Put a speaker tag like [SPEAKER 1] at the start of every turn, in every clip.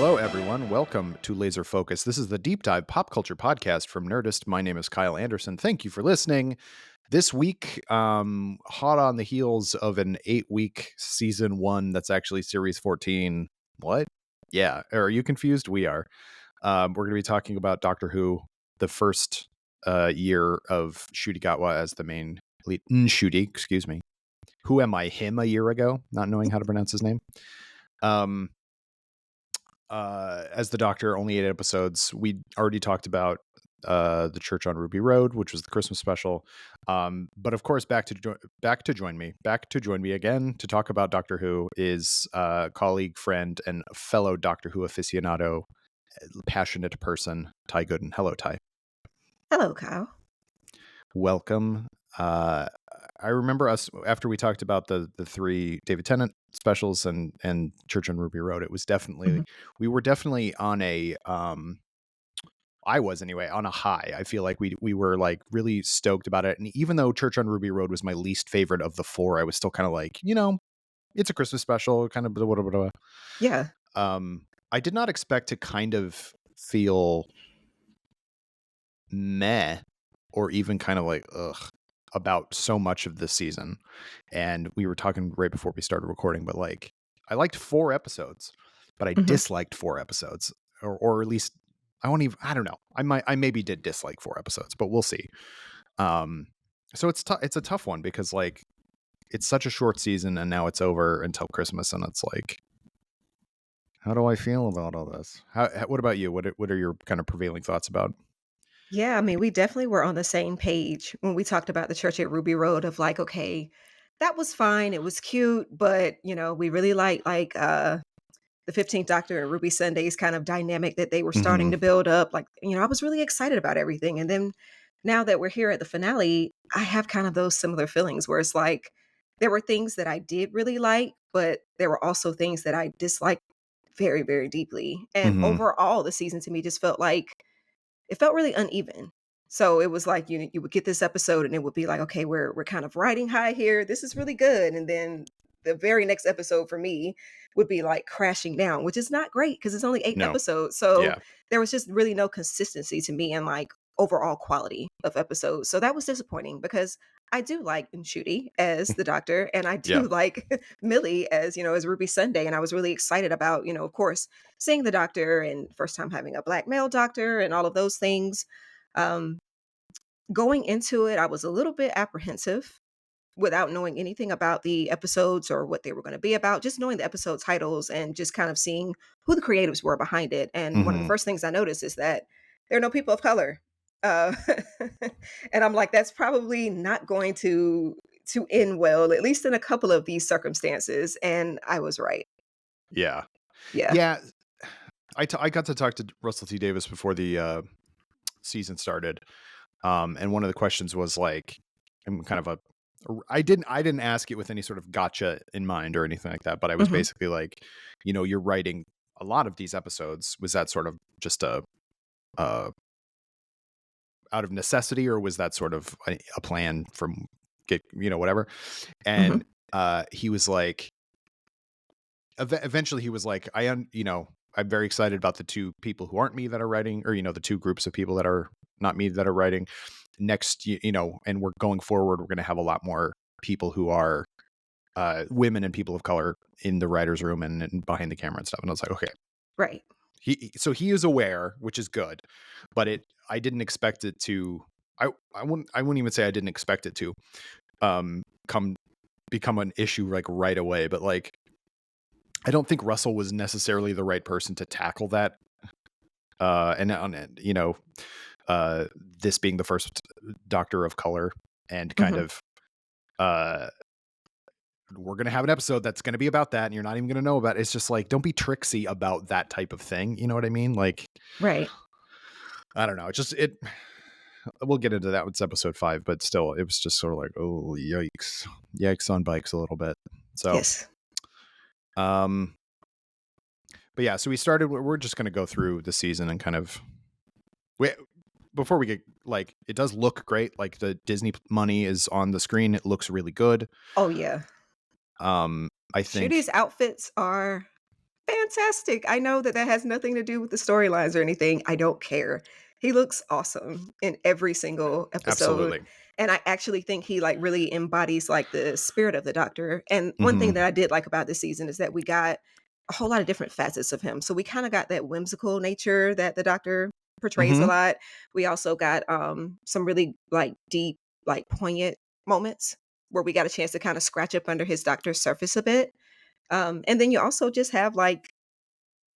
[SPEAKER 1] Hello, everyone. Welcome to Laser Focus. This is the deep dive pop culture podcast from Nerdist. My name is Kyle Anderson. Thank you for listening. This week, hot on the heels of an 8-week season 1 that's actually series 14. What? Yeah. Are you confused? We are. We're going to be talking about Doctor Who, the first year of Ncuti Gatwa as the main lead. Ncuti, excuse me. Who am I? Him a year ago, not knowing how to pronounce his name. As the Doctor, only 8 episodes. We already talked about the Church on Ruby Road, which was the Christmas special. But of course, back to join me again to talk about Doctor Who is colleague, friend, and fellow Doctor Who aficionado, passionate person, Tai Gooden. Hello, Tai.
[SPEAKER 2] Hello, Kyle.
[SPEAKER 1] Welcome. I remember us after we talked about the 3 David Tennant specials and Church on Ruby Road. It was definitely we were definitely on a I was anyway on a high. I feel like we were like really stoked about it. And even though Church on Ruby Road was my least favorite of the 4, I was still kind of like, it's a Christmas special, kind of blah, blah, blah, blah.
[SPEAKER 2] Yeah.
[SPEAKER 1] I did not expect to kind of feel meh or even kind of like ugh about so much of this season. And we were talking right before we started recording, but like I liked 4 episodes, but I disliked 4 episodes, or at least I don't know. I maybe did dislike 4 episodes, but we'll see. So it's a tough one because like it's such a short season and now it's over until Christmas, and it's like, how do I feel about all this? What about you? What are your kind of prevailing thoughts about?
[SPEAKER 2] Yeah, I mean, we definitely were on the same page when we talked about the church at Ruby Road of like, okay, that was fine. It was cute, but we really like the 15th Doctor and Ruby Sunday's kind of dynamic that they were starting to build up. Like, I was really excited about everything. And then now that we're here at the finale, I have kind of those similar feelings where it's like there were things that I did really like, but there were also things that I disliked very, very deeply. And overall, the season to me just felt like it felt really uneven. So it was like you would get this episode and it would be like, okay, we're kind of riding high here. This is really good. And then the very next episode for me would be like crashing down, which is not great because it's only 8
[SPEAKER 1] No.
[SPEAKER 2] episodes. So
[SPEAKER 1] Yeah.
[SPEAKER 2] there was just really no consistency to me and like overall quality of episodes. So that was disappointing because I do like Ncuti as the Doctor, and I do
[SPEAKER 1] Yeah.
[SPEAKER 2] like Millie as Ruby Sunday. And I was really excited about, of course, seeing the Doctor and first time having a Black male Doctor and all of those things. Um, Going into it, I was a little bit apprehensive without knowing anything about the episodes or what they were going to be about, just knowing the episode titles and just kind of seeing who the creatives were behind it. And one of the first things I noticed is that there are no people of color. Uh, and I'm like, that's probably not going to end well, at least in a couple of these circumstances. And I was right.
[SPEAKER 1] Yeah.
[SPEAKER 2] Yeah.
[SPEAKER 1] Yeah. I got to talk to Russell T. Davis before the season started. And one of the questions was like, I'm kind of I didn't ask it with any sort of gotcha in mind or anything like that, but I was basically like, you're writing a lot of these episodes. Was that sort of just a out of necessity, or was that sort of a plan from whatever? And he was like, eventually he was like, I'm very excited about the 2 people who aren't me that are writing, or the 2 groups of people that are not me that are writing next, and we're going forward, we're going to have a lot more people who are women and people of color in the writer's room and behind the camera and stuff. And I was like, okay,
[SPEAKER 2] Right.
[SPEAKER 1] So he is aware, which is good, but I didn't expect it to, I wouldn't even say I didn't expect it to become an issue like right away, but like, I don't think Russell was necessarily the right person to tackle that. This being the first Doctor of color, and kind of, we're going to have an episode that's going to be about that, and you're not even going to know about it. It's just like, don't be tricksy about that type of thing. You know what I mean? Like,
[SPEAKER 2] Right.
[SPEAKER 1] I don't know. We'll get into that. It's episode 5, but still, it was just sort of like, oh, yikes on bikes a little bit. So,
[SPEAKER 2] Yes.
[SPEAKER 1] but yeah, so we're just going to go through the season and kind of, before we get, like, it does look great. Like, the Disney money is on the screen. It looks really good.
[SPEAKER 2] Oh, yeah.
[SPEAKER 1] I think
[SPEAKER 2] Shooty's outfits are fantastic. I know that that has nothing to do with the storylines or anything. I don't care. He looks awesome in every single episode,
[SPEAKER 1] Absolutely.
[SPEAKER 2] and I actually think he, like, really embodies, like, the spirit of the Doctor, and one thing
[SPEAKER 1] Hmm.
[SPEAKER 2] that I did like about this season is that we got a whole lot of different facets of him. So we kinda got that whimsical nature that the Doctor portrays a
[SPEAKER 1] Hmm.
[SPEAKER 2] lot. We also got, some really, like, deep, like, poignant moments where we got a chance to kinda scratch up under his Doctor's surface a bit. And then you also just have, like,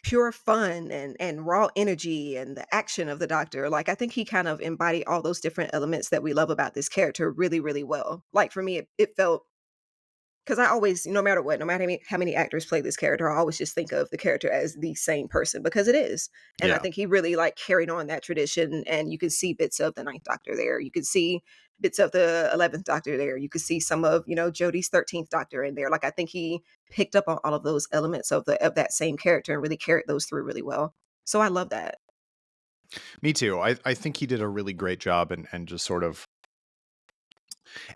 [SPEAKER 2] pure fun and raw energy and the action of the Doctor. Like, I think he kind of embodied all those different elements that we love about this character really, really well. Like, for me, it felt 'cause I always, no matter what, no matter how many actors play this character, I always just think of the character as the same person because it is. And I
[SPEAKER 1] Yeah.
[SPEAKER 2] think he really, like, carried on that tradition, and you can see bits of the Ninth Doctor there. You can see bits of the 11th Doctor there. You could see some of, Jodie's 13th Doctor in there. Like, I think he picked up on all of those elements of that same character and really carried those through really well. So I love that.
[SPEAKER 1] Me too. I think he did a really great job, and just sort of,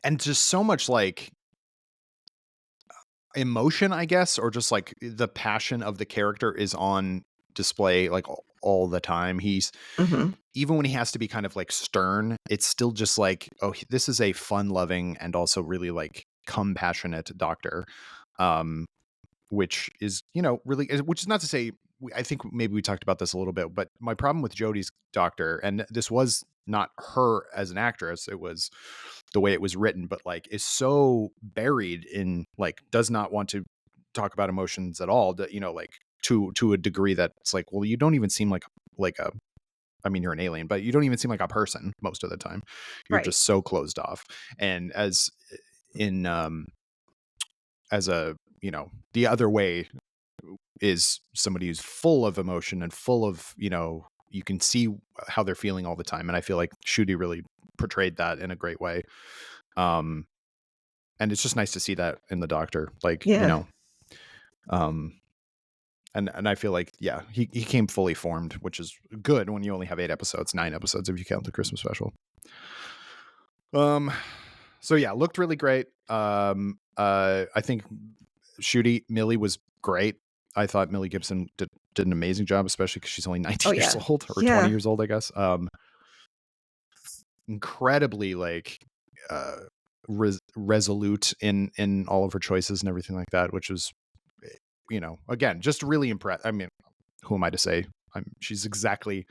[SPEAKER 1] and just so much like emotion, I guess, or just like the passion of the character is on display like all the time. He's,
[SPEAKER 2] Mhm.
[SPEAKER 1] even when he has to be kind of like stern, it's still just like, oh, this is a fun loving and also really like compassionate doctor. Um, which is, really, which is not to say, I think maybe we talked about this a little bit, but my problem with Jodie's doctor, and this was not her as an actress, it was the way it was written, but like is so buried in like, does not want to talk about emotions at all, that, like to a degree that it's like, well, you don't even seem like a, I mean, you're an alien, but you don't even seem like a person most of the time. You're
[SPEAKER 2] Right.
[SPEAKER 1] just so closed off. And in, as a, the other way is somebody who's full of emotion and full of, you can see how they're feeling all the time. And I feel like Ncuti really portrayed that in a great way. Um, and it's just nice to see that in the doctor, like,
[SPEAKER 2] Yeah.
[SPEAKER 1] um, and I feel like, yeah, he came fully formed, which is good when you only have 8 episodes, 9 episodes, if you count the Christmas special. Um, so yeah, looked really great. I think Millie was great. I thought Millie Gibson did an amazing job, especially because she's only
[SPEAKER 2] Oh,
[SPEAKER 1] 19 years
[SPEAKER 2] yeah.
[SPEAKER 1] old or 20
[SPEAKER 2] Yeah.
[SPEAKER 1] years old, I guess. Incredibly like uh, resolute in all of her choices and everything like that, which was, again, just really impressed. I mean, who am I to say? She's exactly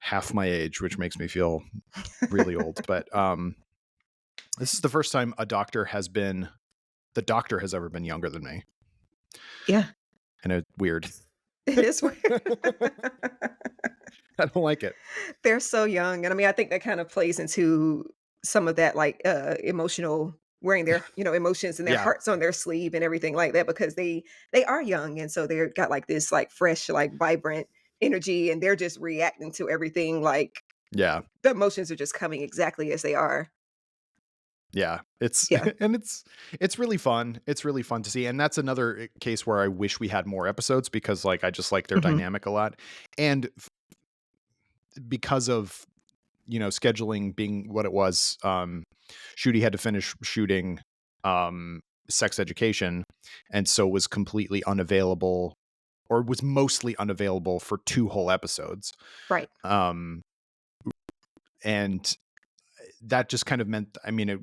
[SPEAKER 1] half my age, which makes me feel really old. But this is the first time the doctor has ever been younger than me,
[SPEAKER 2] Yeah.
[SPEAKER 1] and it's weird.
[SPEAKER 2] It is weird.
[SPEAKER 1] I don't like it.
[SPEAKER 2] They're so young, and I mean, I think that kind of plays into some of that, like, emotional wearing their, emotions and their
[SPEAKER 1] Yeah,
[SPEAKER 2] hearts on their sleeve and everything like that because they are young, and so they're got, like, this, like, fresh, like, vibrant energy, and they're just reacting to everything, like,
[SPEAKER 1] yeah,
[SPEAKER 2] the emotions are just coming exactly as they are.
[SPEAKER 1] yeah. It's
[SPEAKER 2] Yeah.
[SPEAKER 1] and it's really fun. It's really fun to see, and that's another case where I wish we had more episodes because, like, I just like their
[SPEAKER 2] Mhm.
[SPEAKER 1] dynamic a lot, and because of, scheduling being what it was, Ncuti had to finish shooting Sex Education, and so was completely unavailable, or was mostly unavailable for 2 whole episodes.
[SPEAKER 2] Right.
[SPEAKER 1] Um, and that just kind of meant, I mean, it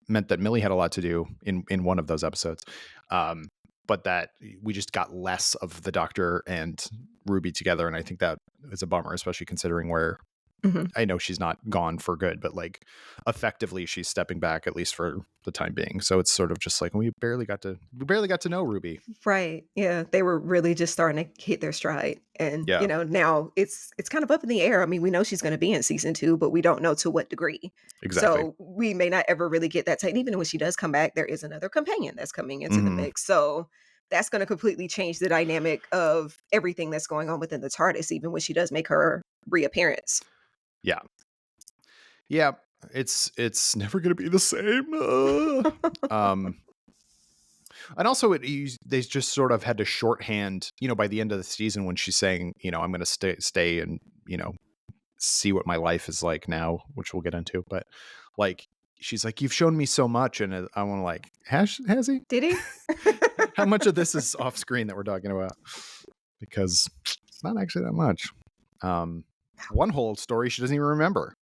[SPEAKER 1] meant that Millie had a lot to do in one of those episodes. Um, but that we just got less of the Doctor and Ruby together, and I think that is a bummer, especially considering where,
[SPEAKER 2] Mhm.
[SPEAKER 1] I know she's not gone for good, but like effectively she's stepping back at least for the time being. So it's sort of just like we barely got to know Ruby.
[SPEAKER 2] Right. Yeah, they were really just starting to hit their stride, and,
[SPEAKER 1] Yeah,
[SPEAKER 2] now it's kind of up in the air. I mean, we know she's gonna be in season 2, but we don't know to what degree.
[SPEAKER 1] exactly.
[SPEAKER 2] So, we may not ever really get that take. Even when she does come back, there is another companion that's coming into the
[SPEAKER 1] Hmm.
[SPEAKER 2] mix, so that's gonna completely change the dynamic of everything that's going on within the TARDIS even when she does make her reappearance.
[SPEAKER 1] Yeah. Yeah. It's never gonna be the same. Um and also they just sort of had to shorthand, by the end of the season when she's saying, I'm gonna stay and, see what my life is like now, which we'll get into. But like, she's like, you've shown me so much, and I want to like, has he?
[SPEAKER 2] Did he?
[SPEAKER 1] How much of this is off screen that we're talking about? because it's not actually that much. One whole story she doesn't even remember.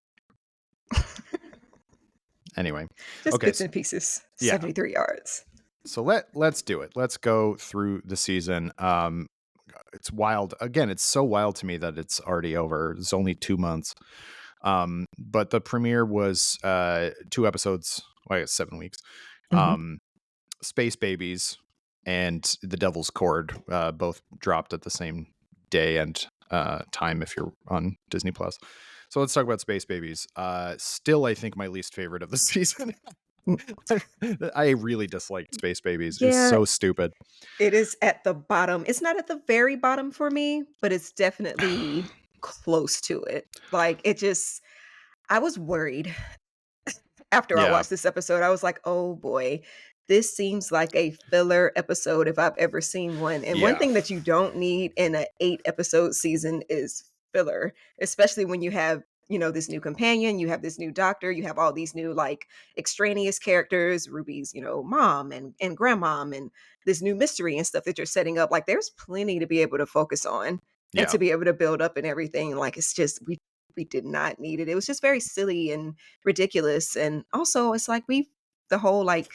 [SPEAKER 1] Anyway,
[SPEAKER 2] Just
[SPEAKER 1] okay,
[SPEAKER 2] bits and pieces.
[SPEAKER 1] yeah.
[SPEAKER 2] 73 yards.
[SPEAKER 1] So let's do it. Let's go through the season. It's wild. Again, it's so wild to me that it's already over. It's only 2 months. But the premiere was 2 episodes. Well, I guess 7 weeks.
[SPEAKER 2] Mhm.
[SPEAKER 1] Space Babies and The Devil's Cord both dropped at the same day and time if you're on Disney Plus. So let's talk about Space Babies. Still, I think my least favorite of the season. I really disliked Space Babies. It was
[SPEAKER 2] Yeah,
[SPEAKER 1] so stupid.
[SPEAKER 2] it is at the bottom. It's not at the very bottom for me, but it's definitely close to it. Like, it just I was worried after I
[SPEAKER 1] Yeah,
[SPEAKER 2] watched this episode. I was like, "Oh boy, this seems like a filler episode if I've ever seen one." And one
[SPEAKER 1] yeah,
[SPEAKER 2] thing that you don't need in a 8-episode season is filler, especially when you have, this new companion, you have this new doctor, you have all these new like extraneous characters, Ruby's, mom and grandmom and this new mystery and stuff that you're setting up. Like there's plenty to be able to focus on and
[SPEAKER 1] yeah.
[SPEAKER 2] to be able to build up and everything. Like it's just we did not need it. It was just very silly and ridiculous. And also it's like the whole like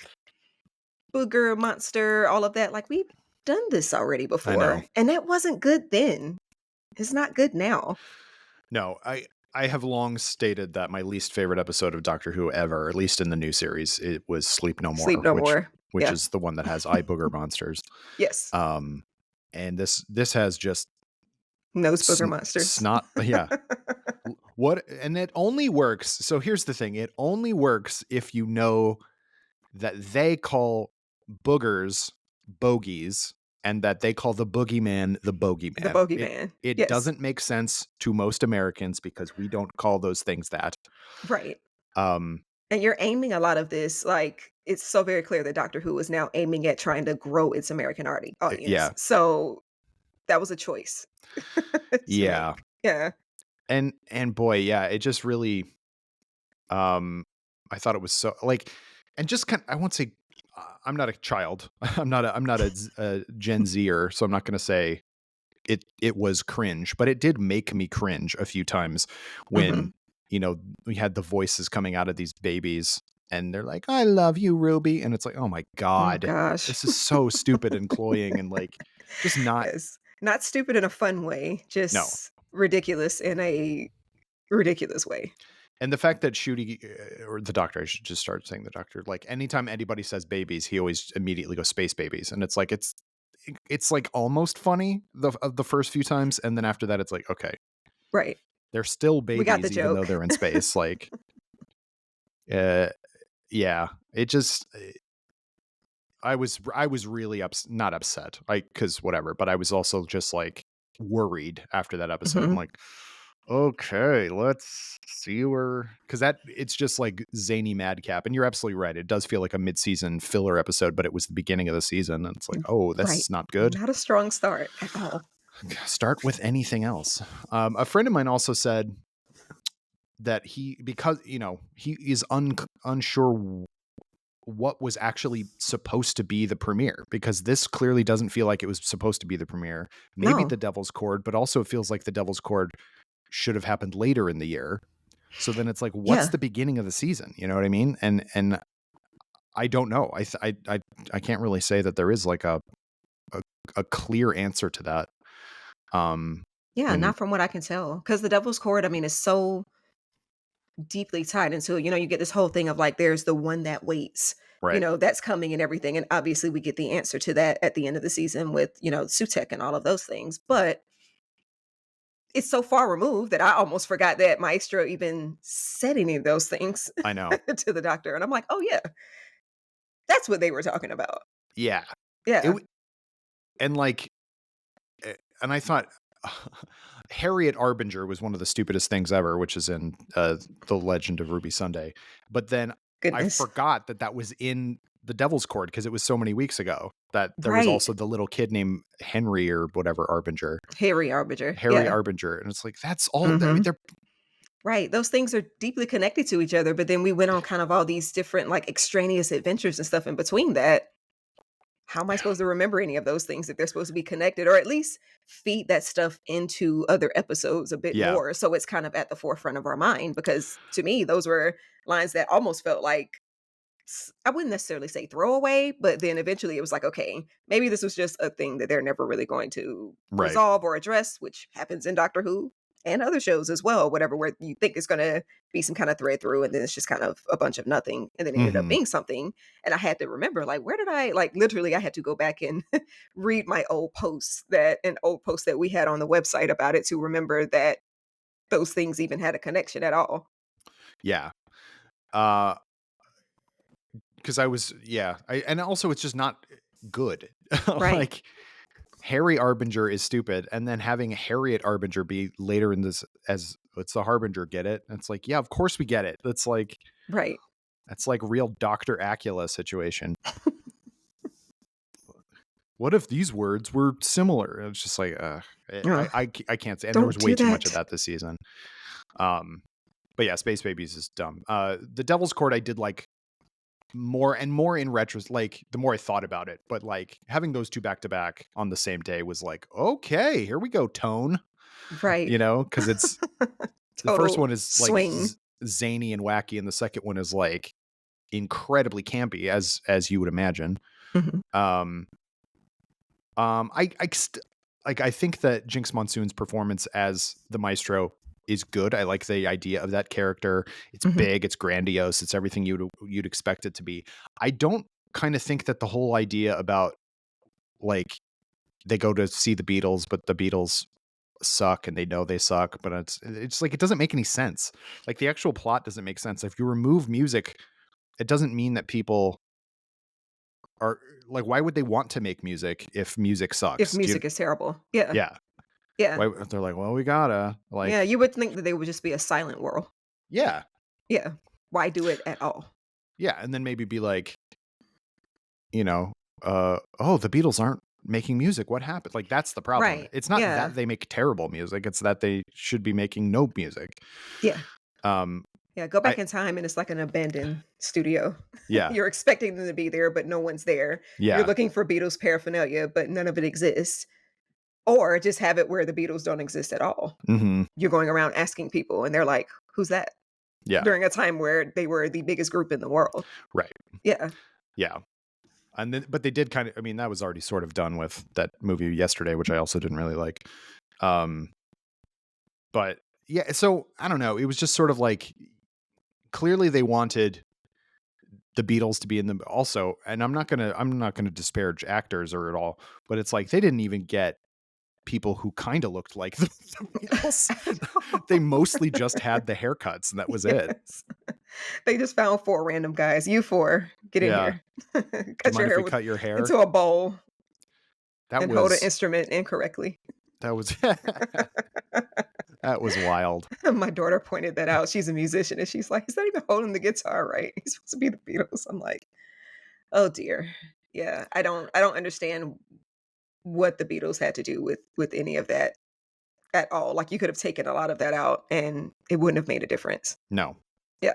[SPEAKER 2] booger monster, all of that, like we've done this already
[SPEAKER 1] I know.
[SPEAKER 2] before. And that wasn't good then. It's not good now.
[SPEAKER 1] No, I have long stated that my least favorite episode of Doctor Who ever, at least in the new series, it was Sleep No
[SPEAKER 2] Sleep
[SPEAKER 1] More,
[SPEAKER 2] no
[SPEAKER 1] which
[SPEAKER 2] more.
[SPEAKER 1] which
[SPEAKER 2] Yeah.
[SPEAKER 1] is the one that has eye booger monsters.
[SPEAKER 2] Yes.
[SPEAKER 1] Um, and this has just
[SPEAKER 2] Nose booger monsters.
[SPEAKER 1] snot. Yeah. What? And it only works. So here's the thing: it only works if you know that they call boogers bogies and that they call the boogeyman the
[SPEAKER 2] The
[SPEAKER 1] bogeyman.
[SPEAKER 2] bogeyman.
[SPEAKER 1] It
[SPEAKER 2] Yes.
[SPEAKER 1] doesn't make sense to most Americans because we don't call those things that.
[SPEAKER 2] Right.
[SPEAKER 1] Um,
[SPEAKER 2] And you're aiming a lot of this, like, it's so very clear that Doctor Who is now aiming at trying to grow its American audience.
[SPEAKER 1] yeah,
[SPEAKER 2] So that was a choice to
[SPEAKER 1] yeah,
[SPEAKER 2] make. Yeah.
[SPEAKER 1] and boy, yeah, it just really. Um, I thought it was so like, and just kind. I won't say. I'm not a child. I'm not a Gen Zer, so I'm not going to say it was cringe, but it did make me cringe a few times when
[SPEAKER 2] Mhm.
[SPEAKER 1] we had the voices coming out of these babies and they're like, "I love you, Ruby," and it's like, "Oh my
[SPEAKER 2] Oh
[SPEAKER 1] god,
[SPEAKER 2] gosh.
[SPEAKER 1] this is so stupid and cloying and like just not
[SPEAKER 2] Yes. Not stupid in a fun way,
[SPEAKER 1] no."
[SPEAKER 2] just ridiculous in a ridiculous way.
[SPEAKER 1] And the fact that Shooty or the doctor, I should just start saying the doctor, like anytime anybody says babies, he always immediately goes space babies, and it's like it's like almost funny the first few times, and then after that, it's like okay,
[SPEAKER 2] Right.
[SPEAKER 1] they're still
[SPEAKER 2] We got the
[SPEAKER 1] babies even though
[SPEAKER 2] joke.
[SPEAKER 1] they're in space. Like, uh, yeah, it just I was really not upset, like because whatever, but I was also just like worried after that episode. I'm
[SPEAKER 2] Mhm.
[SPEAKER 1] like, okay, let's see where because that it's just like zany madcap, and you're absolutely right. It does feel like a mid-season filler episode, but it was the beginning of the season, and it's like, oh, this
[SPEAKER 2] Right.
[SPEAKER 1] is not good.
[SPEAKER 2] Not a strong start at all.
[SPEAKER 1] Start with anything else. A friend of mine also said that because he is unsure what was actually supposed to be the premiere because this clearly doesn't feel like it was supposed to be the premiere. Maybe
[SPEAKER 2] No.
[SPEAKER 1] the Devil's Cord, but also it feels like the Devil's Cord should have happened later in the year. So then it's like, what's
[SPEAKER 2] Yeah.
[SPEAKER 1] the beginning of the season? You know what I mean? And I don't know. I can't really say that there is like a clear answer to that.
[SPEAKER 2] Yeah,
[SPEAKER 1] When you
[SPEAKER 2] not from what I can tell. Because the Devil's Cord, I mean, is so deeply tied into it. You get this whole thing of like, there's the one that waits,
[SPEAKER 1] right,
[SPEAKER 2] that's coming and everything. And obviously, we get the answer to that at the end of the season with, Sutekh and all of those things. But it's so far removed that I almost forgot that Maestro even said any of those things
[SPEAKER 1] I know.
[SPEAKER 2] to the doctor. And I'm like, oh, yeah, that's what they were talking about.
[SPEAKER 1] Yeah, it
[SPEAKER 2] Yeah.
[SPEAKER 1] w- and like and I thought Harriet Arbinger was one of the stupidest things ever, which is in The Legend of Ruby Sunday. But then I
[SPEAKER 2] Goodness.
[SPEAKER 1] forgot that was in The Devil's Cord because it was so many weeks ago that there was
[SPEAKER 2] Right.
[SPEAKER 1] also the little kid named Henry or whatever Arbinger,
[SPEAKER 2] Harry Arbinger.
[SPEAKER 1] Harry
[SPEAKER 2] Yeah.
[SPEAKER 1] Arbinger. And it's like, that's all.
[SPEAKER 2] Hmm.
[SPEAKER 1] They're
[SPEAKER 2] Right. Those things are deeply connected to each other. But then we went on kind of all these different like extraneous adventures and stuff in between that. how am I supposed to remember any of those things if they're supposed to be connected, or at least feed that stuff into other episodes a bit
[SPEAKER 1] Yeah.
[SPEAKER 2] more so it's kind of at the forefront of our mind? Because to me, those were lines that almost felt like I wouldn't necessarily say throwaway, but then eventually it was like, okay, maybe this was just a thing that they're never really going to
[SPEAKER 1] Right.
[SPEAKER 2] resolve or address, which happens in Doctor Who and other shows as well, whatever, where you think it's going to be some kind of thread through and then it's just kind of a bunch of nothing. And then it ended up
[SPEAKER 1] Hmm.
[SPEAKER 2] being something. And I had to remember, like, where did I, like, literally, I had to go back and read my old posts an old post that we had on the website about it to remember that those things even had a connection at all.
[SPEAKER 1] Yeah. Because and also it's just not good.
[SPEAKER 2] Right.
[SPEAKER 1] Like Harry Arbinger is stupid, and then having Harriet Arbinger be later in this as it's the Harbinger, get it? And it's like, yeah, of course we get it.
[SPEAKER 2] Right.
[SPEAKER 1] That's like real Dr. Acula situation. What if these words were similar? It's just like,
[SPEAKER 2] Oh,
[SPEAKER 1] I can't say. And there was
[SPEAKER 2] don't
[SPEAKER 1] way
[SPEAKER 2] do
[SPEAKER 1] too much of
[SPEAKER 2] that.
[SPEAKER 1] that this season. But yeah, Space Babies is dumb. The Devil's Court I did like more and more in retros, like the more I thought about it. But like having those two back to back on the same day was like, okay, here we go, tone.
[SPEAKER 2] Right.
[SPEAKER 1] Because it's the first
[SPEAKER 2] Total
[SPEAKER 1] one is like
[SPEAKER 2] swing.
[SPEAKER 1] zany and wacky, and the second one is like incredibly campy, as you would imagine.
[SPEAKER 2] Mhm.
[SPEAKER 1] Um, I think that Jinx Monsoon's performance as the Maestro is good. I like the idea of that character. It's
[SPEAKER 2] Mhm.
[SPEAKER 1] big, it's grandiose, it's everything you'd expect it to be. I don't kind of think that the whole idea about like they go to see the Beatles, but the Beatles suck and they know they suck, but it's like it doesn't make any sense. Like the actual plot doesn't make sense. If you remove music, it doesn't mean that people are like, why would they want to make music if music
[SPEAKER 2] If
[SPEAKER 1] sucks?
[SPEAKER 2] music is terrible. Yeah.
[SPEAKER 1] Yeah.
[SPEAKER 2] Yeah.
[SPEAKER 1] Why they're like, well, we gotta
[SPEAKER 2] Yeah,
[SPEAKER 1] like,
[SPEAKER 2] you would think that they would just be a silent world.
[SPEAKER 1] yeah,
[SPEAKER 2] Yeah. Why do it at all?
[SPEAKER 1] yeah, and then maybe be like, you know, oh, the Beatles aren't making music. What happened? Like that's the problem.
[SPEAKER 2] Right.
[SPEAKER 1] It's not
[SPEAKER 2] Yeah.
[SPEAKER 1] that they make terrible music. It's that they should be making no music.
[SPEAKER 2] Yeah.
[SPEAKER 1] Um,
[SPEAKER 2] Yeah, go
[SPEAKER 1] I
[SPEAKER 2] back in time and it's like an abandoned studio.
[SPEAKER 1] yeah,
[SPEAKER 2] You're expecting them to be there, but no one's there. You're
[SPEAKER 1] yeah,
[SPEAKER 2] looking for Beatles paraphernalia, but none of it exists. Or just have it where the Beatles don't exist at all.
[SPEAKER 1] hmm,
[SPEAKER 2] You're going around asking people and they're like, "Who's that?"
[SPEAKER 1] yeah,
[SPEAKER 2] During a time where they were the biggest group in the world.
[SPEAKER 1] right,
[SPEAKER 2] Yeah.
[SPEAKER 1] yeah. And then, but they did kind of. I mean, that was already sort of done with that movie Yesterday, which I also didn't really like. Um, but yeah, so I don't know. It was just sort of like clearly they wanted the Beatles to be in them also, and I'm not gonna disparage actors or at all, but it's like they didn't even get people who kind of looked like the Beatles. They mostly just had the haircuts, and that was it.
[SPEAKER 2] Yes. They just found 4 random guys. "You 4, get in
[SPEAKER 1] Yeah.
[SPEAKER 2] here.
[SPEAKER 1] Do you
[SPEAKER 2] Cut your
[SPEAKER 1] mind if
[SPEAKER 2] hair
[SPEAKER 1] we
[SPEAKER 2] with
[SPEAKER 1] cut your hair?
[SPEAKER 2] into a bowl
[SPEAKER 1] That
[SPEAKER 2] and hold an
[SPEAKER 1] was
[SPEAKER 2] instrument incorrectly."
[SPEAKER 1] that was that was wild.
[SPEAKER 2] My daughter pointed that out. She's a musician, and she's like, "He's not even holding the guitar right. He's supposed to be the Beatles." I'm like, "Oh, dear." Yeah, I don't understand what the Beatles had to do with any of that at all. Like, you could have taken a lot of that out, and it wouldn't have made a difference.
[SPEAKER 1] No.
[SPEAKER 2] Yeah.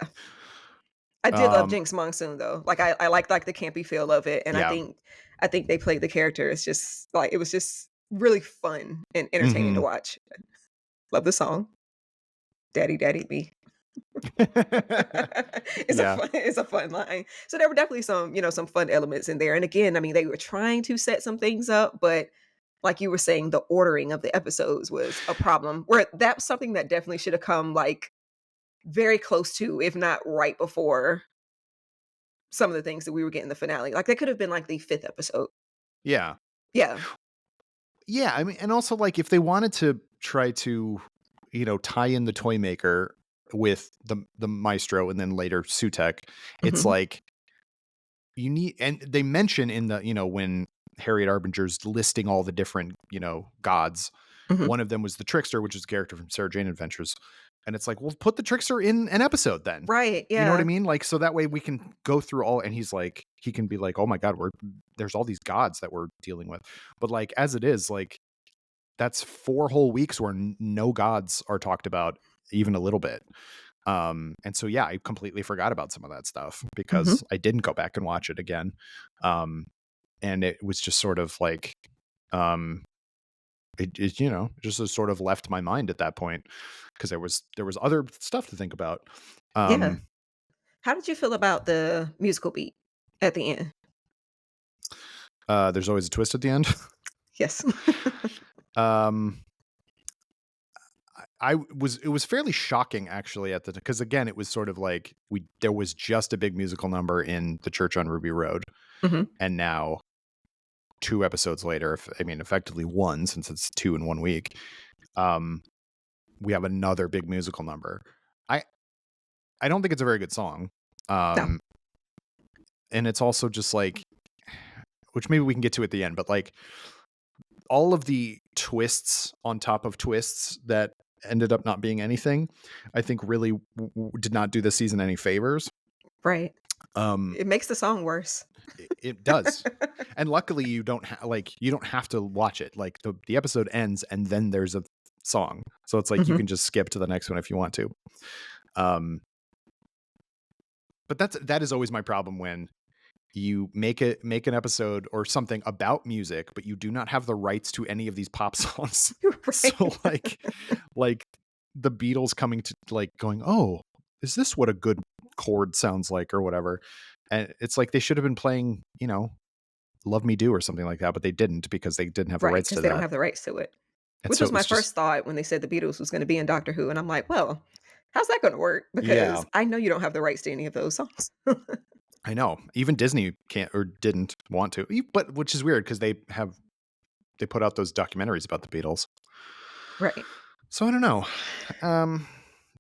[SPEAKER 2] I did love
[SPEAKER 1] Um.
[SPEAKER 2] Jinx Monsoon though. Like I like the campy feel of it, and I
[SPEAKER 1] Yeah.
[SPEAKER 2] think I think they played the character. It's just like it was just really fun and entertaining to
[SPEAKER 1] Hmm.
[SPEAKER 2] watch. Love the song, "Daddy, Daddy Me."
[SPEAKER 1] Yeah.
[SPEAKER 2] It's a fun line. So there were definitely some some fun elements in there. And again, I mean, they were trying to set some things up, but like you were saying, the ordering of the episodes was a problem. Where that's something that definitely should have come like very close to, if not right before some of the things that we were getting the finale. Like, that could have been, like, the 5th episode.
[SPEAKER 1] Yeah.
[SPEAKER 2] Yeah.
[SPEAKER 1] Yeah. I mean, and also like if they wanted to try to, tie in the toy maker with the Maestro and then later Sutekh, it's
[SPEAKER 2] Mhm,
[SPEAKER 1] like you need, and they mention in the, when Harriet Arbinger's listing all the different, gods,
[SPEAKER 2] mhm.
[SPEAKER 1] one of them was the Trickster, which is a character from Sarah Jane Adventures. And it's like, well, put the Trickster in an episode then.
[SPEAKER 2] Right,
[SPEAKER 1] You know what I
[SPEAKER 2] yeah.
[SPEAKER 1] mean? Like, so that way we can go through all, and he's like, he can be like, oh my God, there's all these gods that we're dealing with. But like, as it is, like, that's 4 whole weeks where no gods are talked about even a little bit. And so, yeah, I completely forgot about some of that stuff
[SPEAKER 2] Mhm.
[SPEAKER 1] because I didn't go back and watch it again. Um, and it was just sort of like, it just sort of left my mind at that point because there was other stuff to think about.
[SPEAKER 2] Yeah.
[SPEAKER 1] Um,
[SPEAKER 2] How did you feel about the musical beat at the end?
[SPEAKER 1] there's always a twist at the end.
[SPEAKER 2] Yes.
[SPEAKER 1] um, it was fairly shocking actually at the because again it was sort of like there was just a big musical number in the church on Ruby Road,
[SPEAKER 2] Mhm.
[SPEAKER 1] and now 2 episodes later, I mean effectively one since it's 2 in 1 week, um, we have another big musical number. I I don't think it's a very good song,
[SPEAKER 2] No.
[SPEAKER 1] um, and it's also just like, which maybe we can get to at the end, but like all of the twists on top of twists that ended up not being anything, I think really did not do the season any favors.
[SPEAKER 2] Right.
[SPEAKER 1] Um,
[SPEAKER 2] It makes the song worse.
[SPEAKER 1] it does, and luckily you don't have to watch it. Like the episode ends and then there's a song, so it's like you
[SPEAKER 2] Mhm.
[SPEAKER 1] can just skip to the next one if you want to. Um, but that is always my problem when you make an episode or something about music, but you do not have the rights to any of these pop songs. So
[SPEAKER 2] Right.
[SPEAKER 1] like the Beatles coming to like going, oh, is this what a good chord sounds like or whatever? And it's like they should have been playing, Love Me Do or something like that, but they didn't because they didn't have the
[SPEAKER 2] Right,
[SPEAKER 1] rights
[SPEAKER 2] because
[SPEAKER 1] to
[SPEAKER 2] they don't
[SPEAKER 1] that.
[SPEAKER 2] have the rights to it,
[SPEAKER 1] And
[SPEAKER 2] which
[SPEAKER 1] so
[SPEAKER 2] was
[SPEAKER 1] it
[SPEAKER 2] my
[SPEAKER 1] was just,
[SPEAKER 2] first thought when they said the Beatles was gonna be in Doctor Who, and I'm like, "Well, how's that gonna work?
[SPEAKER 1] yeah,
[SPEAKER 2] Because I know you don't have the rights to any of those songs."
[SPEAKER 1] I know. Even Disney can't or didn't want to, but which is weird because they put out those documentaries about the Beatles.
[SPEAKER 2] Right.
[SPEAKER 1] So I don't know. Um,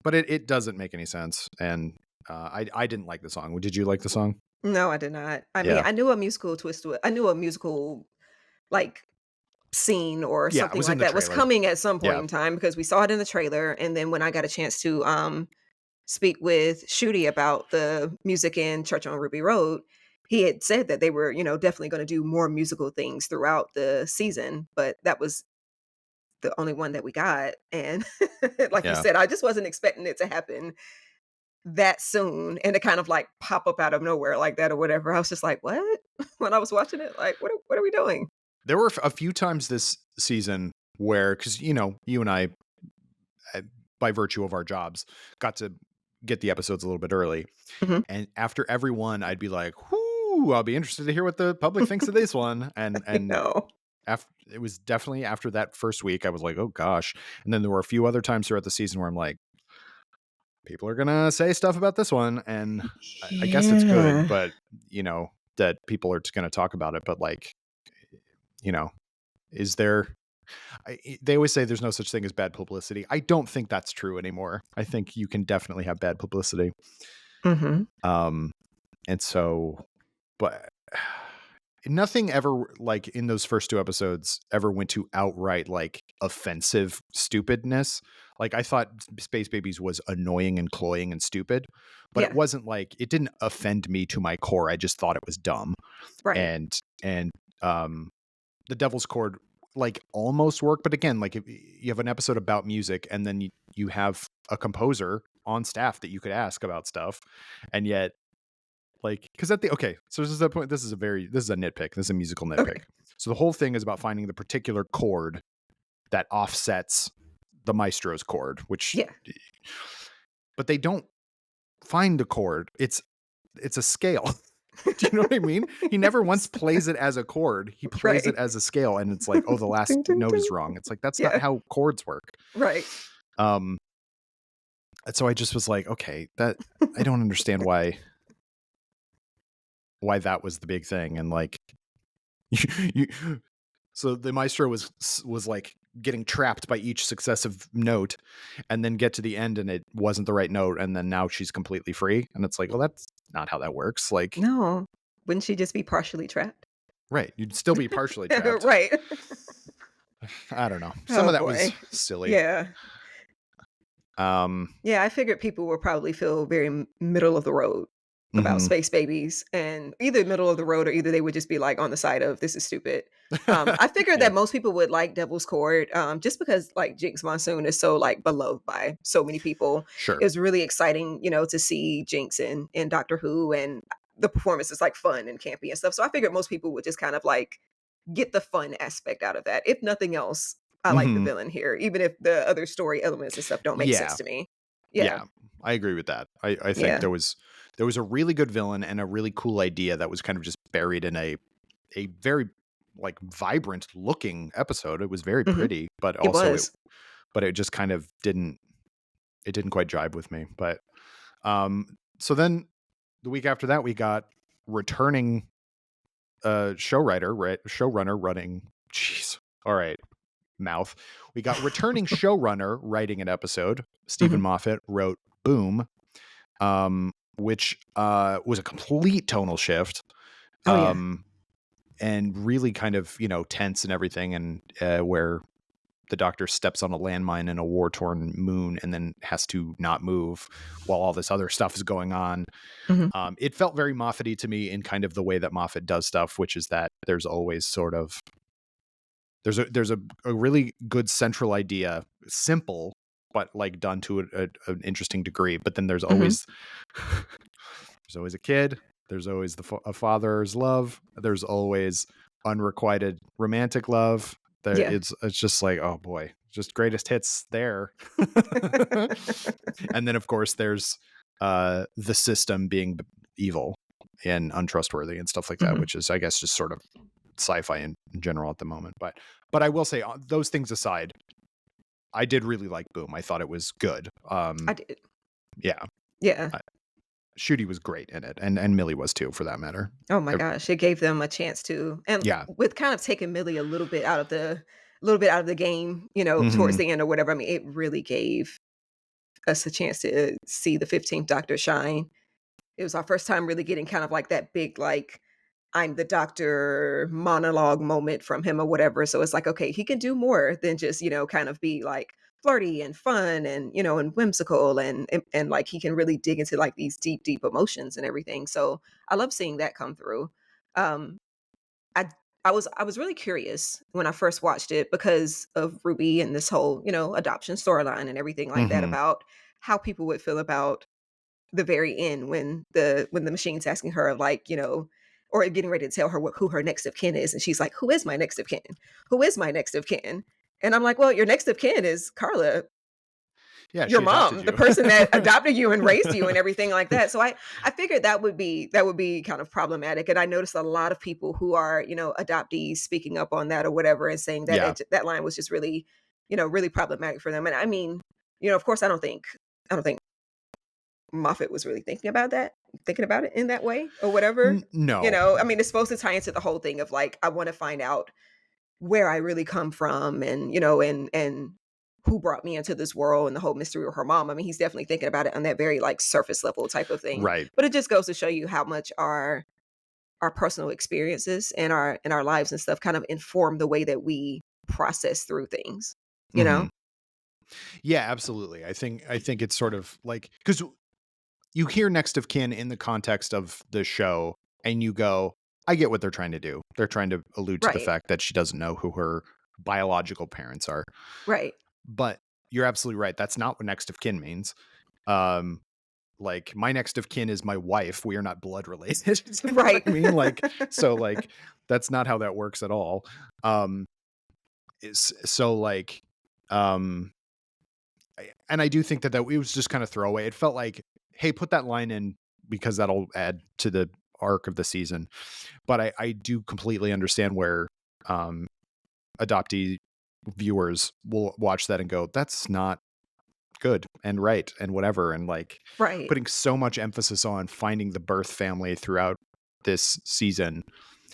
[SPEAKER 1] but it doesn't make any sense. And I didn't like the song. Did you like the song?
[SPEAKER 2] No, I did not. I mean,
[SPEAKER 1] Yeah.
[SPEAKER 2] I knew a musical twist to it. I knew a musical, like, scene or
[SPEAKER 1] Yeah, it
[SPEAKER 2] something
[SPEAKER 1] was in
[SPEAKER 2] like
[SPEAKER 1] the
[SPEAKER 2] that was
[SPEAKER 1] trailer.
[SPEAKER 2] coming at some point
[SPEAKER 1] Yeah.
[SPEAKER 2] in time because we saw it in the trailer, and then when I got a chance to, speak with Ncuti about the music in Church on Ruby Road, he had said that they were, definitely gonna do more musical things throughout the season, but that was the only one that we got, and like you
[SPEAKER 1] Yeah.
[SPEAKER 2] said, I just wasn't expecting it to happen that soon and to kind of, like, pop up out of nowhere like that or whatever. I was just like, "What?" When I was watching it, like, "What are we doing?"
[SPEAKER 1] There were a few times this season where, because, you and I, uh, by virtue of our jobs, got to get the episodes a little bit early.
[SPEAKER 2] Mhm.
[SPEAKER 1] And after every one, I'd be like, whoo, I'll be interested to hear what the public thinks of this one.
[SPEAKER 2] I
[SPEAKER 1] And
[SPEAKER 2] know.
[SPEAKER 1] after it was definitely after that first week, I was like, oh gosh. And then there were a few other times throughout the season where I'm like, people are gonna say stuff about this one, and I guess it's good,
[SPEAKER 2] Yeah.
[SPEAKER 1] but that people are just gonna talk about it. But like, you know, is there? They always say there's no such thing as bad publicity. I don't think that's true anymore. I think you can definitely have bad publicity.
[SPEAKER 2] Mhm.
[SPEAKER 1] Um, and so, but nothing ever like in those first 2 episodes ever went to outright like offensive stupidness. Like I thought Space Babies was annoying and cloying and stupid, but it
[SPEAKER 2] Yeah.
[SPEAKER 1] wasn't like it didn't offend me to my core. I just thought it was dumb.
[SPEAKER 2] Right.
[SPEAKER 1] And um the Devil's Chord like almost worked, but again, like if you have an episode about music and then you have a composer on staff that you could ask about stuff, and yet like, because at the okay, so this is a point. This is a nitpick. This is a musical nitpick.
[SPEAKER 2] Okay.
[SPEAKER 1] So the whole thing is about finding the particular chord that offsets the maestro's chord, which,
[SPEAKER 2] Yeah.
[SPEAKER 1] but they don't find a chord. It's a scale. Do you know what I mean? He never once
[SPEAKER 2] Yes.
[SPEAKER 1] plays it as a chord. He plays it
[SPEAKER 2] Right.
[SPEAKER 1] as a scale, and it's like, oh, the last
[SPEAKER 2] Ding, ding,
[SPEAKER 1] note is
[SPEAKER 2] ding.
[SPEAKER 1] wrong. It's like that's not
[SPEAKER 2] Yeah.
[SPEAKER 1] how chords work.
[SPEAKER 2] Right.
[SPEAKER 1] Um, and so I just was like, okay, that I don't understand why that was the big thing, and like you, so the maestro was like getting trapped by each successive note, and then get to the end and it wasn't the right note, and then now she's completely free, and it's like, well, that's not how that works. Like,
[SPEAKER 2] No. Wouldn't she just be partially trapped?
[SPEAKER 1] right, you'd still be partially trapped.
[SPEAKER 2] Right.
[SPEAKER 1] I don't know. Some
[SPEAKER 2] Oh,
[SPEAKER 1] of that was
[SPEAKER 2] boy.
[SPEAKER 1] silly.
[SPEAKER 2] Yeah.
[SPEAKER 1] Um,
[SPEAKER 2] Yeah, I figured people would probably feel very middle of the road about
[SPEAKER 1] mhm.
[SPEAKER 2] Space Babies, and either middle of the road or either they would just be, like, on the side of, "This is stupid." I figured
[SPEAKER 1] Yeah,
[SPEAKER 2] that most people would like Devil's Court, just because, like, Jinx Monsoon is so, like, beloved by so many people.
[SPEAKER 1] sure.
[SPEAKER 2] It was really exciting, to see Jinx in Doctor Who, and the performance is like fun and campy and stuff. So I figured most people would just kind of like get the fun aspect out of that. If nothing else, I like the
[SPEAKER 1] Hmm.
[SPEAKER 2] villain here, even if the other story elements and stuff don't make sense
[SPEAKER 1] Yeah.
[SPEAKER 2] to me. Yeah.
[SPEAKER 1] Yeah. I agree with that. I think
[SPEAKER 2] Yeah.
[SPEAKER 1] there was a really good villain and a really cool idea that was kind of just buried in a very like vibrant looking episode. It was very
[SPEAKER 2] Hmm.
[SPEAKER 1] pretty, but
[SPEAKER 2] It
[SPEAKER 1] also
[SPEAKER 2] was.
[SPEAKER 1] it just kind of didn't quite jive with me. But so then the week after that we got returning showrunner running. Jeez. All right. Mouth. We got returning showrunner writing an episode. Stephen
[SPEAKER 2] Hmm.
[SPEAKER 1] Moffat wrote Boom, which was a complete tonal shift,
[SPEAKER 2] Oh yeah.
[SPEAKER 1] um, and really kind of tense and everything, and where the Doctor steps on a landmine in a war-torn moon and then has to not move while all this other stuff is going on.
[SPEAKER 2] Hmm.
[SPEAKER 1] It felt very Moffat-y to me in kind of the way that Moffat does stuff, which is that there's always sort of there's a really good central idea, simple but like done to an interesting degree. But then there's
[SPEAKER 2] Hmm.
[SPEAKER 1] always there's always a kid. There's always a father's love. There's always unrequited romantic love.
[SPEAKER 2] Yeah.
[SPEAKER 1] It's just like, oh boy, just greatest hits there. And then of course there's the system being evil and untrustworthy and stuff like that,
[SPEAKER 2] Hmm.
[SPEAKER 1] which is I guess just sort of sci-fi in general at the moment. But I will say, those things aside, I did really like Boom. I thought it was good.
[SPEAKER 2] I did.
[SPEAKER 1] Yeah,
[SPEAKER 2] Yeah.
[SPEAKER 1] Ncuti was great in it, and Millie was too, for that matter.
[SPEAKER 2] Oh my gosh, it gave them a chance to, and
[SPEAKER 1] Yeah.
[SPEAKER 2] with kind of taking Millie a little bit out of the game, towards
[SPEAKER 1] Hmm.
[SPEAKER 2] the end or whatever. I mean, it really gave us a chance to see the 15th Doctor shine. It was our first time really getting kind of like that big, like, I'm the doctor monologue moment from him or whatever. So it's like, okay, he can do more than just, kind of be like flirty and fun and, and whimsical and like he can really dig into like these deep, deep emotions and everything. So I love seeing that come through. Um, I I was really curious when I first watched it because of Ruby and this whole, adoption storyline and everything like that
[SPEAKER 1] Hmm.
[SPEAKER 2] about how people would feel about the very end when the machine's asking her like, or getting ready to tell her who her next of kin is, and she's like, "Who is my next of kin? Who is my next of kin?" And I'm like, "Well, your next of kin is Carla,
[SPEAKER 1] Yeah,
[SPEAKER 2] your
[SPEAKER 1] she adopted
[SPEAKER 2] mom, the
[SPEAKER 1] you.
[SPEAKER 2] person that adopted you and raised you and everything like that." So I figured that would be kind of problematic, and I noticed a lot of people who are adoptees speaking up on that or whatever and saying that
[SPEAKER 1] Yeah.
[SPEAKER 2] that line was just really really problematic for them. And I mean, of course, I don't think Moffat was really thinking about it in that way or whatever.
[SPEAKER 1] No.
[SPEAKER 2] I mean, it's supposed to tie into the whole thing of like, I want to find out where I really come from and, and who brought me into this world and the whole mystery of her mom. I mean, he's definitely thinking about it on that very like surface level type of thing.
[SPEAKER 1] Right.
[SPEAKER 2] But it just goes to show you how much our personal experiences and our lives and stuff kind of inform the way that we process through things, you
[SPEAKER 1] Hmm.
[SPEAKER 2] know?
[SPEAKER 1] Yeah, absolutely. I think it's sort of like, because you hear next of kin in the context of the show and you go, I get what they're trying to do. They're trying to allude to the
[SPEAKER 2] Right.
[SPEAKER 1] fact that she doesn't know who her biological parents are.
[SPEAKER 2] Right.
[SPEAKER 1] But you're absolutely right. That's not what next of kin means. Um, like my next of kin is my wife. We are not blood related. You know what
[SPEAKER 2] Right.
[SPEAKER 1] I mean? Like, so like that's not how that works at all. Um, so like, um, and I do think that it was just kind of throwaway. It felt like, hey, put that line in because that'll add to the arc of the season. But I do completely understand where um, adoptee viewers will watch that and go, that's not good and right and whatever. And like
[SPEAKER 2] Right.
[SPEAKER 1] putting so much emphasis on finding the birth family throughout this season,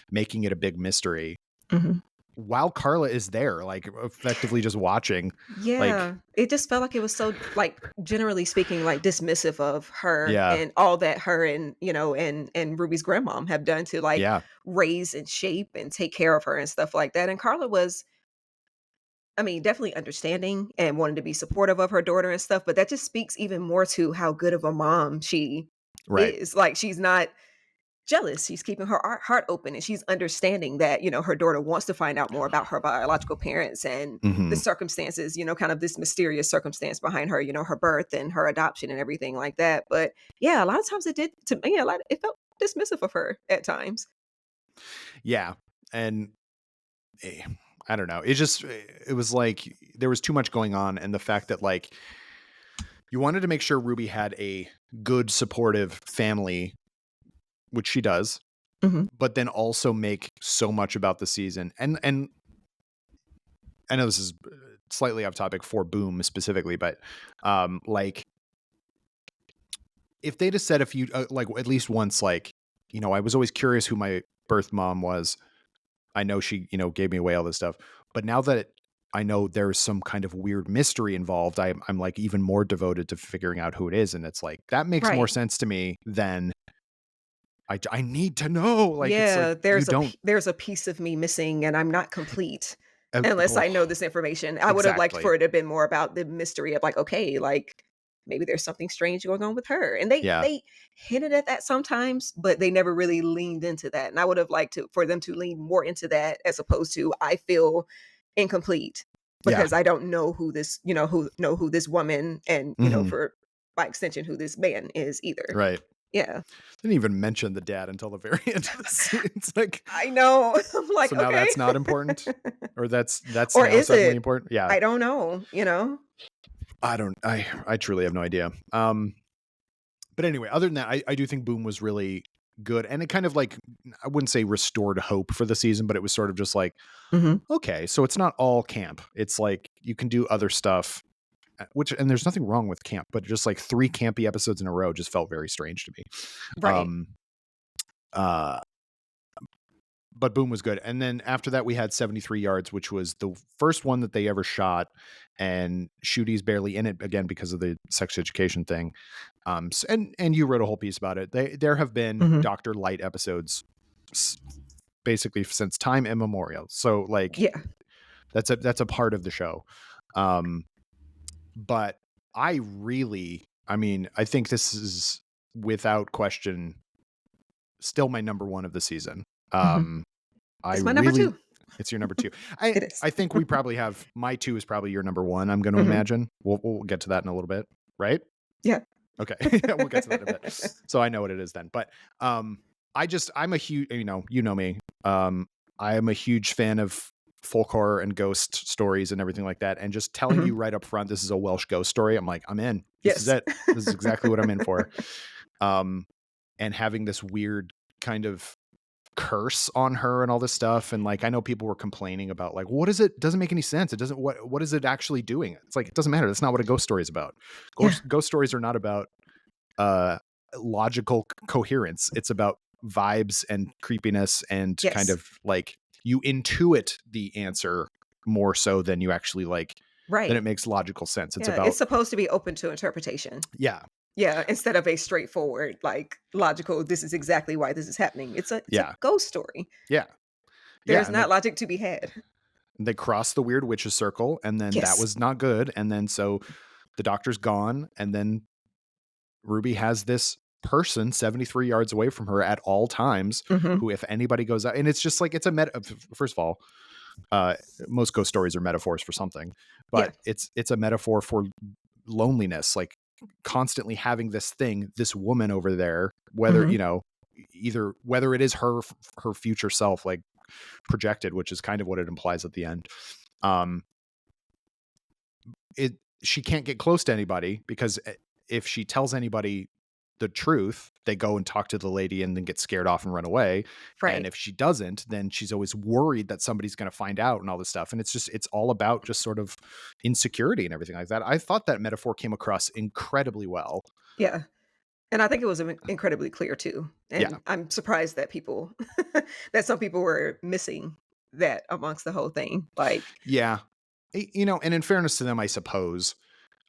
[SPEAKER 1] making it a big mystery.
[SPEAKER 2] Mhm.
[SPEAKER 1] While Carla is there, like effectively just watching, like,
[SPEAKER 2] Yeah, it just felt like it was so, like, generally speaking, like, dismissive of her
[SPEAKER 1] yeah,
[SPEAKER 2] and all that her and, and Ruby's grandmom have done to, like,
[SPEAKER 1] yeah,
[SPEAKER 2] raise and shape and take care of her and stuff like that, and Carla was, I mean, definitely understanding and wanting to be supportive of her daughter and stuff, but that just speaks even more to how good of a mom she
[SPEAKER 1] right.
[SPEAKER 2] is. Like, she's not jealous. She's keeping her heart open and she's understanding that, her daughter wants to find out more about her biological parents and the
[SPEAKER 1] Hmm.
[SPEAKER 2] circumstances, kind of this mysterious circumstance behind her, her birth and her adoption and everything like that. But yeah, a lot of times it did to me, it felt dismissive of her at times.
[SPEAKER 1] Yeah. And eh, I don't know. It was like there was too much going on. And the fact that like you wanted to make sure Ruby had a good, supportive family, which she does,
[SPEAKER 2] Mhm.
[SPEAKER 1] but then also make so much about the season. And I know this is slightly off topic for Boom specifically, but like if they'd have said a few, like at least once, like, you know, I was always curious who my birth mom was. I know she, you know, gave me away all this stuff, but now that I know there's some kind of weird mystery involved, I'm like even more devoted to figuring out who it is. And it's like, that makes more
[SPEAKER 2] Right.
[SPEAKER 1] sense to me than I need to know. Like, it's like,
[SPEAKER 2] Yeah,
[SPEAKER 1] you don't,
[SPEAKER 2] there's a piece of me missing, and I'm not complete unless I know
[SPEAKER 1] oh,
[SPEAKER 2] this information. I would have liked
[SPEAKER 1] exactly.
[SPEAKER 2] for it to have been more about the mystery of, like, okay, like, maybe there's something strange going on with her, and
[SPEAKER 1] Yeah.
[SPEAKER 2] they hinted at that sometimes, but they never really leaned into that, and I would have liked to for them to lean more into that as opposed to, "I feel incomplete
[SPEAKER 1] Yeah.
[SPEAKER 2] because I don't know who this who this woman and,
[SPEAKER 1] Hmm.
[SPEAKER 2] for by extension, who this man is either."
[SPEAKER 1] Right.
[SPEAKER 2] Yeah.
[SPEAKER 1] Didn't even mention the dad until the very end of the scene. It's like,
[SPEAKER 2] I know. I'm like,
[SPEAKER 1] so now
[SPEAKER 2] "Okay."
[SPEAKER 1] that's not important, or that's
[SPEAKER 2] Or
[SPEAKER 1] now
[SPEAKER 2] is
[SPEAKER 1] suddenly
[SPEAKER 2] it?
[SPEAKER 1] important. Yeah.
[SPEAKER 2] I don't know?
[SPEAKER 1] I truly have no idea. But anyway, other than that, I do think Boom was really good. And it kind of like, I wouldn't say restored hope for the season, but it was sort of just like,
[SPEAKER 2] Mhm.
[SPEAKER 1] okay, so it's not all camp. It's like you can do other stuff, which, and there's nothing wrong with camp, but just like 3 campy episodes in a row just felt very strange to me.
[SPEAKER 2] Right.
[SPEAKER 1] Um, uh, but Boom was good. And then after that, we had 73 Yards, which was the first one that they ever shot. And Ncuti barely in it again because of the sex education thing. And you wrote a whole piece about it. There have been
[SPEAKER 2] Mhm.
[SPEAKER 1] Dr. Light episodes basically since time immemorial. So like
[SPEAKER 2] Yeah.
[SPEAKER 1] that's a part of the show. Um, but I mean, I think this is without question still my number one of the season.
[SPEAKER 2] Mhm.
[SPEAKER 1] Um, I
[SPEAKER 2] It's my number
[SPEAKER 1] really,
[SPEAKER 2] 2.
[SPEAKER 1] it's your number 2. I
[SPEAKER 2] It is.
[SPEAKER 1] I think we probably have my 2 is probably your number 1. I'm going to
[SPEAKER 2] Mhm.
[SPEAKER 1] imagine. We'll get to that in a little bit, right?
[SPEAKER 2] Yeah.
[SPEAKER 1] Okay. Yeah, we'll get to that in a bit. So I know what it is then. But I'm a huge, you know me. I am a huge fan of folk horror and ghost stories and everything like that. And just telling
[SPEAKER 2] Mhm.
[SPEAKER 1] you right up front, this is a Welsh ghost story. I'm like, I'm in. This is
[SPEAKER 2] Yes.
[SPEAKER 1] it. This is exactly what I'm in for. Um, and having this weird kind of curse on her and all this stuff. And like, I know people were complaining about like, what is it? Doesn't make any sense. It doesn't, what is it actually doing? It's like, it doesn't matter. That's not what a ghost story is about.
[SPEAKER 2] Yeah.
[SPEAKER 1] Ghost stories are not about uh logical coherence. It's about vibes and creepiness and kind
[SPEAKER 2] Yes.
[SPEAKER 1] of like you intuit the answer more so than you actually like then it
[SPEAKER 2] Right.
[SPEAKER 1] makes logical sense. It's
[SPEAKER 2] Yeah, it's
[SPEAKER 1] about
[SPEAKER 2] supposed to be open to interpretation.
[SPEAKER 1] yeah,
[SPEAKER 2] Yeah, instead of a straightforward, like, logical, "This is exactly why this is happening." It's a
[SPEAKER 1] yeah,
[SPEAKER 2] ghost story.
[SPEAKER 1] yeah, yeah.
[SPEAKER 2] There's
[SPEAKER 1] And
[SPEAKER 2] not logic to be had.
[SPEAKER 1] they crossed the weird witches circle, and then that
[SPEAKER 2] Yes.
[SPEAKER 1] was not good. And then so the doctor's gone, and then Ruby has this person 73 yards away from her at all times
[SPEAKER 2] Mhm.
[SPEAKER 1] who if anybody goes out, and it's just like it's a meta. First of all, uh most ghost stories are metaphors for something,
[SPEAKER 2] Yeah.
[SPEAKER 1] but it's a metaphor for loneliness, like constantly having this woman over there, whether
[SPEAKER 2] Mhm.
[SPEAKER 1] either whether it is her future self, like projected, which is kind of what it implies at the end. um it She can't get close to anybody because if she tells anybody the truth, they go and talk to the lady and then get scared off and run away. And
[SPEAKER 2] Right.
[SPEAKER 1] if she doesn't, then she's always worried that somebody's going to find out and all this stuff. And it's all about just sort of insecurity and everything like that. I thought that metaphor came across incredibly well.
[SPEAKER 2] Yeah. And I think it was incredibly clear too,
[SPEAKER 1] Yeah.
[SPEAKER 2] and I'm surprised that people that some people were missing that amongst the whole thing, like
[SPEAKER 1] Yeah. And in fairness to them, I suppose,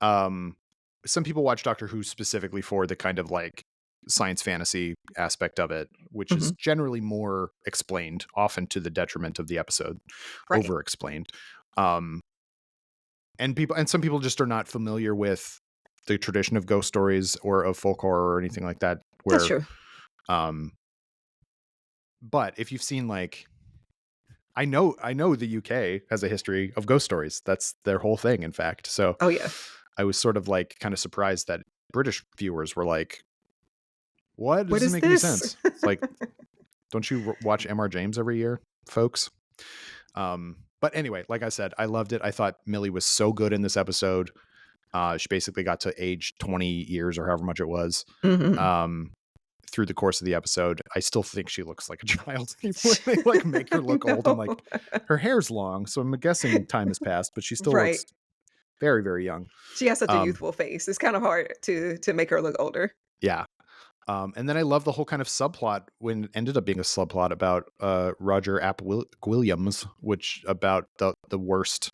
[SPEAKER 1] um, some people watch Doctor Who specifically for the kind of like science fantasy aspect of it, which is
[SPEAKER 2] Mhm.
[SPEAKER 1] generally more explained, often to the detriment of the episode,
[SPEAKER 2] Right.
[SPEAKER 1] over explained. Um, and some people just are not familiar with the tradition of ghost stories or of folk horror or anything like that.
[SPEAKER 2] That's
[SPEAKER 1] Where,
[SPEAKER 2] true.
[SPEAKER 1] um, but if you've seen like, I know the UK has a history of ghost stories. That's their whole thing, in fact. So
[SPEAKER 2] Oh, yeah.
[SPEAKER 1] I was sort of like kind of surprised that British viewers were like, What? It
[SPEAKER 2] What
[SPEAKER 1] doesn't
[SPEAKER 2] is
[SPEAKER 1] make any
[SPEAKER 2] this?
[SPEAKER 1] sense. It's like, don't you watch Mr. James every year, folks? But anyway, like I said, I loved it. I thought Millie was so good in this episode. She basically got to age 20 years or however much it was.
[SPEAKER 2] Mhm.
[SPEAKER 1] Through the course of the episode. I still think she looks like a child. Even when they like make her
[SPEAKER 2] I
[SPEAKER 1] look old, I'm like,
[SPEAKER 2] know.
[SPEAKER 1] her hair's long, so I'm guessing time has passed, but she still
[SPEAKER 2] Right.
[SPEAKER 1] looks very, very young.
[SPEAKER 2] She has such a
[SPEAKER 1] Um,
[SPEAKER 2] youthful face. It's kinda hard to make her look older.
[SPEAKER 1] yeah. And then I love the whole kind of subplot when it ended up being a subplot about Roger Williams, which about the worst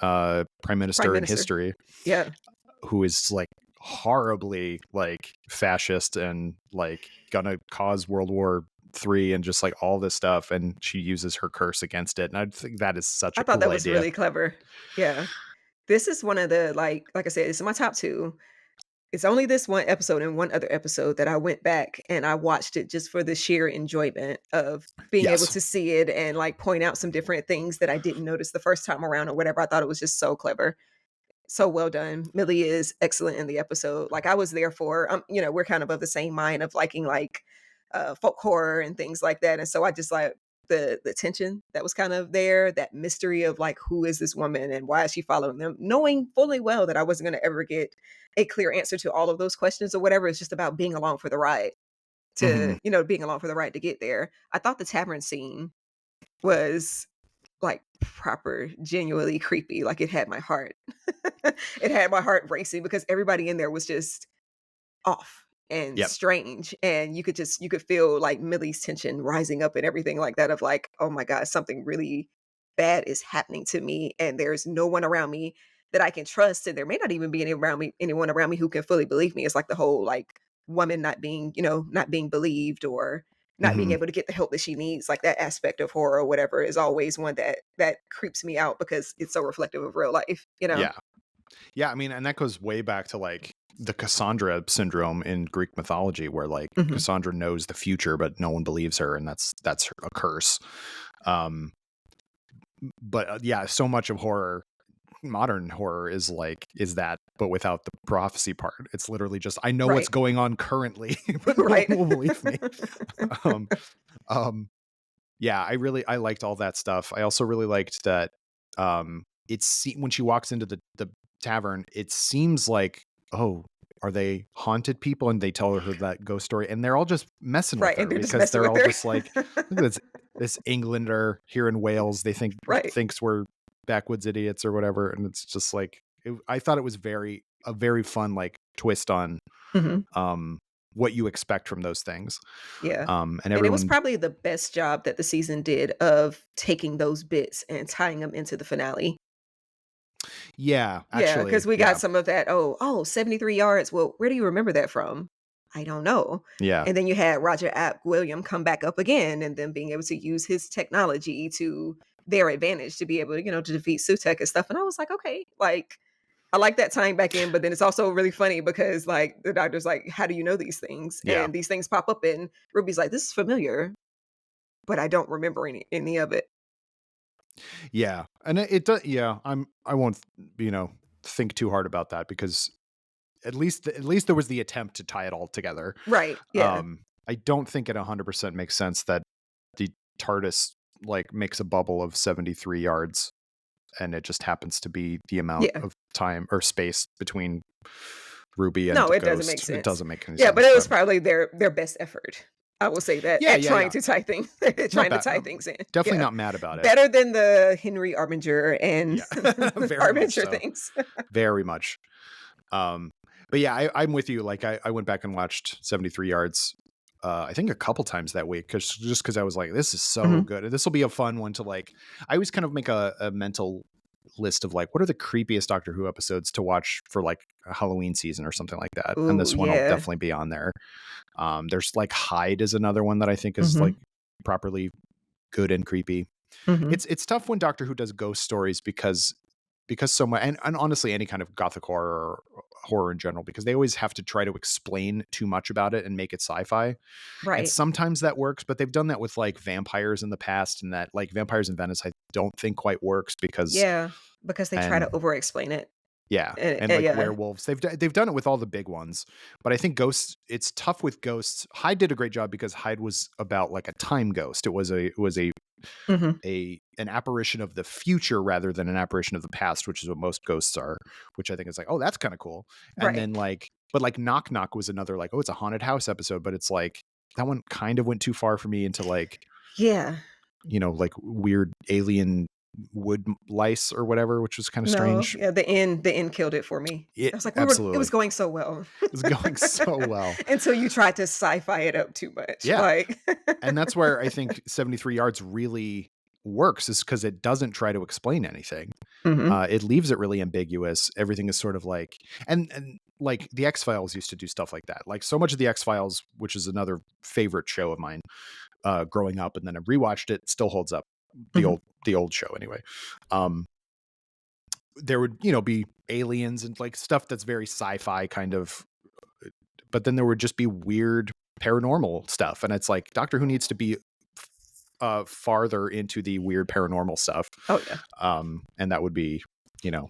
[SPEAKER 1] prime
[SPEAKER 2] Prime
[SPEAKER 1] minister in
[SPEAKER 2] Minister.
[SPEAKER 1] history,
[SPEAKER 2] Yeah.
[SPEAKER 1] who is like horribly like fascist and like gonna cause World War III and just like all this stuff, and she uses her curse against it, and I think that is such
[SPEAKER 2] I
[SPEAKER 1] a
[SPEAKER 2] thought
[SPEAKER 1] cool
[SPEAKER 2] that was
[SPEAKER 1] idea.
[SPEAKER 2] really clever. Yeah. This is one of the like I said, it's in my top 2. It's only this one episode and one other episode that I went back and I watched it just for the sheer enjoyment of being able
[SPEAKER 1] Yes.
[SPEAKER 2] to see it and, like, point out some different things that I didn't notice the first time around or whatever. I thought it was just so clever. So well done. Millie is excellent in the episode. Like, I was there for, we're kind of the same mind of liking, like, folk horror and things like that, and so I just like the tension that was kind of there, that mystery of, like, who is this woman and why is she following them? Knowing fully well that I wasn't gonna ever get a clear answer to all of those questions or whatever, it's just about being along for the ride
[SPEAKER 1] Hmm.
[SPEAKER 2] being along for the ride to get there. I thought the tavern scene was, like, proper genuinely creepy, like, it had my heart. It had my heart racing because everybody in there was just off and
[SPEAKER 1] Yep.
[SPEAKER 2] strange, and you could feel, like, Millie's tension rising up and everything like that of, like, "Oh my god, something really bad is happening to me, and there's no one around me that I can trust, and there may not even be anyone around me who can fully believe me." It's like the whole, like, woman not being believed or not being
[SPEAKER 1] Hmm.
[SPEAKER 2] able to get the help that she needs, like, that aspect of horror or whatever is always one that creeps me out because it's so reflective of real life, you know?
[SPEAKER 1] Yeah. Yeah. I mean, and that goes way back to like the Cassandra syndrome in Greek mythology, where like
[SPEAKER 2] Mhm.
[SPEAKER 1] Cassandra knows the future, but no one believes her, and that's a curse. Um, but yeah, so much of horror, modern horror, is that, but without the prophecy part. It's literally just I know what's
[SPEAKER 2] Right.
[SPEAKER 1] going on currently, but no one
[SPEAKER 2] Right.
[SPEAKER 1] will believe me. um, um, yeah, I liked all that stuff. I also really liked that when she walks into the tavern, it seems like, oh, are they haunted people? And they tell her that ghost story, and they're all just messing with
[SPEAKER 2] Right, and
[SPEAKER 1] her
[SPEAKER 2] they're just
[SPEAKER 1] because
[SPEAKER 2] messing
[SPEAKER 1] they're
[SPEAKER 2] with
[SPEAKER 1] all
[SPEAKER 2] her.
[SPEAKER 1] just like, look at this Englander here in Wales. They
[SPEAKER 2] Right.
[SPEAKER 1] thinks we're backwoods idiots or whatever, and it's just like I thought it was a very fun like twist on
[SPEAKER 2] Mhm.
[SPEAKER 1] um what you expect from those things.
[SPEAKER 2] Yeah.
[SPEAKER 1] And
[SPEAKER 2] And it was
[SPEAKER 1] everyone,
[SPEAKER 2] probably the best job that the season did of taking those bits and tying them into the finale.
[SPEAKER 1] yeah,
[SPEAKER 2] Yeah,
[SPEAKER 1] actually,
[SPEAKER 2] because we got
[SPEAKER 1] yeah,
[SPEAKER 2] some of that, "Oh, 73 yards. Well, where do you remember that from?" "I don't know."
[SPEAKER 1] yeah,
[SPEAKER 2] And then you had Roger Ap William come back up again and then being able to use his technology to their advantage to be able to defeat Sutekh and stuff, and I was like, "Okay." Like, I like that tying back in, but then it's also really funny because, like, the doctor's like, "How do you know these things?"
[SPEAKER 1] yeah.
[SPEAKER 2] And these things pop up, and Ruby's like, "This is familiar, but I don't remember any of it."
[SPEAKER 1] Yeah, and it does. Yeah, I won't, think too hard about that because at least there was the attempt to tie it all together.
[SPEAKER 2] Right, yeah,
[SPEAKER 1] I don't think it 100% makes sense that the TARDIS like makes a bubble of 73 yards, and it just happens to be the amount
[SPEAKER 2] yeah.
[SPEAKER 1] of time or space between Ruby and
[SPEAKER 2] No,
[SPEAKER 1] the
[SPEAKER 2] it doesn't make
[SPEAKER 1] Ghost. It
[SPEAKER 2] sense.
[SPEAKER 1] doesn't make any
[SPEAKER 2] Yeah, but
[SPEAKER 1] sense.
[SPEAKER 2] it was
[SPEAKER 1] But
[SPEAKER 2] probably their best effort. I will say that
[SPEAKER 1] yeah,
[SPEAKER 2] at
[SPEAKER 1] yeah,
[SPEAKER 2] trying
[SPEAKER 1] yeah,
[SPEAKER 2] to tie things
[SPEAKER 1] not
[SPEAKER 2] trying to
[SPEAKER 1] bad.
[SPEAKER 2] tie things in.
[SPEAKER 1] Definitely
[SPEAKER 2] Yeah.
[SPEAKER 1] not mad about it.
[SPEAKER 2] Better than the Henry Arminger and
[SPEAKER 1] Yeah, very much
[SPEAKER 2] Arminger
[SPEAKER 1] so.
[SPEAKER 2] things.
[SPEAKER 1] Very much. Um, but yeah, I'm with you. Like I went back and watched 73 yards. I think a couple times that week because I was like, this is so
[SPEAKER 2] Mhm.
[SPEAKER 1] good. This will be a fun one to like. I always kind of make a mental list of like what are the creepiest Doctor Who episodes to watch for like a Halloween season or something like that. And
[SPEAKER 2] Ooh,
[SPEAKER 1] this one will
[SPEAKER 2] yeah.
[SPEAKER 1] definitely be on there. There's like Hyde is another one that I think is like
[SPEAKER 2] Mhm.
[SPEAKER 1] properly good and creepy.
[SPEAKER 2] Mhm.
[SPEAKER 1] It's tough when Doctor Who does ghost stories because so much, and honestly any kind of gothic horror or horror in general, because they always have to try to explain too much about it and make it sci-fi, and
[SPEAKER 2] Right.
[SPEAKER 1] sometimes that works, but they've done that with like vampires in the past, and that like Vampires in Venice I don't think quite works because
[SPEAKER 2] Yeah, because they try to
[SPEAKER 1] and
[SPEAKER 2] over explain it.
[SPEAKER 1] Yeah, and like
[SPEAKER 2] Yeah.
[SPEAKER 1] werewolves. They've done it with all the big ones, but I think ghosts. It's tough with ghosts. Hyde did a great job because Hyde was about like a time ghost. It was
[SPEAKER 2] Mhm.
[SPEAKER 1] a an apparition of the future rather than an apparition of the past, which is what most ghosts are. Which I think is like, oh, that's kind of cool. And
[SPEAKER 2] Right.
[SPEAKER 1] then like, but like Knock Knock was another like, oh, it's a haunted house episode, but it's like that one kind of went too far for me into like
[SPEAKER 2] Yeah.
[SPEAKER 1] like weird alien wood lice or whatever, which was kind of
[SPEAKER 2] No,
[SPEAKER 1] strange.
[SPEAKER 2] yeah, the end killed it for me. I
[SPEAKER 1] It
[SPEAKER 2] was like, it was
[SPEAKER 1] absolutely
[SPEAKER 2] going so well.
[SPEAKER 1] was going so well.
[SPEAKER 2] Until you tried to sci-fi it up too much,
[SPEAKER 1] Yeah.
[SPEAKER 2] like
[SPEAKER 1] And that's where I think 73 yards really works is because it doesn't try to explain anything.
[SPEAKER 2] Mhm,
[SPEAKER 1] It leaves it really ambiguous. Everything is sort of like, and like the X Files used to do stuff like that. Like so much of the X Files, which is another favorite show of mine, growing up, and then I rewatched it, still holds up. The
[SPEAKER 2] mhm.
[SPEAKER 1] old show anyway. Um, there would be aliens and like stuff that's very sci-fi kind of, but then there would just be weird paranormal stuff, and it's like Doctor Who needs to be farther into the weird paranormal stuff,
[SPEAKER 2] Oh, yeah.
[SPEAKER 1] and that would be you know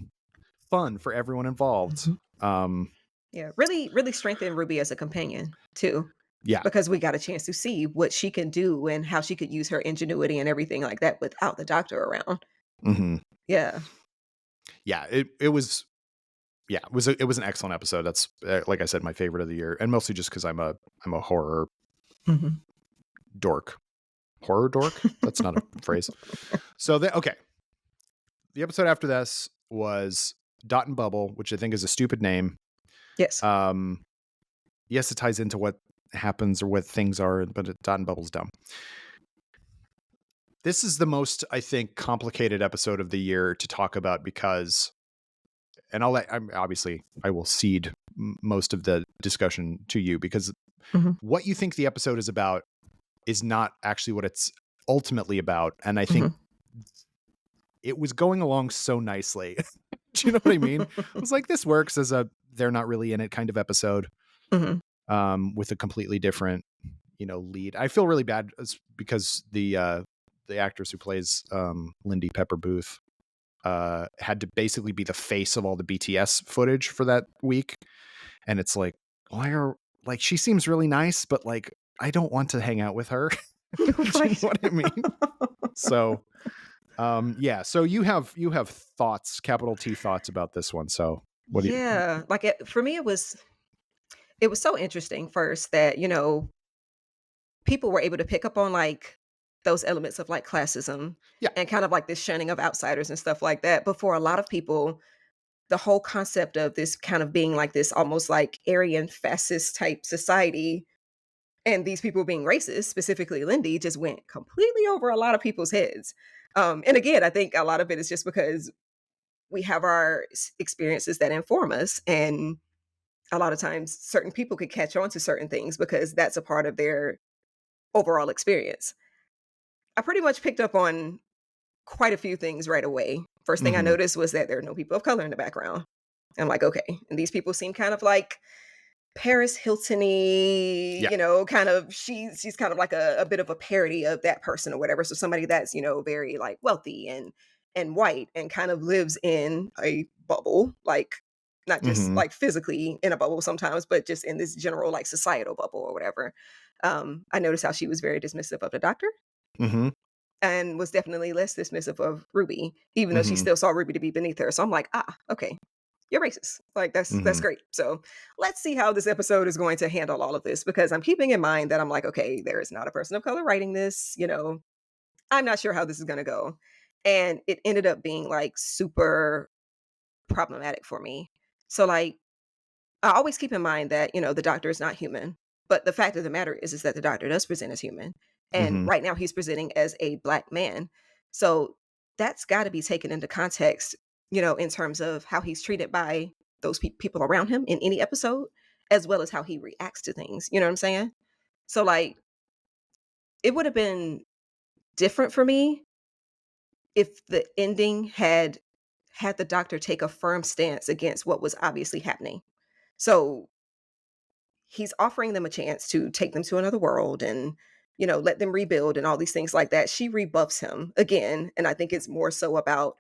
[SPEAKER 1] fun for everyone involved.
[SPEAKER 2] Mhm.
[SPEAKER 1] um
[SPEAKER 2] Yeah, really, really strengthened Ruby as a companion too,
[SPEAKER 1] yeah.
[SPEAKER 2] because we got a chance to see what she can do and how she could use her ingenuity and everything like that without the Doctor around.
[SPEAKER 1] Hmm.
[SPEAKER 2] Yeah.
[SPEAKER 1] Yeah, it was, yeah, it was an excellent episode. That's like I said, my favorite of the year, and mostly just because I'm a
[SPEAKER 2] Mhm.
[SPEAKER 1] dork horror dork. That's not a phrase. So okay, the episode after this was Dot and Bubble, which I think is a stupid name.
[SPEAKER 2] Yes.
[SPEAKER 1] um yes, it ties into what happens or what things are, but Dot and Bubble's dumb. This is the most, I think, complicated episode of the year to talk about because, and obviously I will cede most of the discussion to you because
[SPEAKER 2] Mhm,
[SPEAKER 1] what you think the episode is about is not actually what it's ultimately about. And I think
[SPEAKER 2] mhm.
[SPEAKER 1] it was going along so nicely. Do you know what I mean? I was like, this works as a they're not really in it kind of episode,
[SPEAKER 2] Mhm.
[SPEAKER 1] with a completely different, lead. I feel really bad because the actress who plays Lindy Pepper Booth had to basically be the face of all the BTS footage for that week. And it's like, why are like she seems really nice, but like I don't want to hang out with her. Do you know
[SPEAKER 2] Right.
[SPEAKER 1] what I mean? So yeah. So you have thoughts, capital T thoughts about this one. So what do you
[SPEAKER 2] Yeah, like, for me, it was so interesting first that, people were able to pick up on, like, those elements of, like, classism
[SPEAKER 1] yeah.
[SPEAKER 2] and kind of, like, this shunning of outsiders and stuff like that, but for a lot of people, the whole concept of this kind of being, like, this almost, like, Aryan fascist type society and these people being racist, specifically Lindy, just went completely over a lot of people's heads. And again, I think a lot of it is just because we have our experiences that inform us, and a lot of times certain people could catch on to certain things because that's a part of their overall experience. I pretty much picked up on quite a few things right away. First thing I
[SPEAKER 1] Hmm.
[SPEAKER 2] noticed was that there are no people of color in the background. I'm like, okay. And these people seem kind of like Paris Hilton-y,
[SPEAKER 1] Yeah.
[SPEAKER 2] kind of she's kind of like a bit of a parody of that person or whatever. So somebody that's, very like wealthy and white and kind of lives in a bubble, like not just
[SPEAKER 1] Hmm.
[SPEAKER 2] like physically in a bubble sometimes, but just in this general like societal bubble or whatever. I noticed how she was very dismissive of the Doctor
[SPEAKER 1] Hmm.
[SPEAKER 2] and was definitely less dismissive of Ruby, even though she
[SPEAKER 1] Hmm.
[SPEAKER 2] still saw Ruby to be beneath her. So I'm like, okay, you're racist. Like that's
[SPEAKER 1] Hmm.
[SPEAKER 2] great. So let's see how this episode is going to handle all of this because I'm keeping in mind that I'm like, okay, there is not a person of color writing this. I'm not sure how this is going to go, and it ended up being like super problematic for me. So like I always keep in mind that, the doctor is not human. But the fact of the matter is that the doctor does present as human. And
[SPEAKER 1] Hmm.
[SPEAKER 2] right now he's presenting as a black man. So that's got to be taken into context, in terms of how he's treated by those people around him in any episode, as well as how he reacts to things. You know what I'm saying? So, like, it would have been different for me if the ending had the doctor take a firm stance against what was obviously happening. So he's offering them a chance to take them to another world and let them rebuild and all these things like that. She rebuffs him again, and I think it's more so about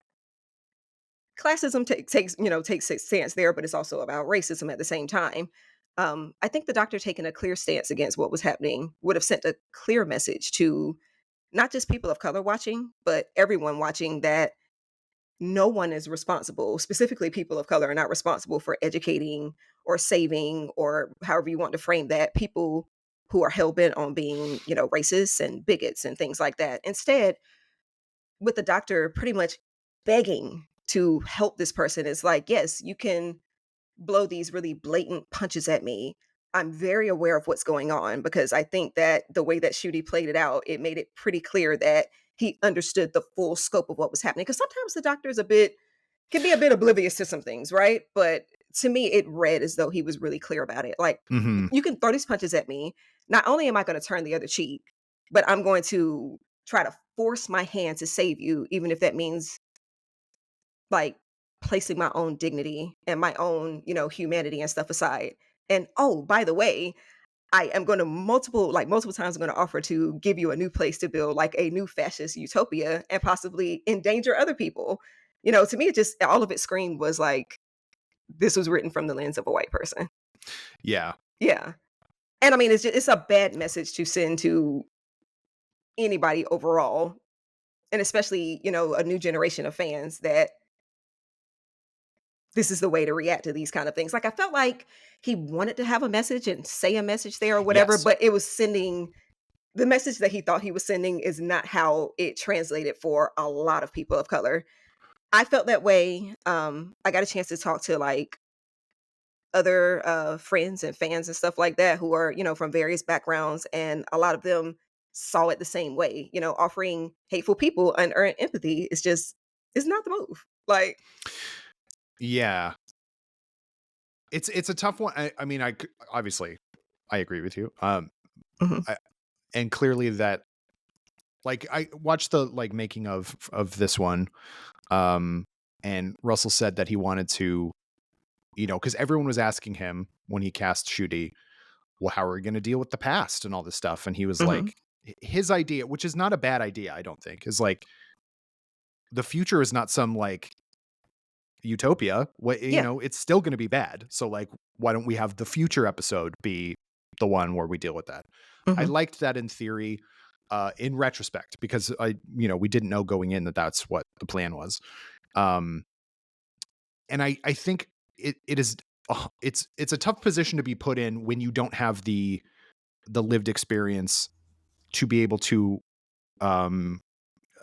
[SPEAKER 2] classism takes a stance there, but it's also about racism at the same time. I think the doctor taking a clear stance against what was happening would have sent a clear message to not just people of color watching, but everyone watching, that no one is responsible, specifically people of color are not responsible for educating or saving, or however you want to frame that, people who are hell bent on being, racist and bigots and things like that. Instead, with the doctor pretty much begging to help this person, is like, yes, you can blow these really blatant punches at me. I'm very aware of what's going on, because I think that the way that Ncuti played it out, it made it pretty clear that he understood the full scope of what was happening. Because sometimes the doctor is can be a bit oblivious to some things, right? But to me, it read as though he was really clear about it. Like,
[SPEAKER 1] Hmm.
[SPEAKER 2] you can throw these punches at me. Not only am I going to turn the other cheek, but I'm going to try to force my hand to save you, even if that means like placing my own dignity and my own, humanity and stuff aside. And oh, by the way, I am going to multiple times I'm going to offer to give you a new place to build, like a new fascist utopia, and possibly endanger other people. To me, it just, all of it screamed was like, this was written from the lens of a white person.
[SPEAKER 1] Yeah.
[SPEAKER 2] Yeah. And I mean, it's a bad message to send to anybody overall. And especially, a new generation of fans, that this is the way to react to these kind of things. Like, I felt like he wanted to have a message and say a message there or whatever,
[SPEAKER 1] Yes.
[SPEAKER 2] but it was sending the message that he thought he was sending is not how it translated for a lot of people of color. I felt that way. I got a chance to talk to like other friends and fans and stuff like that who are, from various backgrounds, and a lot of them saw it the same way. Offering hateful people unearned empathy is not the move. Like,
[SPEAKER 1] Yeah. It's a tough one. I mean, obviously I agree with you.
[SPEAKER 2] mhm,
[SPEAKER 1] I, and clearly that, like, I watched the like making of this one, um, and Russell said that he wanted to, because everyone was asking him when he cast Ncuti, well, how are we going to deal with the past and all this stuff, and he was
[SPEAKER 2] mhm.
[SPEAKER 1] like, his idea, which is not a bad idea, I don't think, is like the future is not some like utopia. What
[SPEAKER 2] Yeah.
[SPEAKER 1] it's still going to be bad. So like, why don't we have the future episode be the one where we deal with that? I
[SPEAKER 2] Mhm.
[SPEAKER 1] liked that in theory, in retrospect, because we didn't know going in that that's what the plan was. Um, and I think it is, it's a tough position to be put in when you don't have the lived experience to be able to, um,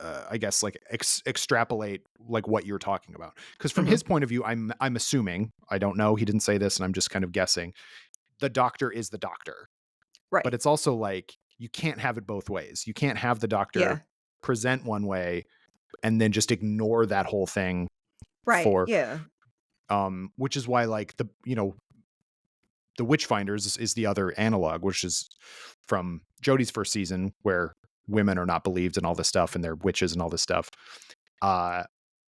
[SPEAKER 1] I guess like extrapolate like what you're talking about. Because from
[SPEAKER 2] Mhm.
[SPEAKER 1] his point of view, I'm assuming, I don't know, he didn't say this, and I'm just kind of guessing. The doctor is the doctor, but
[SPEAKER 2] Right.
[SPEAKER 1] it's also like you can't have it both ways. You can't have the doctor
[SPEAKER 2] Yeah.
[SPEAKER 1] present one way and then just ignore that whole thing
[SPEAKER 2] Right.
[SPEAKER 1] for,
[SPEAKER 2] Yeah.
[SPEAKER 1] which is why like the Witchfinders is the other analog, which is from Jodie's first season, where women are not believed and all this stuff, and they're witches and all this stuff. Uh,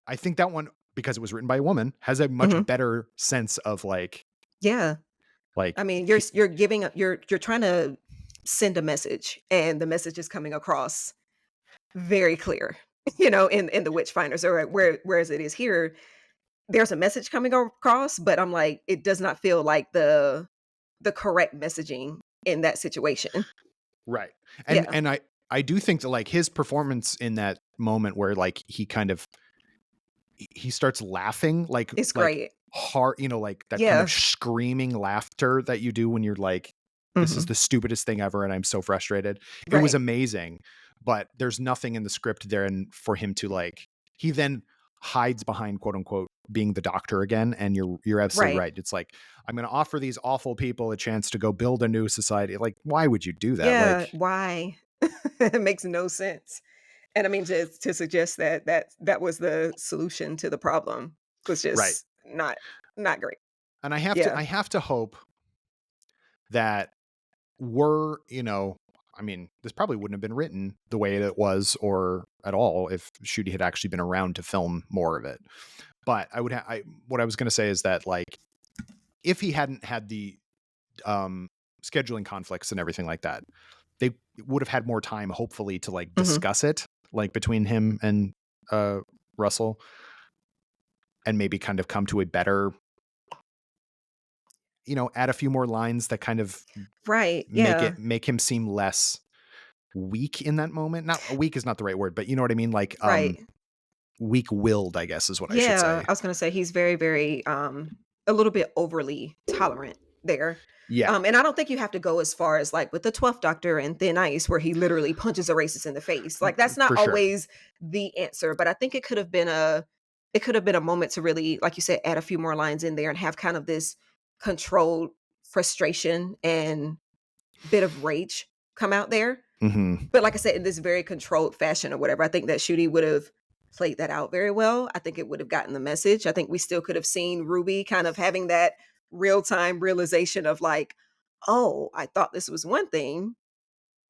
[SPEAKER 1] I think that one, because it was written by a woman, has a much
[SPEAKER 2] Mhm.
[SPEAKER 1] better sense of
[SPEAKER 2] Yeah.
[SPEAKER 1] like
[SPEAKER 2] I mean, you're giving up, you're trying to send a message, and the message is coming across very clear. In the Witchfinders, or whereas it is here, there's a message coming across, but I'm like, it does not feel like the correct messaging in that situation.
[SPEAKER 1] right. And
[SPEAKER 2] Yeah.
[SPEAKER 1] and I do think that like his performance in that moment where like he kind of he starts laughing
[SPEAKER 2] It's
[SPEAKER 1] like
[SPEAKER 2] great.
[SPEAKER 1] hard, like that kind of
[SPEAKER 2] Yeah.
[SPEAKER 1] screaming laughter that you do when you're like, this is
[SPEAKER 2] Mhm.
[SPEAKER 1] the stupidest thing ever and I'm so frustrated. It was
[SPEAKER 2] Right.
[SPEAKER 1] amazing, but there's nothing in the script there and for him to like, he then hides behind quote unquote being the doctor again, and you're absolutely
[SPEAKER 2] Right.
[SPEAKER 1] right. It's like, I'm going to offer these awful people a chance to go build a new society. Like, why would you do that?
[SPEAKER 2] Yeah.
[SPEAKER 1] Like,
[SPEAKER 2] Why? It makes no sense. And I mean, to suggest that was the solution to the problem was
[SPEAKER 1] right.
[SPEAKER 2] just not great.
[SPEAKER 1] And
[SPEAKER 2] Yeah.
[SPEAKER 1] I have to hope that were, I mean, this probably wouldn't have been written the way it was or at all if Ncuti had actually been around to film more of it. But what I was going to say is that like, if he hadn't had the um, scheduling conflicts and everything like that, they would have had more time, hopefully, to like
[SPEAKER 2] Mhm.
[SPEAKER 1] discuss it, like between him and uh, Russell. and maybe kind of come to a better, add a few more lines that kind of
[SPEAKER 2] Right. Yeah.
[SPEAKER 1] make him seem less weak in that moment. Not weak is not the right word, but you know what I mean? Like,
[SPEAKER 2] Right.
[SPEAKER 1] weak-willed, I guess is what I should
[SPEAKER 2] Yeah,
[SPEAKER 1] say.
[SPEAKER 2] I was gonna say he's very, very, a little bit overly tolerant there.
[SPEAKER 1] Yeah,
[SPEAKER 2] And I don't think you have to go as far as like with the 12th Doctor and Thin Ice, where he literally punches a racist in the face. Like that's not
[SPEAKER 1] for sure.
[SPEAKER 2] always the answer, but I think it could have been a moment to really, like you said, add a few more lines in there and have kind of this controlled frustration and bit of rage come out there.
[SPEAKER 1] Mhm.
[SPEAKER 2] But like I said, in this very controlled fashion or whatever, I think that Ncuti would have played that out very well. I think it would have gotten the message. I think we still could have seen Ruby kind of having that real-time realization of like, "Oh, I thought this was one thing,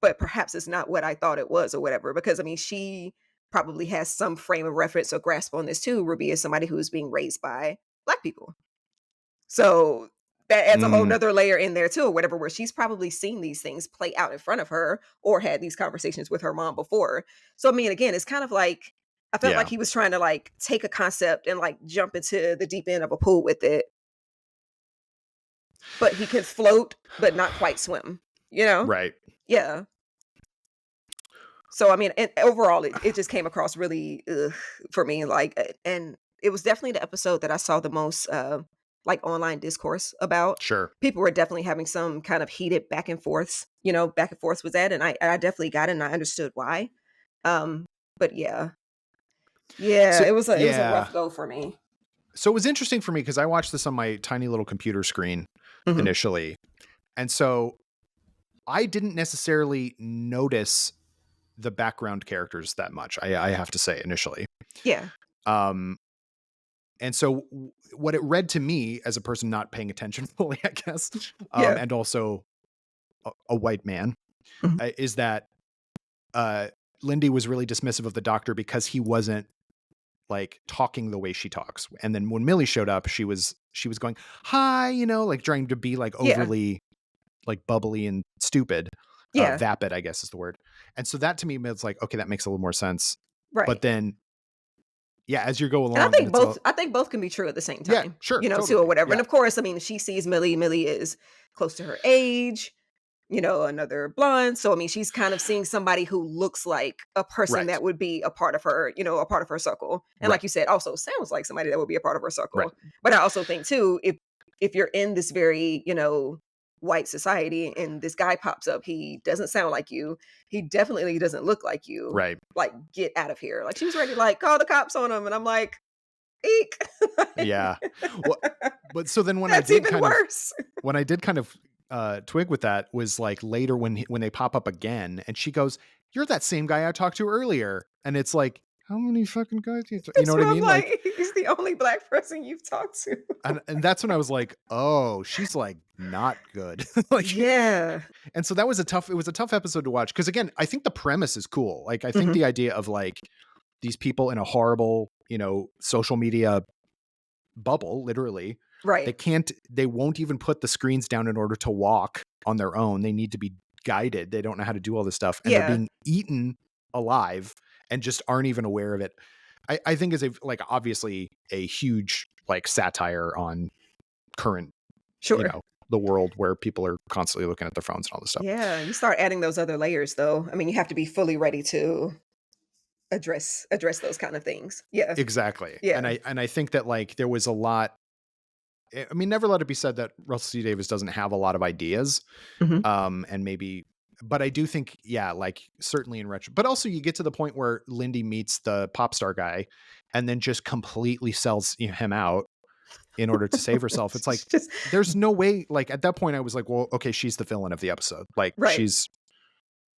[SPEAKER 2] but perhaps it's not what I thought it was," or whatever. Because I mean, she probably has some frame of reference or grasp on this too. Ruby is somebody who's being raised by Black people. So that adds a whole
[SPEAKER 1] Mm,
[SPEAKER 2] nother layer in there too, or whatever, where she's probably seen these things play out in front of her or had these conversations with her mom before. So I mean, again, it's kind of like I felt like
[SPEAKER 1] yeah,
[SPEAKER 2] he was trying to like take a concept and like jump into the deep end of a pool with it, but he could float but not quite swim, you know?
[SPEAKER 1] right.
[SPEAKER 2] Yeah. So I mean, and overall, it just came across really for me, like, and it was definitely the episode that I saw the most like online discourse about.
[SPEAKER 1] Sure.
[SPEAKER 2] People were definitely having some kind of heated back and forths, back and forth with that, and I definitely got it, and I understood why. Um, but yeah, yeah,
[SPEAKER 1] So
[SPEAKER 2] it was a
[SPEAKER 1] yeah.
[SPEAKER 2] rough go for me.
[SPEAKER 1] So it was interesting for me because I watched this on my tiny little computer screen
[SPEAKER 2] Hmm.
[SPEAKER 1] initially. And so I didn't necessarily notice the background characters that much, I have to say initially.
[SPEAKER 2] Yeah,
[SPEAKER 1] Um, and so what it read to me as a person not paying attention fully, I guess,
[SPEAKER 2] yeah,
[SPEAKER 1] and also a white man,
[SPEAKER 2] mhm,
[SPEAKER 1] is that uh, Lindy was really dismissive of the doctor because he wasn't like talking the way she talks. And then when Millie showed up, she was going, "Hi," like trying to be like
[SPEAKER 2] yeah,
[SPEAKER 1] overly like bubbly and stupid.
[SPEAKER 2] yeah,
[SPEAKER 1] Vapid, I guess is the word. And so that to me it's like, okay, that makes a little more sense. But
[SPEAKER 2] right.
[SPEAKER 1] then yeah, as you go
[SPEAKER 2] And
[SPEAKER 1] along, then it's all
[SPEAKER 2] I think both can be true at the same
[SPEAKER 1] yeah,
[SPEAKER 2] time,
[SPEAKER 1] sure,
[SPEAKER 2] too, or
[SPEAKER 1] totally.
[SPEAKER 2] whatever. And
[SPEAKER 1] Yeah.
[SPEAKER 2] of course, I mean, she sees Millie. Millie is close to her age, another blonde. So I mean, she's kind of seeing somebody who looks like a person
[SPEAKER 1] Right.
[SPEAKER 2] that would be a part of her, a part of her circle. And like
[SPEAKER 1] Right.
[SPEAKER 2] you said, also sounds like somebody that would be a part of her
[SPEAKER 1] Right.
[SPEAKER 2] circle. But I also think too, if you're in this very, white society and this guy pops up, he doesn't sound like you. He definitely doesn't look like you.
[SPEAKER 1] Right.
[SPEAKER 2] Like, get out of here. Like she was ready to like call the cops on him. And I'm like, eek.
[SPEAKER 1] Yeah. Well, but so then
[SPEAKER 2] That's even worse.
[SPEAKER 1] when I did kind of twig with that was like later when they pop up again and she goes, "You're that same guy I talked to earlier." And it's like, how many fucking guys do you know
[SPEAKER 2] That's
[SPEAKER 1] what I
[SPEAKER 2] what I'm
[SPEAKER 1] mean? Like,
[SPEAKER 2] like. He's the only Black person you've talked to.
[SPEAKER 1] and that's when I was like, "Oh, she's like not good." Like,
[SPEAKER 2] Yeah.
[SPEAKER 1] and so it was a tough episode to watch because again, I think the premise is cool. Like, I think
[SPEAKER 2] Mhm.
[SPEAKER 1] the idea of like these people in a horrible, social media bubble, literally,
[SPEAKER 2] Right.
[SPEAKER 1] they won't even put the screens down in order to walk on their own. They need to be guided. They don't know how to do all this stuff, and they're
[SPEAKER 2] Yeah.
[SPEAKER 1] being eaten alive and just aren't even aware of it. I think is a like obviously a huge like satire on current,
[SPEAKER 2] Sure.
[SPEAKER 1] the world where people are constantly looking at their phones and all this stuff.
[SPEAKER 2] Yeah. You start adding those other layers though. I mean, you have to be fully ready to address those kind of things. Yeah.
[SPEAKER 1] Exactly. And
[SPEAKER 2] Yeah.
[SPEAKER 1] I think that like there was a lot. I mean, never let it be said that Russell C. Davies doesn't have a lot of ideas.
[SPEAKER 2] Mhm.
[SPEAKER 1] And maybe, but I do think, yeah, like certainly in retro, but also you get to the point where Lindy meets the pop star guy and then just completely sells him out in order to save herself. It's like,
[SPEAKER 2] It's just
[SPEAKER 1] there's no way, like at that point I was like, well, okay, she's the villain of the episode. Like
[SPEAKER 2] right.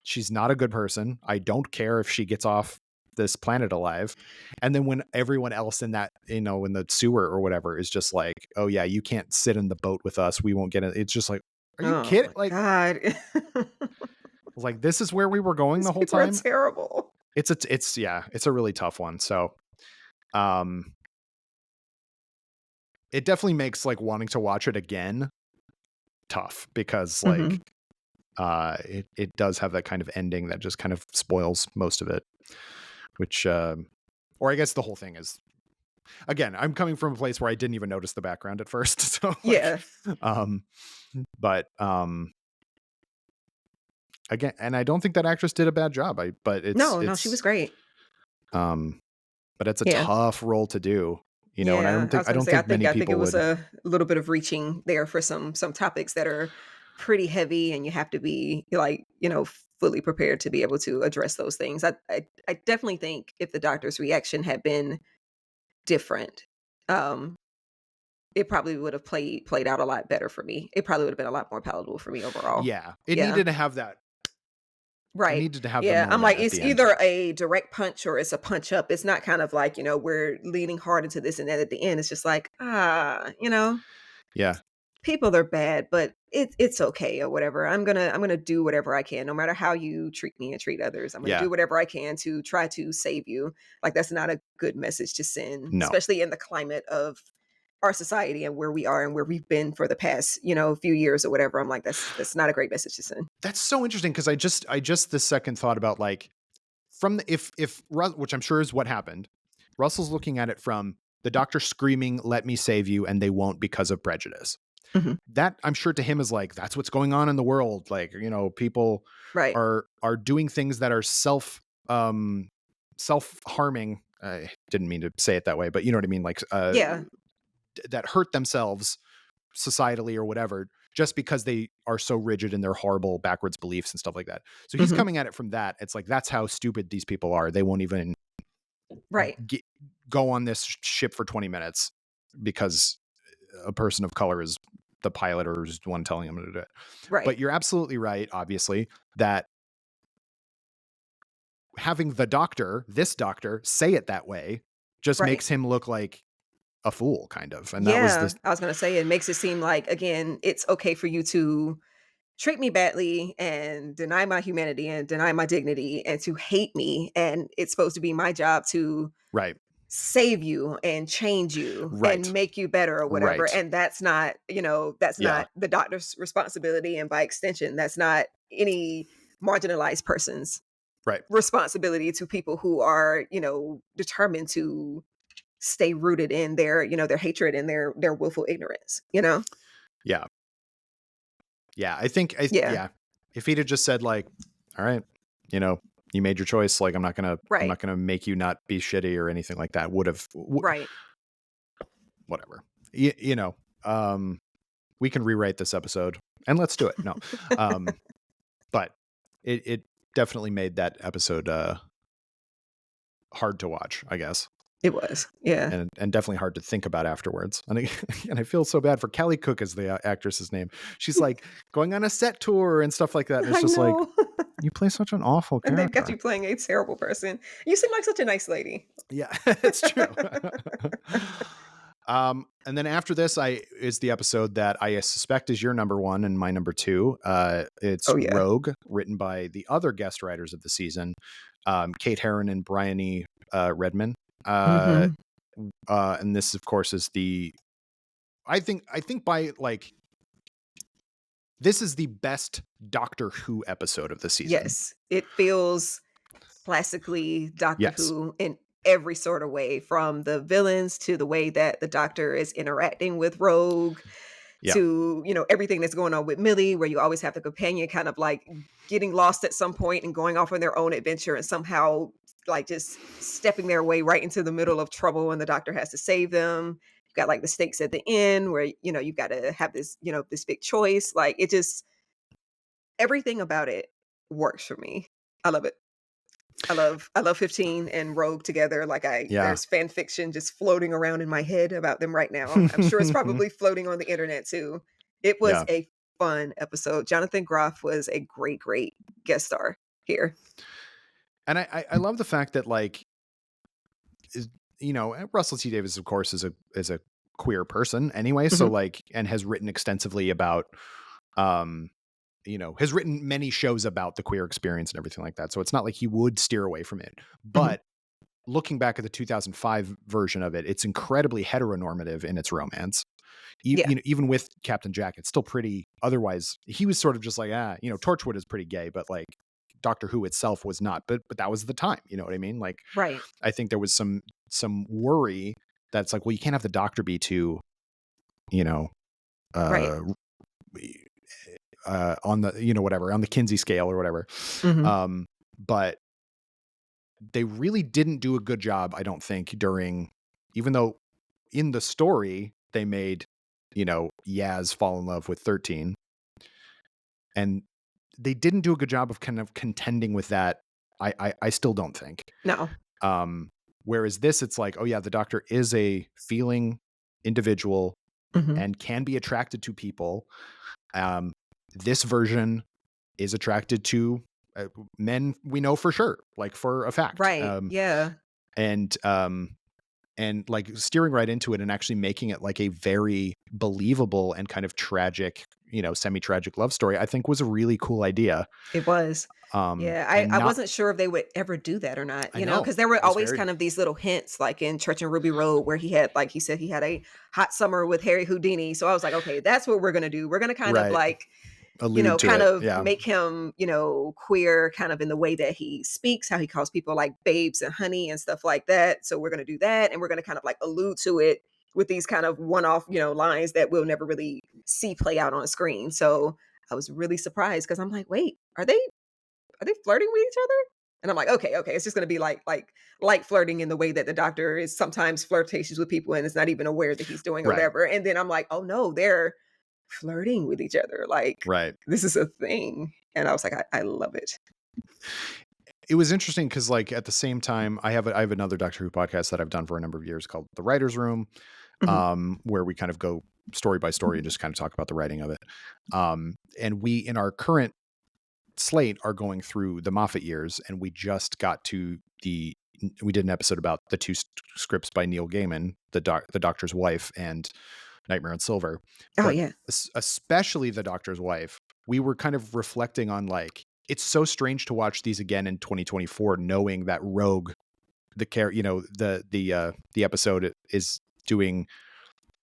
[SPEAKER 1] she's not a good person. I don't care if she gets off this planet alive. And then when everyone else in that, in the sewer or whatever is just like, oh yeah, you can't sit in the boat with us. We won't get it. It's just like, are you
[SPEAKER 2] Oh
[SPEAKER 1] kidding?
[SPEAKER 2] my
[SPEAKER 1] Like,
[SPEAKER 2] God.
[SPEAKER 1] I was like, this is where we were going
[SPEAKER 2] These
[SPEAKER 1] the whole
[SPEAKER 2] people are
[SPEAKER 1] time.
[SPEAKER 2] terrible.
[SPEAKER 1] It's a really tough one. So, um, it definitely makes like wanting to watch it again tough because like,
[SPEAKER 2] Mhm.
[SPEAKER 1] it does have that kind of ending that just kind of spoils most of it, which, or I guess the whole thing is again, I'm coming from a place where I didn't even notice the background at first. So like,
[SPEAKER 2] Yeah.
[SPEAKER 1] um, but again, and I don't think that actress did a bad job. But
[SPEAKER 2] No, no, she was great.
[SPEAKER 1] um, but it's a
[SPEAKER 2] Yeah.
[SPEAKER 1] tough role to do, and
[SPEAKER 2] Yeah, I was
[SPEAKER 1] I
[SPEAKER 2] gonna
[SPEAKER 1] don't
[SPEAKER 2] say,
[SPEAKER 1] think many
[SPEAKER 2] I think it
[SPEAKER 1] people
[SPEAKER 2] was
[SPEAKER 1] would.
[SPEAKER 2] a little bit of reaching there for some topics that are pretty heavy, and you have to be, like, fully prepared to be able to address those things. I definitely think if the doctor's reaction had been different, um, it probably would have played out a lot better for me. It probably would have been a lot more palatable for me overall.
[SPEAKER 1] Yeah, it
[SPEAKER 2] Yeah.
[SPEAKER 1] needed to have that. It
[SPEAKER 2] Right.
[SPEAKER 1] needed to have the
[SPEAKER 2] Yeah, I'm
[SPEAKER 1] moment
[SPEAKER 2] like,
[SPEAKER 1] at
[SPEAKER 2] it's
[SPEAKER 1] the end.
[SPEAKER 2] either a direct punch or it's a punch up. It's not kind of like, we're leaning hard into this, and then at the end, it's just like,
[SPEAKER 1] Yeah,
[SPEAKER 2] people are bad, but it's okay or whatever. I'm gonna do whatever I can, no matter how you treat me and treat others. I'm gonna
[SPEAKER 1] yeah,
[SPEAKER 2] do whatever I can to try to save you. Like, that's not a good message to send,
[SPEAKER 1] no.
[SPEAKER 2] especially in the climate of our society and where we are and where we've been for the past, few years or whatever. I'm like, that's not a great message to send.
[SPEAKER 1] That's so interesting because I just the second thought about like from the, if which I'm sure is what happened. Russell's looking at it from the doctor screaming, "Let me save you," and they won't because of prejudice.
[SPEAKER 2] Mhm.
[SPEAKER 1] That I'm sure to him is like that's what's going on in the world. Like people
[SPEAKER 2] Right.
[SPEAKER 1] are doing things that are self harming. I didn't mean to say it that way, but you know what I mean. Like
[SPEAKER 2] Yeah.
[SPEAKER 1] that hurt themselves societally or whatever just because they are so rigid in their horrible backwards beliefs and stuff like that. So he's
[SPEAKER 2] Mhm.
[SPEAKER 1] coming at it from that. It's like that's how stupid these people are. They won't even
[SPEAKER 2] Right.
[SPEAKER 1] get, go on this ship for 20 minutes because a person of color is the pilot or is the one telling him to do it.
[SPEAKER 2] Right.
[SPEAKER 1] But you're absolutely right, obviously, that having this doctor say it that way just
[SPEAKER 2] Right.
[SPEAKER 1] makes him look like a fool kind of. And that was
[SPEAKER 2] Yeah,
[SPEAKER 1] this.
[SPEAKER 2] I was gonna say, it makes it seem like, again, it's okay for you to treat me badly and deny my humanity and deny my dignity and to hate me, and it's supposed to be my job to
[SPEAKER 1] Right.
[SPEAKER 2] save you and change you and
[SPEAKER 1] Right.
[SPEAKER 2] make you better or whatever,
[SPEAKER 1] Right.
[SPEAKER 2] and that's
[SPEAKER 1] Yeah.
[SPEAKER 2] not the doctor's responsibility, and by extension, that's not any marginalized person's
[SPEAKER 1] Right.
[SPEAKER 2] responsibility to people who are, determined to stay rooted in their hatred and their willful ignorance,
[SPEAKER 1] Yeah. Yeah.
[SPEAKER 2] Yeah,
[SPEAKER 1] yeah. If he'd have just said like, all right, you know, you made your choice. Like, I'm
[SPEAKER 2] right,
[SPEAKER 1] not going to make you not be shitty or anything like that
[SPEAKER 2] right.
[SPEAKER 1] whatever, um, we can rewrite this episode and let's do it. No. But it definitely made that episode, hard to watch, I guess.
[SPEAKER 2] It was, yeah.
[SPEAKER 1] And definitely hard to think about afterwards. And and I feel so bad for Kelly Cook is the actress's name. She's like going on a set tour and stuff like that. And it's
[SPEAKER 2] I
[SPEAKER 1] just like,
[SPEAKER 2] know.
[SPEAKER 1] you play such an awful
[SPEAKER 2] And they've got
[SPEAKER 1] character.
[SPEAKER 2] you playing a terrible person. You seem like such a nice lady.
[SPEAKER 1] Yeah, it's true. And then after this, is the episode that I suspect is your number one and my number two. It's
[SPEAKER 2] Oh, yeah.
[SPEAKER 1] Rogue, written by the other guest writers of the season, Kate Herron and Bryony Redman.
[SPEAKER 2] Mhm.
[SPEAKER 1] And this, of course, is I think by like this is the best Doctor Who episode of the season.
[SPEAKER 2] Yes. It feels classically Doctor
[SPEAKER 1] Yes.
[SPEAKER 2] Who in every sort of way, from the villains to the way that the Doctor is interacting with Rogue
[SPEAKER 1] Yeah.
[SPEAKER 2] to, everything that's going on with Millie, where you always have the companion kind of like getting lost at some point and going off on their own adventure and somehow like just stepping their way right into the middle of trouble and the doctor has to save them. You've got like the stakes at the end where, you've got to have this, this big choice. Like, it just, everything about it works for me. I love it. I love 15 and Rogue together. Like,
[SPEAKER 1] Yeah.
[SPEAKER 2] there's fan fiction just floating around in my head about them right now. I'm sure it's probably floating on the internet too. It was
[SPEAKER 1] Yeah.
[SPEAKER 2] a fun episode. Jonathan Groff was a great, great guest star here.
[SPEAKER 1] And I love the fact that like, Russell T Davies, of course, is a queer person anyway. So
[SPEAKER 2] Mhm.
[SPEAKER 1] like, and has written extensively about, has written many shows about the queer experience and everything like that. So it's not like he would steer away from it.
[SPEAKER 2] Mhm.
[SPEAKER 1] But looking back at the 2005 version of it, it's incredibly heteronormative in its romance.
[SPEAKER 2] Yeah.
[SPEAKER 1] Even with Captain Jack, it's still pretty. Otherwise, he was sort of just like, Torchwood is pretty gay, but like Doctor Who itself was not. But that was the time. You know what I mean? Like,
[SPEAKER 2] Right.
[SPEAKER 1] I think there was some worry that's like, well, you can't have the doctor be too, you know,
[SPEAKER 2] Right.
[SPEAKER 1] uh, on the, whatever, on the Kinsey scale or whatever.
[SPEAKER 2] Mhm.
[SPEAKER 1] But they really didn't do a good job, I don't think, even though in the story they made, Yaz fall in love with 13, and they didn't do a good job of kind of contending with that. I still don't think.
[SPEAKER 2] No.
[SPEAKER 1] Um, Whereas this, it's like, oh yeah, the doctor is a feeling individual
[SPEAKER 2] Mhm.
[SPEAKER 1] and can be attracted to people. This version is attracted to men, we know for sure, like for a fact.
[SPEAKER 2] Right. Yeah.
[SPEAKER 1] And like steering right into it and actually making it like a very believable and kind of tragic, semi-tragic love story, I think was a really cool idea.
[SPEAKER 2] It was. Yeah, I
[SPEAKER 1] And
[SPEAKER 2] I
[SPEAKER 1] not,
[SPEAKER 2] wasn't sure if they would ever do that or not,
[SPEAKER 1] I know
[SPEAKER 2] because there were
[SPEAKER 1] it was
[SPEAKER 2] always
[SPEAKER 1] very
[SPEAKER 2] kind of these little hints, like in Church and Ruby Road, where he had, like he said, he had a hot summer with Harry Houdini. So I was like, okay, that's what we're gonna do. We're gonna kind of
[SPEAKER 1] right.
[SPEAKER 2] like,
[SPEAKER 1] Allude to
[SPEAKER 2] kind
[SPEAKER 1] it.
[SPEAKER 2] of
[SPEAKER 1] Yeah.
[SPEAKER 2] make him, queer, kind of in the way that he speaks, how he calls people like babes and honey and stuff like that. So we're gonna do that, and we're gonna kind of like allude to it with these kind of one-off, lines that we'll never really see play out on screen. So I was really surprised because I'm like, wait, are they flirting with each other? And I'm like, okay, okay, it's just gonna be like light flirting in the way that the doctor is sometimes flirtatious with people and is not even aware that he's doing or
[SPEAKER 1] Right.
[SPEAKER 2] whatever. And then I'm like, oh no, they're flirting with each other. Like
[SPEAKER 1] Right.
[SPEAKER 2] this is a thing. And I was like, I love it.
[SPEAKER 1] It was interesting because, like, at the same time, I have another Doctor Who podcast that I've done for a number of years called The Writer's Room,
[SPEAKER 2] Mhm.
[SPEAKER 1] where we kind of go story by story and just kind of talk about the writing of it. And we, in our current slate, are going through the Moffat years, and we just got to we did an episode about the two scripts by Neil Gaiman, the Doctor's Wife and Nightmare on Silver.
[SPEAKER 2] Oh
[SPEAKER 1] But
[SPEAKER 2] yeah.
[SPEAKER 1] especially the Doctor's Wife, we were kind of reflecting on, like, it's so strange to watch these again in 2024, knowing that Rogue, the episode is doing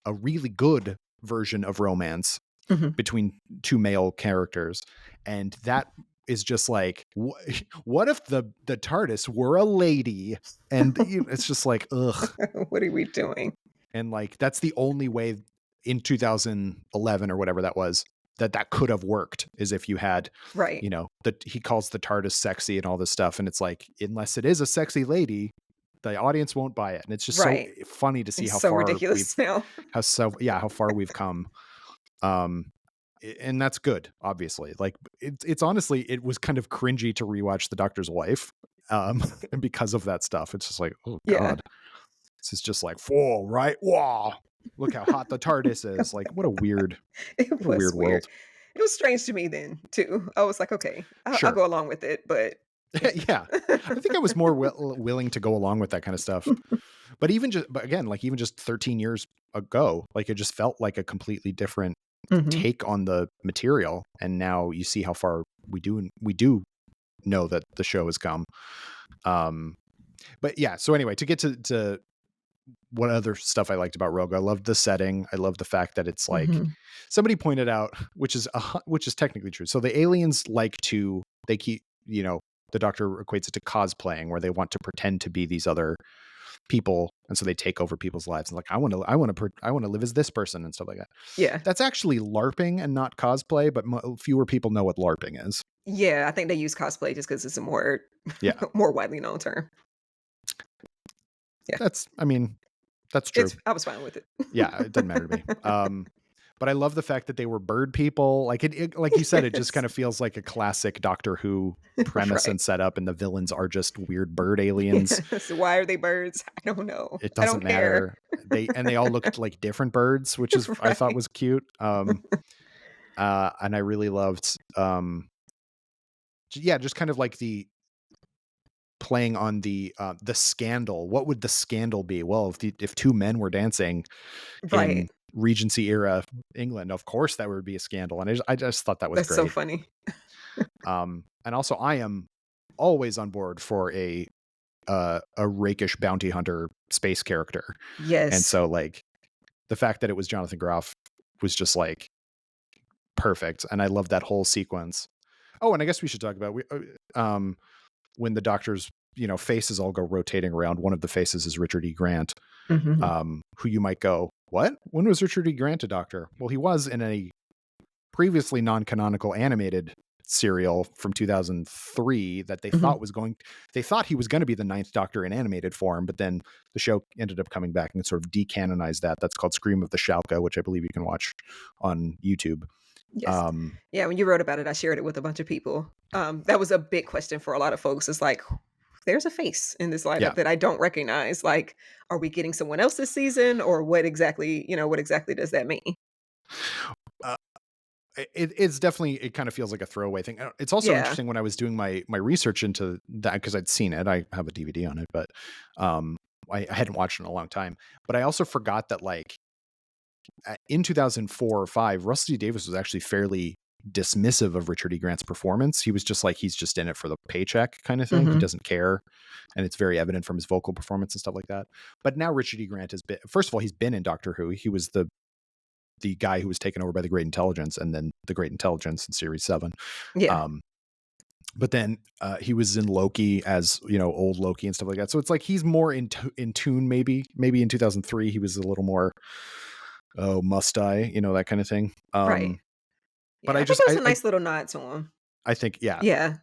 [SPEAKER 1] a really good version of romance
[SPEAKER 2] Mhm.
[SPEAKER 1] between two male characters, and that is just like, what if the TARDIS were a lady? And it's just like, ugh.
[SPEAKER 2] What are we doing?
[SPEAKER 1] And like, that's the only way in 2011 or whatever that was, that could have worked, is if you had,
[SPEAKER 2] Right.
[SPEAKER 1] that he calls the TARDIS sexy and all this stuff. And it's like, unless it is a sexy lady, the audience won't buy it. And it's just so
[SPEAKER 2] Right.
[SPEAKER 1] funny to see
[SPEAKER 2] It's
[SPEAKER 1] how
[SPEAKER 2] so
[SPEAKER 1] far
[SPEAKER 2] ridiculous now.
[SPEAKER 1] how far we've come. And that's good, obviously. Like, it's honestly, it was kind of cringy to rewatch The Doctor's Wife. And because of that stuff, it's just like, oh
[SPEAKER 2] Yeah.
[SPEAKER 1] God, this is just like, whoa, right? Wow. Look how hot the TARDIS is. Like, what a weird
[SPEAKER 2] It was weird.
[SPEAKER 1] world.
[SPEAKER 2] It was strange to me then too. I was like, okay, I'll
[SPEAKER 1] Sure.
[SPEAKER 2] go along with it, but
[SPEAKER 1] Yeah. I think I was more willing to go along with that kind of stuff. But again, like, even just 13 years ago, like, it just felt like a completely different
[SPEAKER 2] Mhm.
[SPEAKER 1] take on the material. And now you see how far we do know that the show has come. But yeah, so anyway, to get to what other stuff I liked about Rogue, I loved the setting. I love the fact that it's like,
[SPEAKER 2] Mhm.
[SPEAKER 1] somebody pointed out, which is technically true. So the aliens they keep, the Doctor equates it to cosplaying, where they want to pretend to be these other people, and so they take over people's lives. And like, I want to live as this person and stuff like that.
[SPEAKER 2] Yeah.
[SPEAKER 1] That's actually LARPing and not cosplay, but fewer people know what LARPing is.
[SPEAKER 2] Yeah, I think they use cosplay just because it's a more
[SPEAKER 1] Yeah,
[SPEAKER 2] more widely known term. Yeah.
[SPEAKER 1] I mean, that's true.
[SPEAKER 2] I was fine with it.
[SPEAKER 1] Yeah, it doesn't matter to me. But I love the fact that they were bird people. Like, like you said, it just
[SPEAKER 2] Yes.
[SPEAKER 1] kind of feels like a classic Doctor Who premise
[SPEAKER 2] Right.
[SPEAKER 1] and setup, and the villains are just weird bird aliens.
[SPEAKER 2] Yes. Why are they birds? I don't know.
[SPEAKER 1] It
[SPEAKER 2] I
[SPEAKER 1] doesn't
[SPEAKER 2] don't care.
[SPEAKER 1] matter. They all looked like different birds, which is, I thought,
[SPEAKER 2] Right.
[SPEAKER 1] was cute. And I really loved, yeah, just kind of like the playing on the scandal. What would the scandal be? Well, if two men were dancing
[SPEAKER 2] Right.
[SPEAKER 1] in Regency era England, of course that would be a scandal. And I just thought that was
[SPEAKER 2] That's so
[SPEAKER 1] great.
[SPEAKER 2] funny.
[SPEAKER 1] And also, I am always on board for a rakish bounty hunter space character. And
[SPEAKER 2] Yes.
[SPEAKER 1] so, like, the fact that it was Jonathan Groff was just like perfect. And I love that whole sequence. Oh, and I guess we should talk about when the Doctor's, faces all go rotating around. One of the faces is Richard E. Grant.
[SPEAKER 2] Mhm.
[SPEAKER 1] who you might go, what? When was Richard E. Grant a doctor? Well, he was in a previously non-canonical animated serial from 2003 that
[SPEAKER 2] Mhm.
[SPEAKER 1] they thought he was going to be the ninth doctor in animated form, but then the show ended up coming back and sort of decanonized that. That's called Scream of the Shalka, which I believe you can watch on YouTube.
[SPEAKER 2] Yes.
[SPEAKER 1] Um,
[SPEAKER 2] Yeah, when you wrote about it, I shared it with a bunch of people. That was a big question for a lot of folks. It's like, there's a face in this
[SPEAKER 1] yeah,
[SPEAKER 2] lineup that I don't recognize. Like, are we getting someone else this season, or what exactly does that mean?
[SPEAKER 1] uh, it's definitely, it kind of feels like a throwaway thing. It's also
[SPEAKER 2] Yeah.
[SPEAKER 1] interesting when I was doing my research into that, because I'd seen it. I have a DVD on it, but um, I hadn't watched it in a long time. But I also forgot that like in 2004 or 5, Russell T Davies was actually fairly dismissive of Richard E. Grant's performance. He was just like, he's just in it for the paycheck kind of thing. He
[SPEAKER 2] Mhm.
[SPEAKER 1] doesn't care. And it's very evident from his vocal performance and stuff like that. But now Richard E. Grant has been, first of all, he's been in Doctor Who. He was the guy who was taken over by the Great Intelligence, and then the Great Intelligence in series 7.
[SPEAKER 2] Yeah.
[SPEAKER 1] Um, but then he was in Loki as, old Loki and stuff like that. So it's like he's more in tune. Maybe in 2003 he was a little more, oh, must I, that kind of thing.
[SPEAKER 2] Right.
[SPEAKER 1] But
[SPEAKER 2] Yeah. I think it was a nice little nod to him.
[SPEAKER 1] I think, yeah,
[SPEAKER 2] Yeah.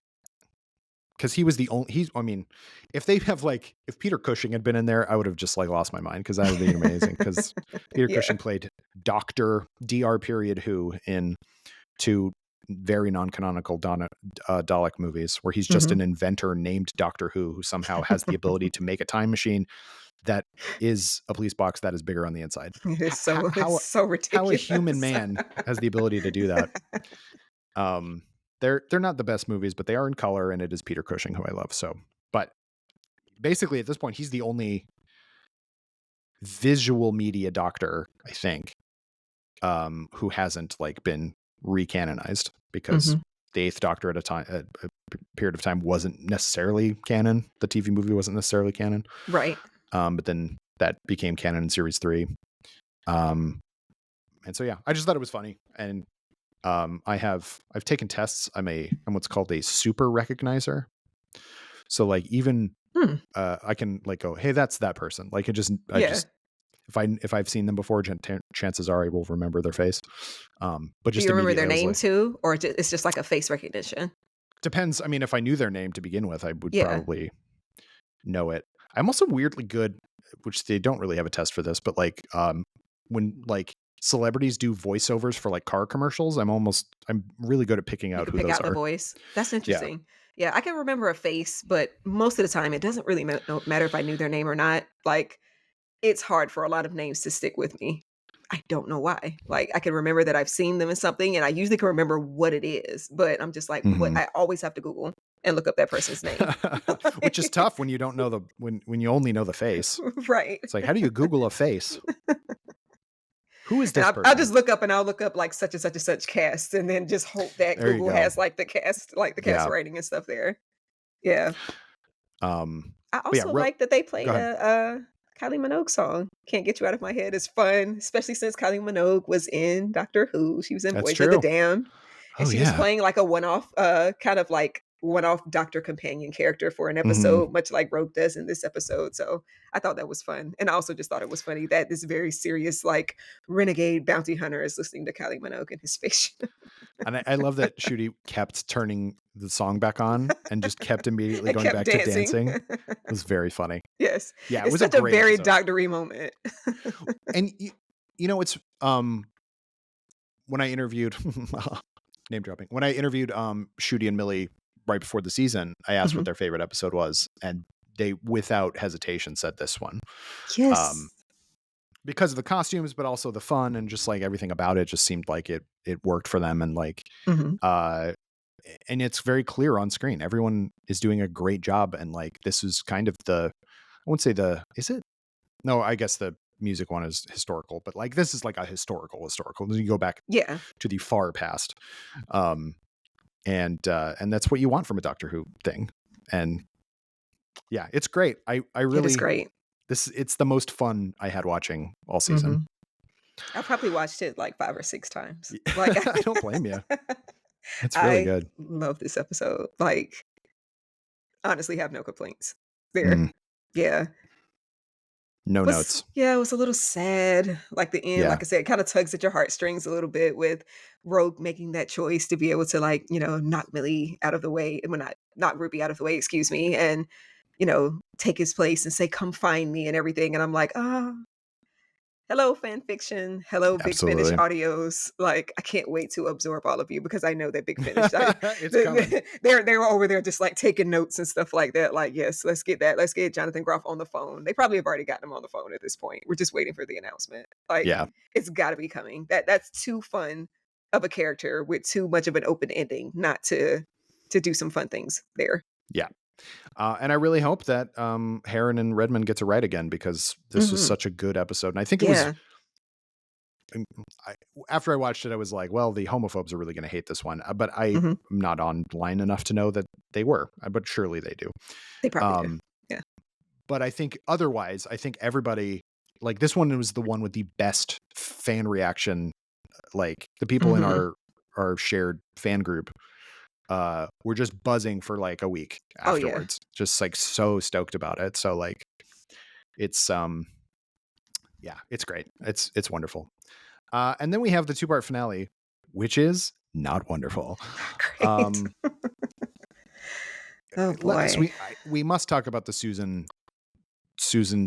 [SPEAKER 1] because he was the only, I mean, if they have like, if Peter Cushing had been in there, I would have just like lost my mind, because that would be amazing. Because Peter
[SPEAKER 2] Yeah.
[SPEAKER 1] Cushing played Dr. period Who in two very non-canonical Dalek movies, where he's just an
[SPEAKER 2] Mhm.
[SPEAKER 1] inventor named Doctor Who somehow has the ability to make a time machine that is a police box that is bigger on the inside.
[SPEAKER 2] It's so
[SPEAKER 1] How a human
[SPEAKER 2] ridiculous.
[SPEAKER 1] man has the ability to do that? Um, they're not the best movies, but they are in color, and it is Peter Cushing, who I love. So, but basically at this point, he's the only visual media doctor, I think, who hasn't like been recanonized, because
[SPEAKER 2] Mhm.
[SPEAKER 1] the Eighth Doctor at a period of time wasn't necessarily canon. The TV movie wasn't necessarily canon,
[SPEAKER 2] Right.
[SPEAKER 1] but then that became canon in series 3. Um, and so yeah, I just thought it was funny, and I've taken tests. I'm what's called a super recognizer. So like even
[SPEAKER 2] Hmm.
[SPEAKER 1] I can like go, hey, that's that person. Like I
[SPEAKER 2] Yeah.
[SPEAKER 1] just if I've seen them before, chances are I will remember their face. But
[SPEAKER 2] Do
[SPEAKER 1] just
[SPEAKER 2] you remember
[SPEAKER 1] immediately
[SPEAKER 2] their
[SPEAKER 1] I was
[SPEAKER 2] name
[SPEAKER 1] like,
[SPEAKER 2] too, or it's just like a face recognition?
[SPEAKER 1] depends. I mean, if I knew their name to begin with, I would
[SPEAKER 2] Yeah.
[SPEAKER 1] probably know it. I'm also weirdly good, which they don't really have a test for this, but like when like celebrities do voiceovers for like car commercials, I'm really good at picking
[SPEAKER 2] You
[SPEAKER 1] out
[SPEAKER 2] could
[SPEAKER 1] who
[SPEAKER 2] pick
[SPEAKER 1] those
[SPEAKER 2] out the
[SPEAKER 1] are.
[SPEAKER 2] voice. That's
[SPEAKER 1] Yeah.
[SPEAKER 2] interesting. Yeah, I can remember a face, but most of the time it doesn't really matter if I knew their name or not. Like, it's hard for a lot of names to stick with me. I don't know why. Like, I can remember that I've seen them in something, and I usually can remember what it is, but I'm just like, what?
[SPEAKER 1] Mhm.
[SPEAKER 2] I always have to Google and look up that person's name.
[SPEAKER 1] Which is tough when you don't know when you only know the face.
[SPEAKER 2] Right.
[SPEAKER 1] It's like, how do you Google a face? Who is
[SPEAKER 2] And
[SPEAKER 1] this
[SPEAKER 2] I'll
[SPEAKER 1] person?
[SPEAKER 2] just look up and I'll look up like such and such and such cast, and then just hope that
[SPEAKER 1] There you
[SPEAKER 2] Google
[SPEAKER 1] go.
[SPEAKER 2] has like the cast
[SPEAKER 1] Yeah.
[SPEAKER 2] rating and stuff there. Yeah. I
[SPEAKER 1] But yeah,
[SPEAKER 2] also like that they
[SPEAKER 1] go
[SPEAKER 2] played
[SPEAKER 1] ahead.
[SPEAKER 2] a Kylie Minogue song. "Can't Get You Out of My Head" is fun, especially since Kylie Minogue was in Doctor Who. She was in
[SPEAKER 1] That's
[SPEAKER 2] Voyage of the
[SPEAKER 1] true.
[SPEAKER 2] Damned, and
[SPEAKER 1] Oh
[SPEAKER 2] she was
[SPEAKER 1] yeah.
[SPEAKER 2] playing like a one-off, kind of like one-off Doctor companion character for an
[SPEAKER 1] Hmm.
[SPEAKER 2] episode, much like Rogue does in this episode. So I thought that was fun, and I also just thought it was funny that this very serious, like renegade bounty hunter is listening to Kylie Minogue in his spaceship
[SPEAKER 1] And I love that Shooty kept turning the song back on and just kept immediately
[SPEAKER 2] and
[SPEAKER 1] going
[SPEAKER 2] kept
[SPEAKER 1] back to
[SPEAKER 2] dancing.
[SPEAKER 1] dancing. It was very funny.
[SPEAKER 2] Yes,
[SPEAKER 1] Yeah, it
[SPEAKER 2] it's
[SPEAKER 1] was a
[SPEAKER 2] such a
[SPEAKER 1] great
[SPEAKER 2] very
[SPEAKER 1] episode.
[SPEAKER 2] doctory moment.
[SPEAKER 1] And it's when I interviewed name dropping. When I interviewed Shooty and Millie right before the season, I asked what
[SPEAKER 2] Mhm.
[SPEAKER 1] their favorite episode was, and they without hesitation said this one. Um
[SPEAKER 2] Yes.
[SPEAKER 1] because of the costumes, but also the fun, and just like everything about it just seemed like it worked for them. And like
[SPEAKER 2] Mhm.
[SPEAKER 1] uh and it's very clear on screen. Everyone is doing a great job, and like this is kind of I wouldn't say is it? No, I guess the music one is historical, but like this is like a historical. Then you go back
[SPEAKER 2] Yeah,
[SPEAKER 1] to the far past. Um and that's what you want from a Doctor Who thing. And yeah, it's great. I
[SPEAKER 2] it is
[SPEAKER 1] really
[SPEAKER 2] great.
[SPEAKER 1] it's the most fun I had watching all season.
[SPEAKER 2] Mhm. I probably watched it like 5 or 6 times. Like,
[SPEAKER 1] I don't blame you. It's really
[SPEAKER 2] I
[SPEAKER 1] good.
[SPEAKER 2] love this episode. Like, honestly have no complaints there.
[SPEAKER 1] Mm.
[SPEAKER 2] Yeah.
[SPEAKER 1] No
[SPEAKER 2] Was
[SPEAKER 1] notes.
[SPEAKER 2] yeah, it was a little sad, like, the end,
[SPEAKER 1] Yeah,
[SPEAKER 2] like I said, it kinda tugs at your heartstrings a little bit with Rogue making that choice to be able to, like, knock Millie out of the way well, not Ruby out of the way, excuse me, and, take his place and say, "Come find me," and everything, and I'm like, "Ah, hello fan fiction, hello Big Finish
[SPEAKER 1] absolutely.
[SPEAKER 2] audios." Like, I can't wait to absorb all of you because I know that Big Finish,
[SPEAKER 1] It's coming.
[SPEAKER 2] they're over there just like taking notes and stuff like that. Like, yes, let's get that. Let's get Jonathan Groff on the phone. They probably have already gotten him on the phone at this point. We're just waiting for the announcement. Like,
[SPEAKER 1] Yeah,
[SPEAKER 2] it's got to be coming. That's too fun of a character with too much of an open ending not to do some fun things there.
[SPEAKER 1] yeah. And I really hope that Heron and Redmond get to write again because this was
[SPEAKER 2] Hmm.
[SPEAKER 1] such a good episode. And I think it was
[SPEAKER 2] Yeah.
[SPEAKER 1] um, I, after I watched it, I was like, well, the homophobes are really going to hate this one. But I'm
[SPEAKER 2] Hmm.
[SPEAKER 1] not online enough to know that they were, but surely they do.
[SPEAKER 2] They probably do.
[SPEAKER 1] Um,
[SPEAKER 2] Yeah.
[SPEAKER 1] but I think otherwise, I think everybody like this one was the one with the best fan reaction. Like the people in
[SPEAKER 2] Hmm.
[SPEAKER 1] our shared fan group were just buzzing for like a week
[SPEAKER 2] Oh yeah.
[SPEAKER 1] afterwards, just like so stoked about it. So like it's yeah, it's great. It's wonderful. And then we have the two-part finale, which is not wonderful.
[SPEAKER 2] Great.
[SPEAKER 1] Um,
[SPEAKER 2] Oh
[SPEAKER 1] so
[SPEAKER 2] boy.
[SPEAKER 1] we must talk about the Susan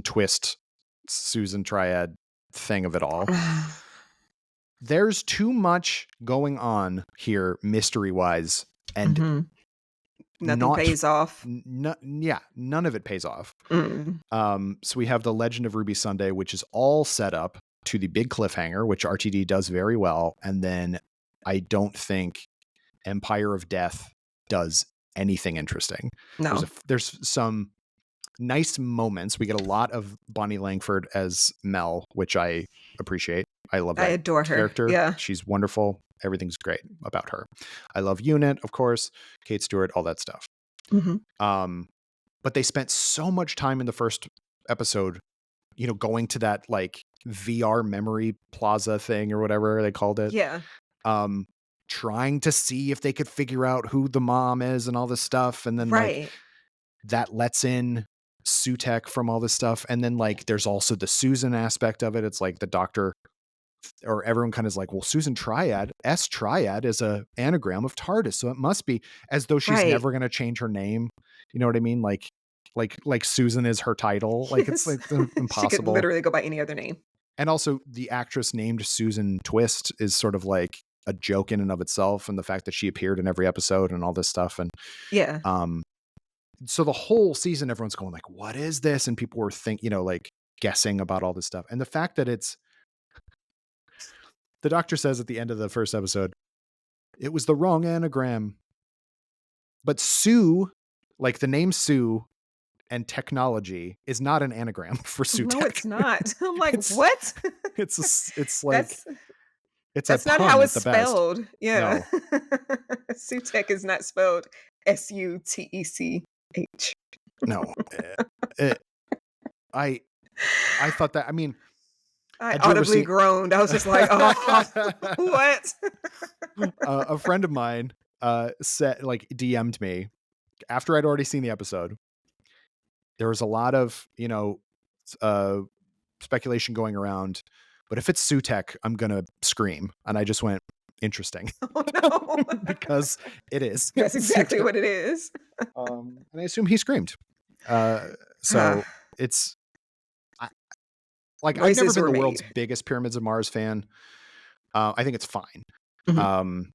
[SPEAKER 1] twist, Susan triad thing of it all. There's too much going on here, mystery wise, and
[SPEAKER 2] Hmm. Nothing
[SPEAKER 1] not,
[SPEAKER 2] pays off.
[SPEAKER 1] yeah, none of it pays off.
[SPEAKER 2] Mm.
[SPEAKER 1] So we have the Legend of Ruby Sunday, which is all set up to the big cliffhanger, which RTD does very well, and then I don't think Empire of Death does anything interesting.
[SPEAKER 2] No,
[SPEAKER 1] There's some nice moments. We get a lot of Bonnie Langford as Mel, which I appreciate. I love
[SPEAKER 2] I
[SPEAKER 1] that
[SPEAKER 2] adore her.
[SPEAKER 1] character.
[SPEAKER 2] Yeah.
[SPEAKER 1] She's wonderful. Everything's great about her. I love Unit, of course, Kate Stewart, all that stuff.
[SPEAKER 2] Mhm.
[SPEAKER 1] Um, but they spent so much time in the first episode, going to that like VR memory plaza thing or whatever they called it.
[SPEAKER 2] Yeah.
[SPEAKER 1] Um, trying to see if they could figure out who the mom is and all this stuff. And then like
[SPEAKER 2] Right.
[SPEAKER 1] that lets in Sutekh from all this stuff. And then like there's also the Susan aspect of it. It's like the doctor or everyone kind of is like, well, Susan Triad, S Triad is a anagram of TARDIS. So it must be as though she's
[SPEAKER 2] Right.
[SPEAKER 1] never going to change her name. You know what I mean? Like Susan is her title. Like it's
[SPEAKER 2] Yes.
[SPEAKER 1] like
[SPEAKER 2] She could
[SPEAKER 1] impossible.
[SPEAKER 2] literally go by any other name.
[SPEAKER 1] And also the actress named Susan Twist is sort of like a joke in and of itself. And the fact that she appeared in every episode and all this stuff. And,
[SPEAKER 2] Yeah.
[SPEAKER 1] um, so the whole season, everyone's going like, what is this? And people were like guessing about all this stuff. And the fact that the doctor says at the end of the first episode, it was the wrong anagram. But Sue, like the name Sue and technology is not an anagram for
[SPEAKER 2] No, it's
[SPEAKER 1] Sutekh.
[SPEAKER 2] not. I'm like,
[SPEAKER 1] it's,
[SPEAKER 2] "What?"
[SPEAKER 1] it's like,
[SPEAKER 2] That's
[SPEAKER 1] it's a
[SPEAKER 2] that's not how
[SPEAKER 1] pun at
[SPEAKER 2] it's
[SPEAKER 1] the best.
[SPEAKER 2] spelled. Yeah.
[SPEAKER 1] No,
[SPEAKER 2] Sutekh is not spelled Sutechh.
[SPEAKER 1] no. Uh, I, I thought that, I mean,
[SPEAKER 2] I
[SPEAKER 1] had you ever
[SPEAKER 2] audibly
[SPEAKER 1] seen,
[SPEAKER 2] groaned. I was just like, "Oh, what?"
[SPEAKER 1] a friend of mine, said like DM'd me after I'd already seen the episode. There was a lot of, uh, speculation going around, but if it's Sutekh, I'm going to scream. And I just went, interesting,
[SPEAKER 2] Oh, no.
[SPEAKER 1] because it is.
[SPEAKER 2] That's exactly
[SPEAKER 1] Sutekh.
[SPEAKER 2] what it is.
[SPEAKER 1] And I assume he screamed. Uh, so it's I, like, I've never
[SPEAKER 2] Noises
[SPEAKER 1] been
[SPEAKER 2] were
[SPEAKER 1] the world's
[SPEAKER 2] made.
[SPEAKER 1] biggest Pyramids of Mars fan. I think it's fine.
[SPEAKER 2] Mhm.
[SPEAKER 1] Um,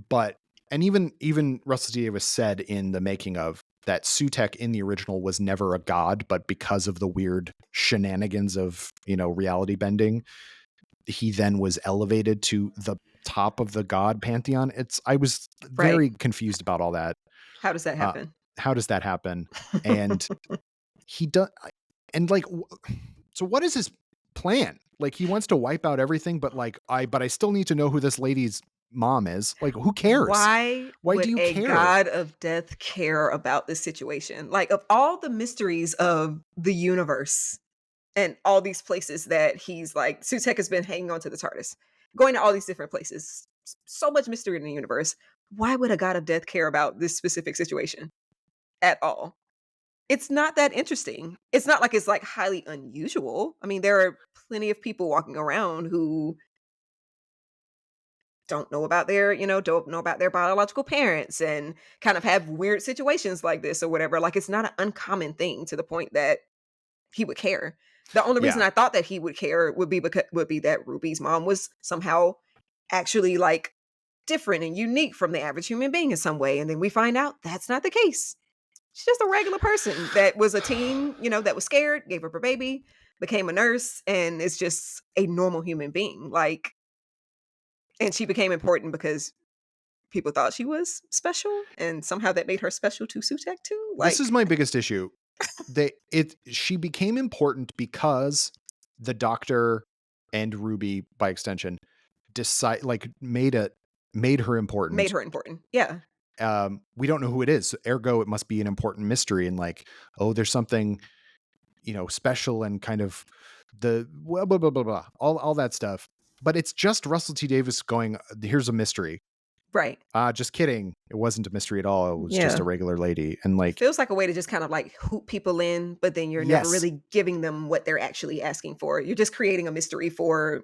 [SPEAKER 1] but, and even Russell T Davies said in the making of that Sutekh in the original was never a god, but because of the weird shenanigans of, reality bending, he then was elevated to the top of the god pantheon. I was
[SPEAKER 2] Right.
[SPEAKER 1] very confused about all that.
[SPEAKER 2] How does that
[SPEAKER 1] Uh,
[SPEAKER 2] happen?
[SPEAKER 1] how does that happen? And he does, and like, so what is his plan? Like he wants to wipe out everything, but like, but I still need to know who this lady's mom is. Like, who cares?
[SPEAKER 2] Why
[SPEAKER 1] Why do
[SPEAKER 2] would
[SPEAKER 1] you
[SPEAKER 2] a
[SPEAKER 1] care?
[SPEAKER 2] god of death care about this situation? Like, of all the mysteries of the universe and all these places that he's like, Sutekh has been hanging on to the TARDIS, going to all these different places, so much mystery in the universe. Why would a god of death care about this specific situation at all? It's not that interesting. It's not like it's, like, highly unusual. I mean, there are plenty of people walking around who don't know about their, don't know about their biological parents and kind of have weird situations like this or whatever. Like, it's not an uncommon thing to the point that he would care. The only reason
[SPEAKER 1] Yeah.
[SPEAKER 2] I thought that he would care would be that Ruby's mom was somehow actually, like, different and unique from the average human being in some way, and then we find out that's not the case. She's just a regular person that was a teen, that was scared, gave up her baby, became a nurse, and is just a normal human being. Like, and she became important because people thought she was special, and somehow that made her special to Sutekh too.
[SPEAKER 1] This is
[SPEAKER 2] Like,
[SPEAKER 1] my biggest issue. She became important because the doctor and Ruby, by extension, made her
[SPEAKER 2] made
[SPEAKER 1] important.
[SPEAKER 2] her important. Yeah.
[SPEAKER 1] We don't know who it is. Ergo, it must be an important mystery. And like, oh, there's something, special and kind of the blah, blah, blah, blah, blah, all that stuff. But it's just Russell T Davies going, here's a mystery.
[SPEAKER 2] Right.
[SPEAKER 1] Just kidding. It wasn't a mystery at all. It was just
[SPEAKER 2] Yeah.
[SPEAKER 1] a regular lady. And
[SPEAKER 2] It
[SPEAKER 1] like,
[SPEAKER 2] feels like a way to just kind of like hoop people in, but then you're never
[SPEAKER 1] yes,
[SPEAKER 2] really giving them what they're actually asking for. You're just creating a mystery for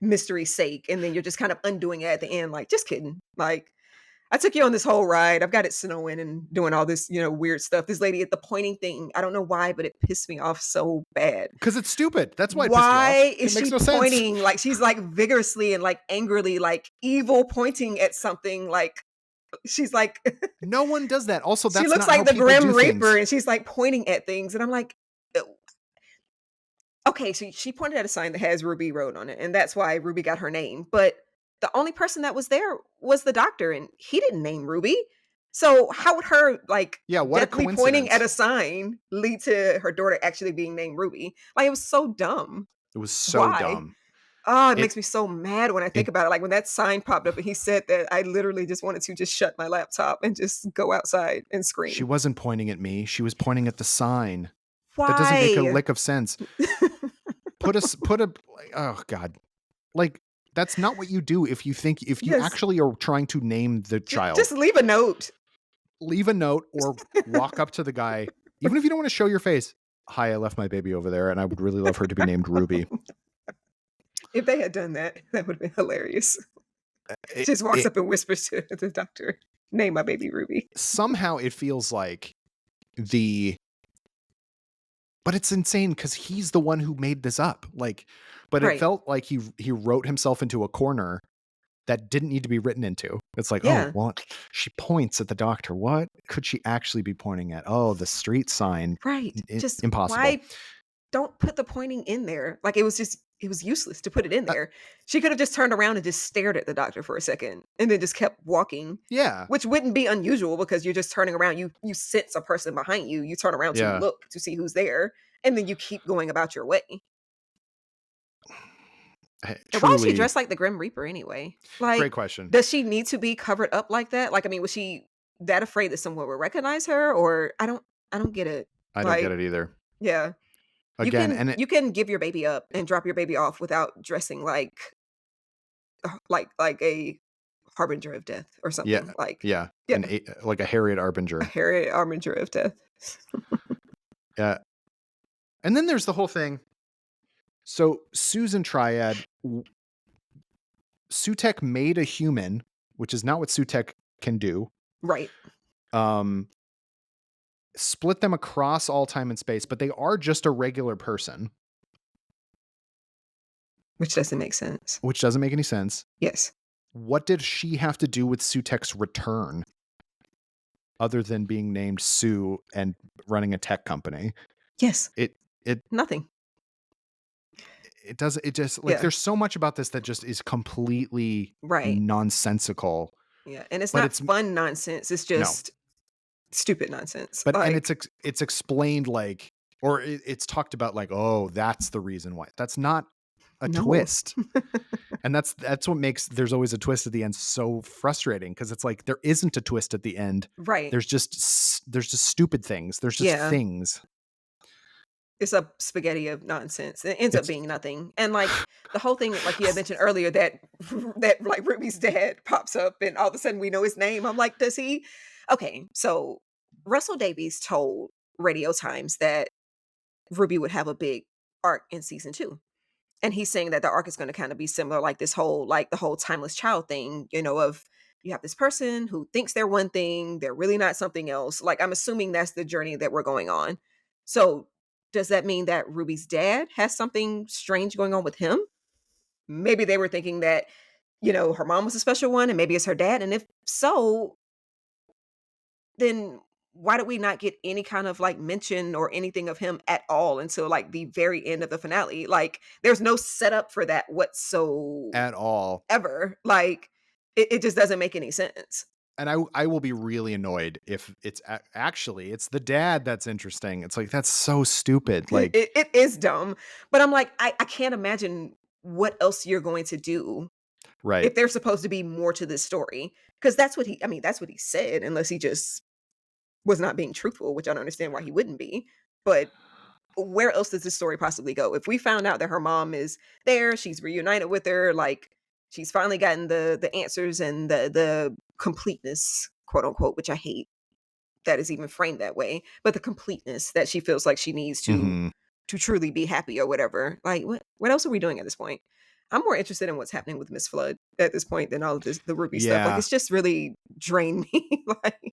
[SPEAKER 2] mystery's sake, and then you're just kind of undoing it at the end. Like, just kidding. Like, I took you on this whole ride. I've got it snowing and doing all this, weird stuff. This lady at the pointing thing, I don't know why, but it pissed me off so bad.
[SPEAKER 1] because it's stupid. That's why it pissed you
[SPEAKER 2] Why
[SPEAKER 1] off.
[SPEAKER 2] is
[SPEAKER 1] It makes
[SPEAKER 2] she
[SPEAKER 1] no sense.
[SPEAKER 2] pointing like she's like vigorously and like angrily, like evil pointing at something? Like, she's like,
[SPEAKER 1] No one does that. Also, that's
[SPEAKER 2] she looks
[SPEAKER 1] not
[SPEAKER 2] like
[SPEAKER 1] how
[SPEAKER 2] the
[SPEAKER 1] people
[SPEAKER 2] Grim
[SPEAKER 1] do
[SPEAKER 2] Reaper,
[SPEAKER 1] things.
[SPEAKER 2] and she's like pointing at things, and I'm like, okay, so she pointed at a sign that has Ruby Road on it, and that's why Ruby got her name. But the only person that was there was the doctor, and he didn't name Ruby. So how would her like
[SPEAKER 1] Yeah, what a
[SPEAKER 2] deathly pointing at a
[SPEAKER 1] coincidence.
[SPEAKER 2] sign lead to her daughter actually being named Ruby? Like, it was so dumb.
[SPEAKER 1] It was so
[SPEAKER 2] Why?
[SPEAKER 1] dumb.
[SPEAKER 2] Oh, it
[SPEAKER 1] It
[SPEAKER 2] makes me so mad when I think
[SPEAKER 1] it
[SPEAKER 2] about it. Like, when that sign popped up and he said that, I literally just wanted to just shut my laptop and just go outside and
[SPEAKER 1] She
[SPEAKER 2] scream.
[SPEAKER 1] wasn't pointing at me. She was pointing at the sign. That doesn't make a
[SPEAKER 2] Why?
[SPEAKER 1] lick of sense. Oh God. Like, that's not what you do if you
[SPEAKER 2] Yes.
[SPEAKER 1] actually are trying to name the child.
[SPEAKER 2] Just leave a note.
[SPEAKER 1] Leave a note or walk up to the guy, even if you don't want to show your face. Hi, I left my baby over there and I would really love her to be named Ruby.
[SPEAKER 2] If they had done that, that would have been hilarious. She
[SPEAKER 1] It,
[SPEAKER 2] just walks
[SPEAKER 1] it,
[SPEAKER 2] up and whispers to the doctor, name my baby Ruby.
[SPEAKER 1] somehow it feels like but it's insane because he's the one who made this up. Like, but it
[SPEAKER 2] Right.
[SPEAKER 1] felt like he wrote himself into a corner that didn't need to be written into. It's like,
[SPEAKER 2] Yeah.
[SPEAKER 1] oh, what? She points at the doctor. What could she actually be pointing at? Oh, the street sign.
[SPEAKER 2] Right. Just
[SPEAKER 1] Impossible.
[SPEAKER 2] why don't put the pointing in there? Like, it was useless to put it in
[SPEAKER 1] Uh,
[SPEAKER 2] there. She could have just turned around and just stared at the doctor for a second and then just kept walking,
[SPEAKER 1] Yeah.
[SPEAKER 2] which wouldn't be unusual because you're just turning around. You sense a person behind you. You turn around to
[SPEAKER 1] Yeah.
[SPEAKER 2] look to see who's there, and then you keep going about your way. And why is she
[SPEAKER 1] Truly,
[SPEAKER 2] dressed like the Grim Reaper anyway? Like,
[SPEAKER 1] great question.
[SPEAKER 2] does she need to be covered up like that? Like, I mean, was she that afraid that someone would recognize her? Or I don't get it.
[SPEAKER 1] I don't get
[SPEAKER 2] Like,
[SPEAKER 1] it either.
[SPEAKER 2] yeah.
[SPEAKER 1] Again, and
[SPEAKER 2] You can give your baby up and drop your baby off without dressing like a harbinger of death or
[SPEAKER 1] yeah,
[SPEAKER 2] something. Like,
[SPEAKER 1] yeah,
[SPEAKER 2] yeah,
[SPEAKER 1] like a Harriet
[SPEAKER 2] a
[SPEAKER 1] Arbinger.
[SPEAKER 2] Harriet harbinger of death.
[SPEAKER 1] Yeah. And then there's the whole thing. So Susan Triad, Sutekh made a human, which is not what Sutekh can do.
[SPEAKER 2] Right.
[SPEAKER 1] Split them across all time and space, but they are just a regular person.
[SPEAKER 2] Which doesn't make sense.
[SPEAKER 1] Which doesn't make any sense.
[SPEAKER 2] Yes.
[SPEAKER 1] What did she have to do with Sutekh's return? Other than being named Sue and running a tech company?
[SPEAKER 2] Yes.
[SPEAKER 1] It
[SPEAKER 2] Nothing.
[SPEAKER 1] It doesn't, it just like,
[SPEAKER 2] Yeah.
[SPEAKER 1] there's so much about this that just is completely
[SPEAKER 2] Right.
[SPEAKER 1] nonsensical.
[SPEAKER 2] Yeah. And it's
[SPEAKER 1] But
[SPEAKER 2] not fun nonsense. It's just stupid nonsense.
[SPEAKER 1] But, and
[SPEAKER 2] Like,
[SPEAKER 1] it's explained like, or it's talked about like, oh, that's the reason why. That's not a
[SPEAKER 2] no.
[SPEAKER 1] twist. And that's what makes there's always a twist at the end so frustrating, because it's like there isn't a twist at the end.
[SPEAKER 2] Right.
[SPEAKER 1] There's just stupid things. There's just things.
[SPEAKER 2] It's a spaghetti of nonsense. It ends up being nothing. And like the whole thing, like you had mentioned earlier, that like Ruby's dad pops up and all of a sudden we know his name. I'm like, does he? Okay, so Russell Davies told radio times that Ruby would have a big arc in season 2. And he's saying that the arc is going to kind of be similar, like this whole, like the whole timeless child thing, of you have this person who thinks they're one thing, they're really not something else. Like, I'm assuming that's the journey that we're going on. So does that mean that Ruby's dad has something strange going on with him? Maybe they were thinking that, her mom was a special one and maybe it's her dad. And if so, then why did we not get any kind of like mention or anything of him at all until like the very end of the finale? Like, there's no setup for that whatsoever.
[SPEAKER 1] At all.
[SPEAKER 2] Like, it just doesn't make any sense.
[SPEAKER 1] And I will be really annoyed if it's actually it's the dad that's interesting. It's like, that's so stupid. Like,
[SPEAKER 2] It is dumb, but I'm like, I can't imagine what else you're going to do
[SPEAKER 1] right.
[SPEAKER 2] if there's supposed to be more to this story. Because that's what that's what he said, unless he just was not being truthful, which I don't understand why he wouldn't be. But where else does this story possibly go? If we found out that her mom is there, she's reunited with her, like she's finally gotten the answers and the completeness, quote unquote, which I hate that is even framed that way, but the completeness that she feels like she needs to truly be happy or whatever. Like, what else are we doing at this point? I'm more interested in what's happening with Miss Flood at this point than all of this, the Ruby stuff. Like,
[SPEAKER 1] Yeah.
[SPEAKER 2] it's just really drained me. Like,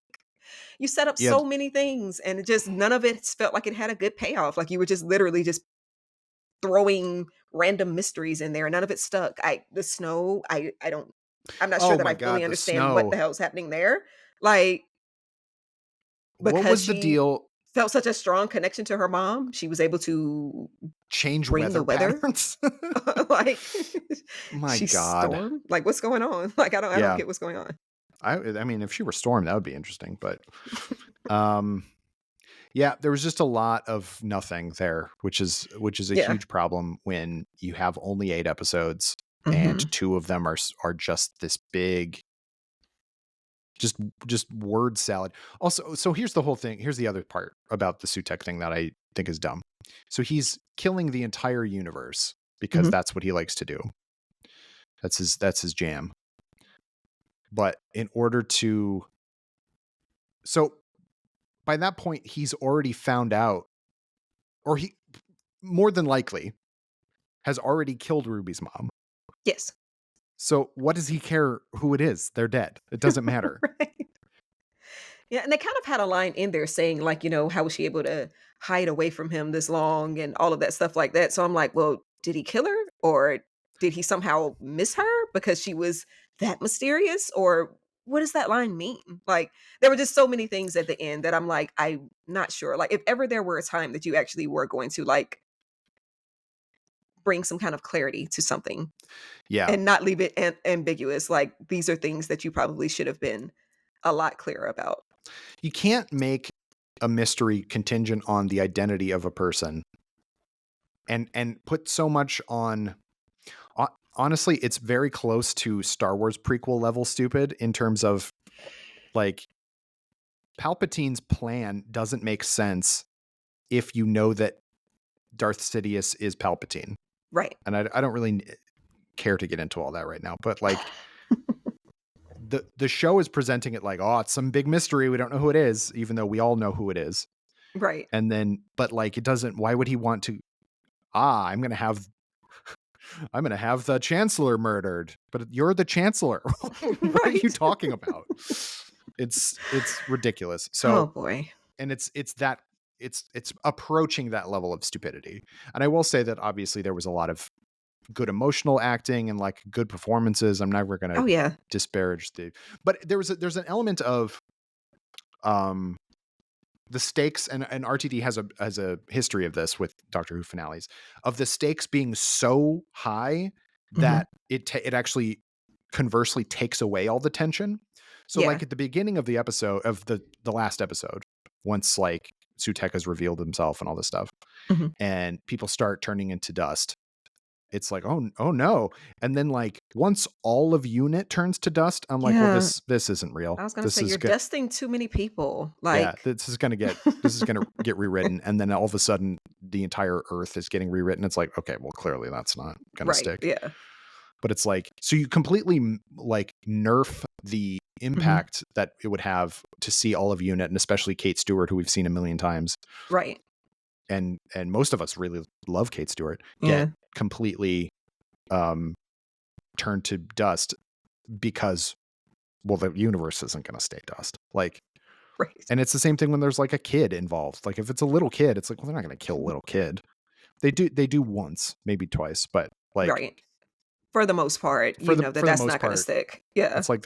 [SPEAKER 2] you set up
[SPEAKER 1] Yeah.
[SPEAKER 2] so many things and it just, none of it felt like it had a good payoff. Like, you were just literally just throwing random mysteries in there. None of it stuck. The snow, I'm not sure
[SPEAKER 1] Oh
[SPEAKER 2] that
[SPEAKER 1] my
[SPEAKER 2] I fully
[SPEAKER 1] God, the
[SPEAKER 2] understand what
[SPEAKER 1] snow.
[SPEAKER 2] the hell's happening there. Like,
[SPEAKER 1] What
[SPEAKER 2] because
[SPEAKER 1] was the
[SPEAKER 2] she
[SPEAKER 1] deal?
[SPEAKER 2] felt such a strong connection to her mom, she was able to
[SPEAKER 1] Change
[SPEAKER 2] bring the
[SPEAKER 1] weather
[SPEAKER 2] weather.
[SPEAKER 1] patterns?
[SPEAKER 2] Like,
[SPEAKER 1] My
[SPEAKER 2] she
[SPEAKER 1] God.
[SPEAKER 2] stormed. Like, what's going on? Like, I don't
[SPEAKER 1] Yeah.
[SPEAKER 2] get what's going on.
[SPEAKER 1] I mean, if she were Storm, that would be interesting. But yeah, there was just a lot of nothing there, which is a
[SPEAKER 2] Yeah.
[SPEAKER 1] huge problem when you have only 8 episodes and
[SPEAKER 2] Mhm.
[SPEAKER 1] 2 of them are just this big, just word salad. Also, so here's the whole thing. Here's the other part about the Sutekh thing that I think is dumb. So he's killing the entire universe because
[SPEAKER 2] Mhm.
[SPEAKER 1] that's what he likes to do. That's his jam. But in order to, so by that point, he's already found out, or he more than likely has already killed Ruby's mom.
[SPEAKER 2] Yes.
[SPEAKER 1] So what does he care who it is? They're dead. It doesn't matter.
[SPEAKER 2] Right. Yeah, and they kind of had a line in there saying, like, how was she able to hide away from him this long and all of that stuff like that. So I'm like, well, did he kill her? Or did he somehow miss her because she was that mysterious? Or what does that line mean? Like, there were just so many things at the end that I'm like, I'm not sure. Like, if ever there were a time that you actually were going to like bring some kind of clarity to something
[SPEAKER 1] Yeah.
[SPEAKER 2] and not leave it ambiguous, like these are things that you probably should have been a lot clearer about.
[SPEAKER 1] You can't make a mystery contingent on the identity of a person and put so much on. Honestly, it's very close to Star Wars prequel level stupid in terms of like Palpatine's plan doesn't make sense if you know that Darth Sidious is Palpatine.
[SPEAKER 2] Right.
[SPEAKER 1] And I don't really care to get into all that right now, but like the show is presenting it like, oh, it's some big mystery. We don't know who it is, even though we all know who it is.
[SPEAKER 2] Right.
[SPEAKER 1] And then, but like, it doesn't, why would he want to, I'm going to have the Chancellor murdered, but you're the Chancellor. What are you
[SPEAKER 2] Right.
[SPEAKER 1] talking about? It's ridiculous.
[SPEAKER 2] Oh
[SPEAKER 1] So,
[SPEAKER 2] boy.
[SPEAKER 1] and it's approaching that level of stupidity. And I will say that obviously there was a lot of good emotional acting and like good performances. I'm never going to
[SPEAKER 2] Oh yeah.
[SPEAKER 1] disparage but there's an element of, the stakes, and RTD has a history of this with Doctor Who finales, of the stakes being so high
[SPEAKER 2] Mhm.
[SPEAKER 1] that it actually conversely takes away all the tension. So
[SPEAKER 2] Yeah.
[SPEAKER 1] like at the beginning of the episode of the last episode, once like Sutekh has revealed himself and all this stuff,
[SPEAKER 2] Mhm.
[SPEAKER 1] and people start turning into dust, it's like, oh no. And then like once all of unit turns to dust, I'm like, well,
[SPEAKER 2] Yeah.
[SPEAKER 1] this isn't real.
[SPEAKER 2] I was gonna
[SPEAKER 1] This
[SPEAKER 2] say
[SPEAKER 1] is
[SPEAKER 2] you're
[SPEAKER 1] good.
[SPEAKER 2] dusting too many people.
[SPEAKER 1] Yeah,
[SPEAKER 2] Like,
[SPEAKER 1] this is gonna get rewritten, and then all of a sudden the entire Earth is getting rewritten. It's like, okay, well, clearly that's not gonna
[SPEAKER 2] right.
[SPEAKER 1] stick.
[SPEAKER 2] Yeah.
[SPEAKER 1] But it's like, so you completely like nerf the
[SPEAKER 2] Mhm.
[SPEAKER 1] impact that it would have to see all of UNIT, and especially Kate Stewart, who we've seen a million times,
[SPEAKER 2] Right.
[SPEAKER 1] and most of us really love Kate Stewart,
[SPEAKER 2] Yeah.
[SPEAKER 1] get completely turned to dust because, well, the universe isn't going to stay dust. Like,
[SPEAKER 2] Right.
[SPEAKER 1] and it's the same thing when there's like a kid involved. Like if it's a little kid, it's like, well, they're not going to kill a little kid. They do once, maybe twice, but like
[SPEAKER 2] Right. For the most part,
[SPEAKER 1] for
[SPEAKER 2] you
[SPEAKER 1] the
[SPEAKER 2] know,
[SPEAKER 1] for the
[SPEAKER 2] that's
[SPEAKER 1] most
[SPEAKER 2] not gonna
[SPEAKER 1] part,
[SPEAKER 2] stick. Yeah.
[SPEAKER 1] it's like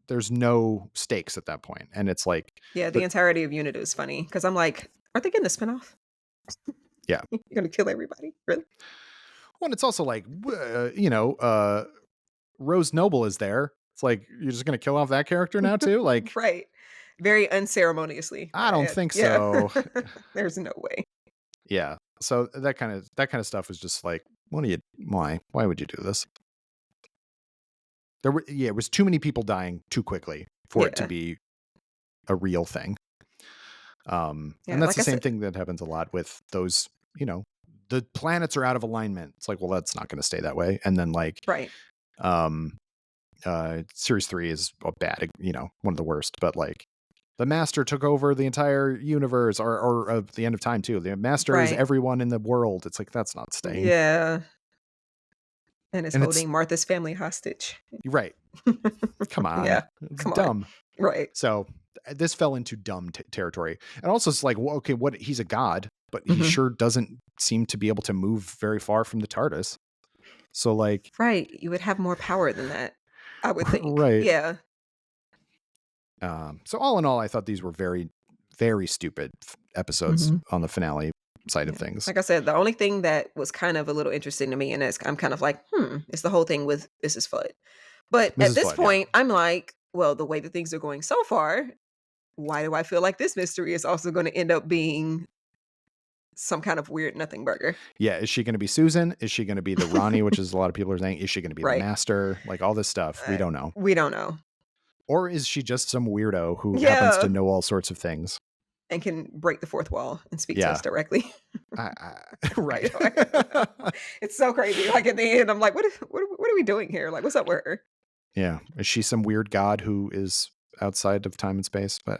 [SPEAKER 1] there's no stakes at that point, and it's like,
[SPEAKER 2] Yeah, the
[SPEAKER 1] but
[SPEAKER 2] entirety of UNIT is funny because I'm like, "Aren't they getting a spinoff?
[SPEAKER 1] yeah.
[SPEAKER 2] You're gonna kill everybody? Really?"
[SPEAKER 1] Well, and it's also like, Rose Noble is there. It's like, you're just going to kill off that character now too? Like,
[SPEAKER 2] Right. Very unceremoniously,
[SPEAKER 1] I
[SPEAKER 2] might I
[SPEAKER 1] don't
[SPEAKER 2] add.
[SPEAKER 1] think
[SPEAKER 2] Yeah.
[SPEAKER 1] so.
[SPEAKER 2] There's no way.
[SPEAKER 1] Yeah. So that kind of stuff is just like, why would you do this? It was too many people dying too quickly for it to
[SPEAKER 2] Yeah.
[SPEAKER 1] be a real thing. And
[SPEAKER 2] Yeah,
[SPEAKER 1] that's
[SPEAKER 2] like
[SPEAKER 1] the
[SPEAKER 2] I
[SPEAKER 1] same
[SPEAKER 2] said.
[SPEAKER 1] thing that happens a lot with those, the planets are out of alignment. It's like, well, that's not going to stay that way. And then like,
[SPEAKER 2] Right.
[SPEAKER 1] um, series 3 is a bad, one of the worst, but like the master took over the entire universe or the end of time too. The master is
[SPEAKER 2] Right.
[SPEAKER 1] everyone in the world. It's like, that's not staying.
[SPEAKER 2] Yeah. And is
[SPEAKER 1] And it's
[SPEAKER 2] holding Martha's family hostage.
[SPEAKER 1] right. Come on.
[SPEAKER 2] Yeah.
[SPEAKER 1] It's
[SPEAKER 2] Come on.
[SPEAKER 1] dumb.
[SPEAKER 2] Right.
[SPEAKER 1] So this fell into dumb territory. And also it's like, well, okay, he's a god, but he
[SPEAKER 2] Mhm.
[SPEAKER 1] sure doesn't seem to be able to move very far from the TARDIS. So like,
[SPEAKER 2] Right. You would have more power than that, I would think.
[SPEAKER 1] right.
[SPEAKER 2] Yeah.
[SPEAKER 1] So all in all, I thought these were very, very stupid episodes
[SPEAKER 2] Mhm.
[SPEAKER 1] on the finale side of
[SPEAKER 2] Yeah.
[SPEAKER 1] things.
[SPEAKER 2] Like I said, the only thing that was kind of a little interesting to me, and I'm kind of like, it's the whole thing with Mrs. Fudd. But at
[SPEAKER 1] Mrs.
[SPEAKER 2] this
[SPEAKER 1] Flood, yeah.
[SPEAKER 2] point, I'm like, well, the way that things are going so far, why do I feel like this mystery is also going to end up being some kind of weird nothing burger?
[SPEAKER 1] Yeah, is she going to be Susan? Is she going to be the Ronnie, which is a lot of people are saying? Is she going to be the
[SPEAKER 2] Right.
[SPEAKER 1] master? Like all this stuff, we don't know.
[SPEAKER 2] We don't know.
[SPEAKER 1] Or is she just some weirdo who happens
[SPEAKER 2] Yeah.
[SPEAKER 1] to know all sorts of things?
[SPEAKER 2] And can break the fourth wall and speak to us
[SPEAKER 1] Yeah.
[SPEAKER 2] directly.
[SPEAKER 1] Right.
[SPEAKER 2] It's so crazy. Like at the end, I'm like, what are we doing here? Like, what's up with her?
[SPEAKER 1] Yeah. Is she some weird god who is outside of time and space? But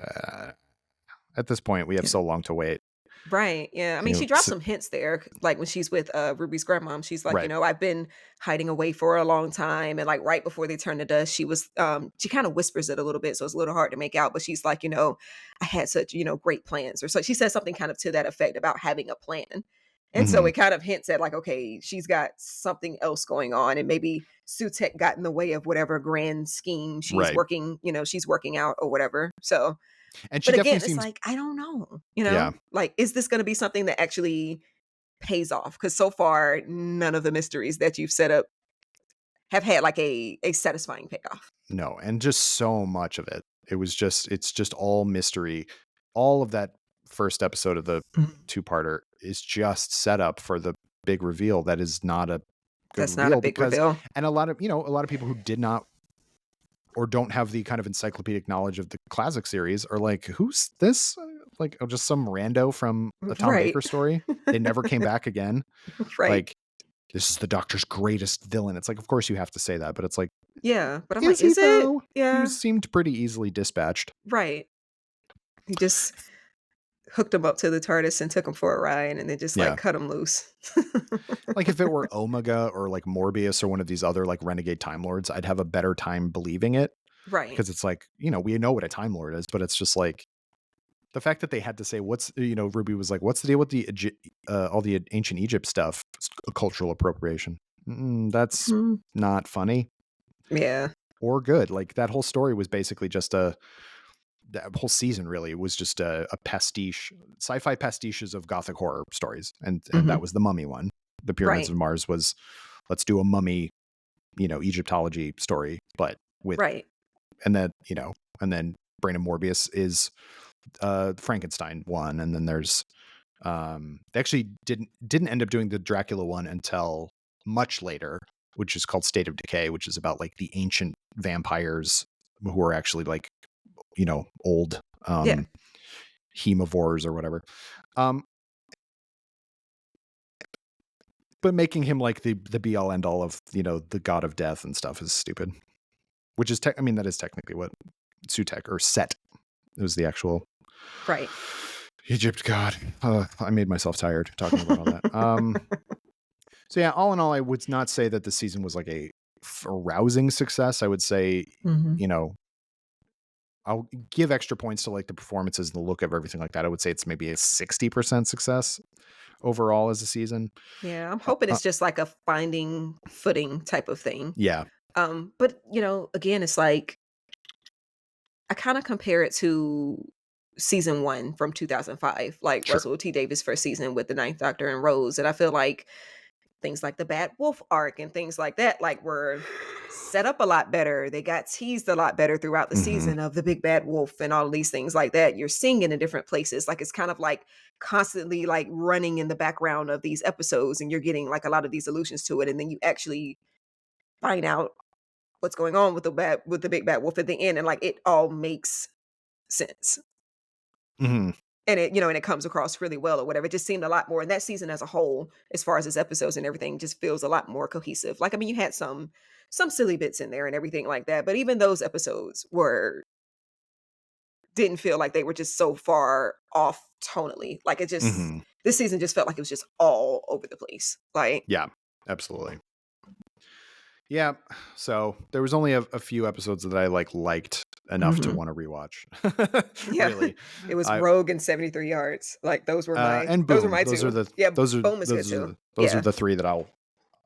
[SPEAKER 1] at this point, we have
[SPEAKER 2] Yeah.
[SPEAKER 1] so long to wait.
[SPEAKER 2] Right. Yeah. I mean, she dropped some hints there. Like when she's with Ruby's grandmom, she's like,
[SPEAKER 1] Right.
[SPEAKER 2] I've been hiding away for a long time. And like right before they turned to dust, she was she kind of whispers it a little bit, so it's a little hard to make out, but she's like, I had such, great plans. Or so she says something kind of to that effect about having a plan. And so it kind of hints at like, okay, she's got something else going on, and maybe Sutekh got in the way of whatever grand scheme she's
[SPEAKER 1] Right.
[SPEAKER 2] working, she's working out or whatever. So
[SPEAKER 1] And she
[SPEAKER 2] but
[SPEAKER 1] definitely
[SPEAKER 2] again, it's
[SPEAKER 1] seems
[SPEAKER 2] like, I don't know,
[SPEAKER 1] Yeah.
[SPEAKER 2] like, is this going to be something that actually pays off? Because so far, none of the mysteries that you've set up have had like a satisfying payoff.
[SPEAKER 1] No, and just so much of it. It's just all mystery. All of that first episode of the two-parter is just set up for the big reveal that is not a good
[SPEAKER 2] That's not a
[SPEAKER 1] reveal
[SPEAKER 2] big reveal.
[SPEAKER 1] and a lot of people who did not or don't have the kind of encyclopedic knowledge of the classic series are like, who's this? Like, just some rando from a Tom
[SPEAKER 2] Right.
[SPEAKER 1] Baker story. They never came back again.
[SPEAKER 2] Right.
[SPEAKER 1] Like, this is the Doctor's greatest villain. It's like, of course you have to say that, but it's like,
[SPEAKER 2] Yeah. But I'm
[SPEAKER 1] is
[SPEAKER 2] like,
[SPEAKER 1] he
[SPEAKER 2] is it?
[SPEAKER 1] though? He
[SPEAKER 2] Yeah.
[SPEAKER 1] seemed pretty easily dispatched.
[SPEAKER 2] Right. He just hooked him up to the TARDIS and took him for a ride, and then just
[SPEAKER 1] Yeah.
[SPEAKER 2] like cut him loose.
[SPEAKER 1] Like if it were Omega or like Morbius or one of these other like renegade Time Lords, I'd have a better time believing it.
[SPEAKER 2] Right.
[SPEAKER 1] Because it's like, we know what a Time Lord is, but it's just like the fact that they had to say, Ruby was like, what's the deal with the all the ancient Egypt stuff? It's a cultural appropriation. That's not funny.
[SPEAKER 2] Yeah.
[SPEAKER 1] Or good. Like that whole story was basically just that whole season really was just a pastiche, sci-fi pastiches of Gothic horror stories. And that was the Mummy one. The Pyramids
[SPEAKER 2] Right.
[SPEAKER 1] of Mars was, let's do a mummy, Egyptology story, but with,
[SPEAKER 2] Right.
[SPEAKER 1] and then, and then Brain of Morbius is Frankenstein one. And then there's, they actually didn't end up doing the Dracula one until much later, which is called State of Decay, which is about like the ancient vampires who are actually like, old hemivores or whatever. But making him like the be all end all of, the god of death and stuff is stupid. Which is that is technically what Sutekh or Set It was the actual
[SPEAKER 2] Right.
[SPEAKER 1] Egypt god. I made myself tired talking about all that. So yeah, all in all, I would not say that the season was like a rousing success. I would say,
[SPEAKER 2] Mhm.
[SPEAKER 1] you know, I'll give extra points to like the performances and the look of everything like that. I would say it's maybe a 60% success overall as a season.
[SPEAKER 2] Yeah, I'm
[SPEAKER 1] Uh,
[SPEAKER 2] hoping
[SPEAKER 1] uh,
[SPEAKER 2] it's just like a finding footing type of thing.
[SPEAKER 1] yeah,
[SPEAKER 2] But, again, it's like I kinda compare it to season 1 from 2005, like
[SPEAKER 1] sure.
[SPEAKER 2] Russell T Davies' first season with the Ninth Doctor and Rose, and I feel like things like the Bad Wolf arc and things like that, like, were set up a lot better. They got teased a lot better throughout the
[SPEAKER 1] Hmm.
[SPEAKER 2] season of the big bad wolf and all of these things like that. You're seeing it in different places. Like, it's kind of like constantly, like, running in the background of these episodes, and you're getting, like, a lot of these allusions to it, and then you actually find out what's going on with the big bad wolf at the end, and, like, it all makes sense.
[SPEAKER 1] Hmm.
[SPEAKER 2] And it comes across really well or whatever. It just seemed a lot more, and that season as a whole, as far as its episodes and everything, just feels a lot more cohesive. Like, I mean, you had some silly bits in there and everything like that, but even those episodes were didn't feel like they were just so far off tonally. Like, it just
[SPEAKER 1] Hmm.
[SPEAKER 2] this season just felt like it was just all over the place. Like,
[SPEAKER 1] Yeah, absolutely. Yeah. So there was only a few episodes that I liked enough to
[SPEAKER 2] mhm.
[SPEAKER 1] want to rewatch.
[SPEAKER 2] Yeah.
[SPEAKER 1] Really.
[SPEAKER 2] It was
[SPEAKER 1] I
[SPEAKER 2] Rogue and 73 Yards. Like,
[SPEAKER 1] and
[SPEAKER 2] those were
[SPEAKER 1] Boom.
[SPEAKER 2] my 2. Yeah, Boom is good too.
[SPEAKER 1] Those are
[SPEAKER 2] Yeah.
[SPEAKER 1] the three that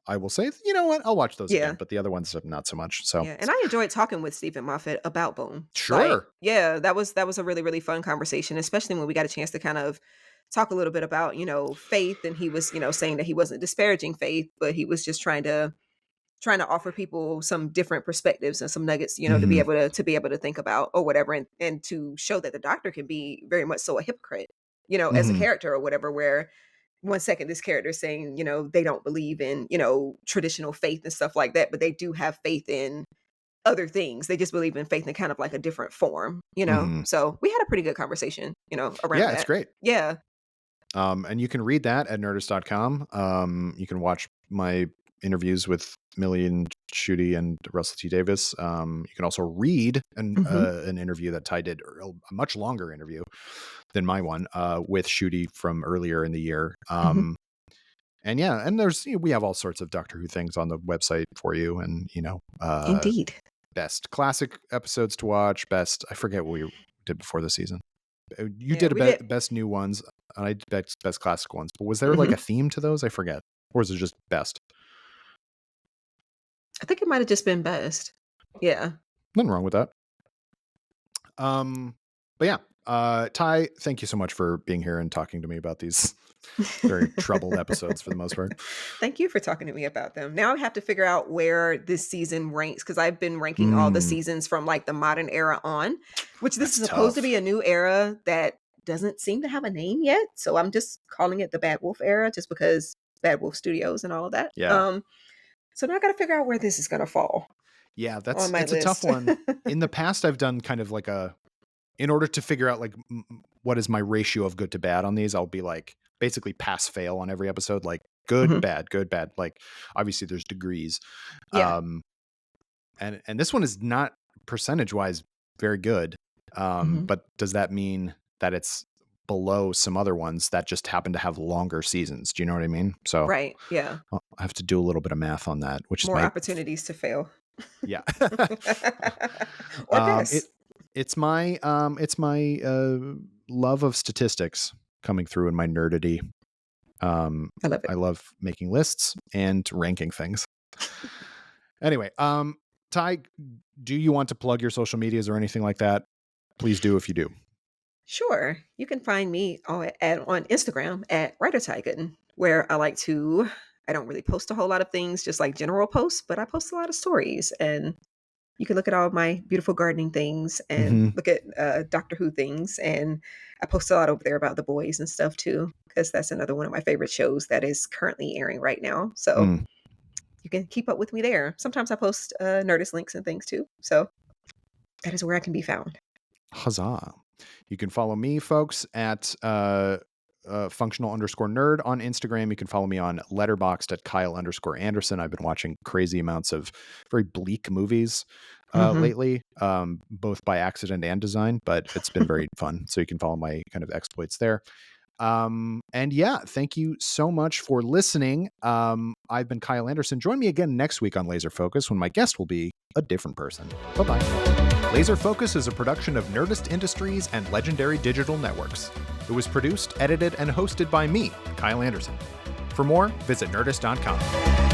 [SPEAKER 1] I will say, you know what? I'll watch those again,
[SPEAKER 2] Yeah.
[SPEAKER 1] but the other ones not so much. So
[SPEAKER 2] Yeah, and I enjoyed talking with Stephen Moffat about Boom. Like,
[SPEAKER 1] sure.
[SPEAKER 2] yeah, that was a really, really fun conversation, especially when we got a chance to kind of talk a little bit about, faith, and he was, saying that he wasn't disparaging faith, but he was just trying to offer people some different perspectives and some nuggets,
[SPEAKER 1] Hmm.
[SPEAKER 2] to be able to think about or whatever, and to show that the doctor can be very much so a hypocrite, as a
[SPEAKER 1] Hmm.
[SPEAKER 2] character or whatever, where one second this character is saying, they don't believe in, traditional faith and stuff like that, but they do have faith in other things. They just believe in faith in kind of like a different form, you know?
[SPEAKER 1] Hmm.
[SPEAKER 2] So we had a pretty good conversation, around
[SPEAKER 1] Yeah, it's
[SPEAKER 2] that.
[SPEAKER 1] great.
[SPEAKER 2] Yeah.
[SPEAKER 1] And you can read that at nerdist.com. You can watch my interviews with Millie and Ncuti and Russell T Davis. You can also read
[SPEAKER 2] Mhm.
[SPEAKER 1] an interview that Ty did, a much longer interview than my one, with Ncuti from earlier in the year.
[SPEAKER 2] Mhm.
[SPEAKER 1] And yeah, and we have all sorts of Doctor Who things on the website for you, and
[SPEAKER 2] Indeed.
[SPEAKER 1] best classic episodes to watch. Best, I forget what we did before the season. You
[SPEAKER 2] Yeah,
[SPEAKER 1] did
[SPEAKER 2] we did.
[SPEAKER 1] best new ones, and I did best classic ones. But was there like a
[SPEAKER 2] Mhm.
[SPEAKER 1] theme to those? I forget, or is it just best?
[SPEAKER 2] I think it might have just been best. Yeah.
[SPEAKER 1] Nothing wrong with that. But yeah, Ty, thank you so much for being here and talking to me about these very troubled episodes for the most part.
[SPEAKER 2] Thank you for talking to me about them. Now I have to figure out where this season ranks because I've been ranking all the
[SPEAKER 1] Mm,
[SPEAKER 2] seasons from like the modern era on, which this is
[SPEAKER 1] that's
[SPEAKER 2] supposed to be
[SPEAKER 1] tough.
[SPEAKER 2] a new era that doesn't seem to have a name yet. So I'm just calling it the Bad Wolf era just because Bad Wolf Studios and all of that.
[SPEAKER 1] Yeah.
[SPEAKER 2] So now I got to figure out where this is going to fall
[SPEAKER 1] Yeah,
[SPEAKER 2] on my
[SPEAKER 1] it's a tough
[SPEAKER 2] list.
[SPEAKER 1] one. In the past, I've done kind of like in order to figure out like what is my ratio of good to bad on these, I'll be like basically pass fail on every episode, like good,
[SPEAKER 2] Mhm.
[SPEAKER 1] bad, good, bad. Like obviously there's degrees.
[SPEAKER 2] Yeah.
[SPEAKER 1] Um, and this one is not percentage wise very good.
[SPEAKER 2] Mhm.
[SPEAKER 1] But does that mean that it's below some other ones that just happen to have longer seasons? Do you know what I mean? So
[SPEAKER 2] Right. Yeah.
[SPEAKER 1] I have to do a little bit of math on that, which is
[SPEAKER 2] More
[SPEAKER 1] my
[SPEAKER 2] opportunities to fail.
[SPEAKER 1] yeah.
[SPEAKER 2] Or
[SPEAKER 1] um, it
[SPEAKER 2] pass.
[SPEAKER 1] it's my love of statistics coming through in my nerdity.
[SPEAKER 2] I love
[SPEAKER 1] I
[SPEAKER 2] it.
[SPEAKER 1] love making lists and ranking things. Anyway, Ty, do you want to plug your social medias or anything like that? Please do if you do.
[SPEAKER 2] Sure. You can find me on Instagram at Writer Tai Gooden, where I don't really post a whole lot of things, just like general posts, but I post a lot of stories. And you can look at all of my beautiful gardening things and
[SPEAKER 1] Hmm.
[SPEAKER 2] look at Doctor Who things. And I post a lot over there about the boys and stuff too, because that's another one of my favorite shows that is currently airing right now. So
[SPEAKER 1] Mm,
[SPEAKER 2] you can keep up with me there. Sometimes I post Nerdist links and things too. So that is where I can be found.
[SPEAKER 1] huzzah. You can follow me, folks, at functional_nerd on Instagram. You can follow me on Letterboxd at Kyle_Anderson. I've been watching crazy amounts of very bleak movies
[SPEAKER 2] Mhm.
[SPEAKER 1] lately, both by accident and design, but it's been very fun. So you can follow my kind of exploits there. And yeah, thank you so much for listening. I've been Kyle Anderson. Join me again next week on Laser Focus when my guest will be a different person. Bye-bye. Laser Focus is a production of Nerdist Industries and Legendary Digital Networks. It was produced, edited, and hosted by me, Kyle Anderson. For more, visit nerdist.com.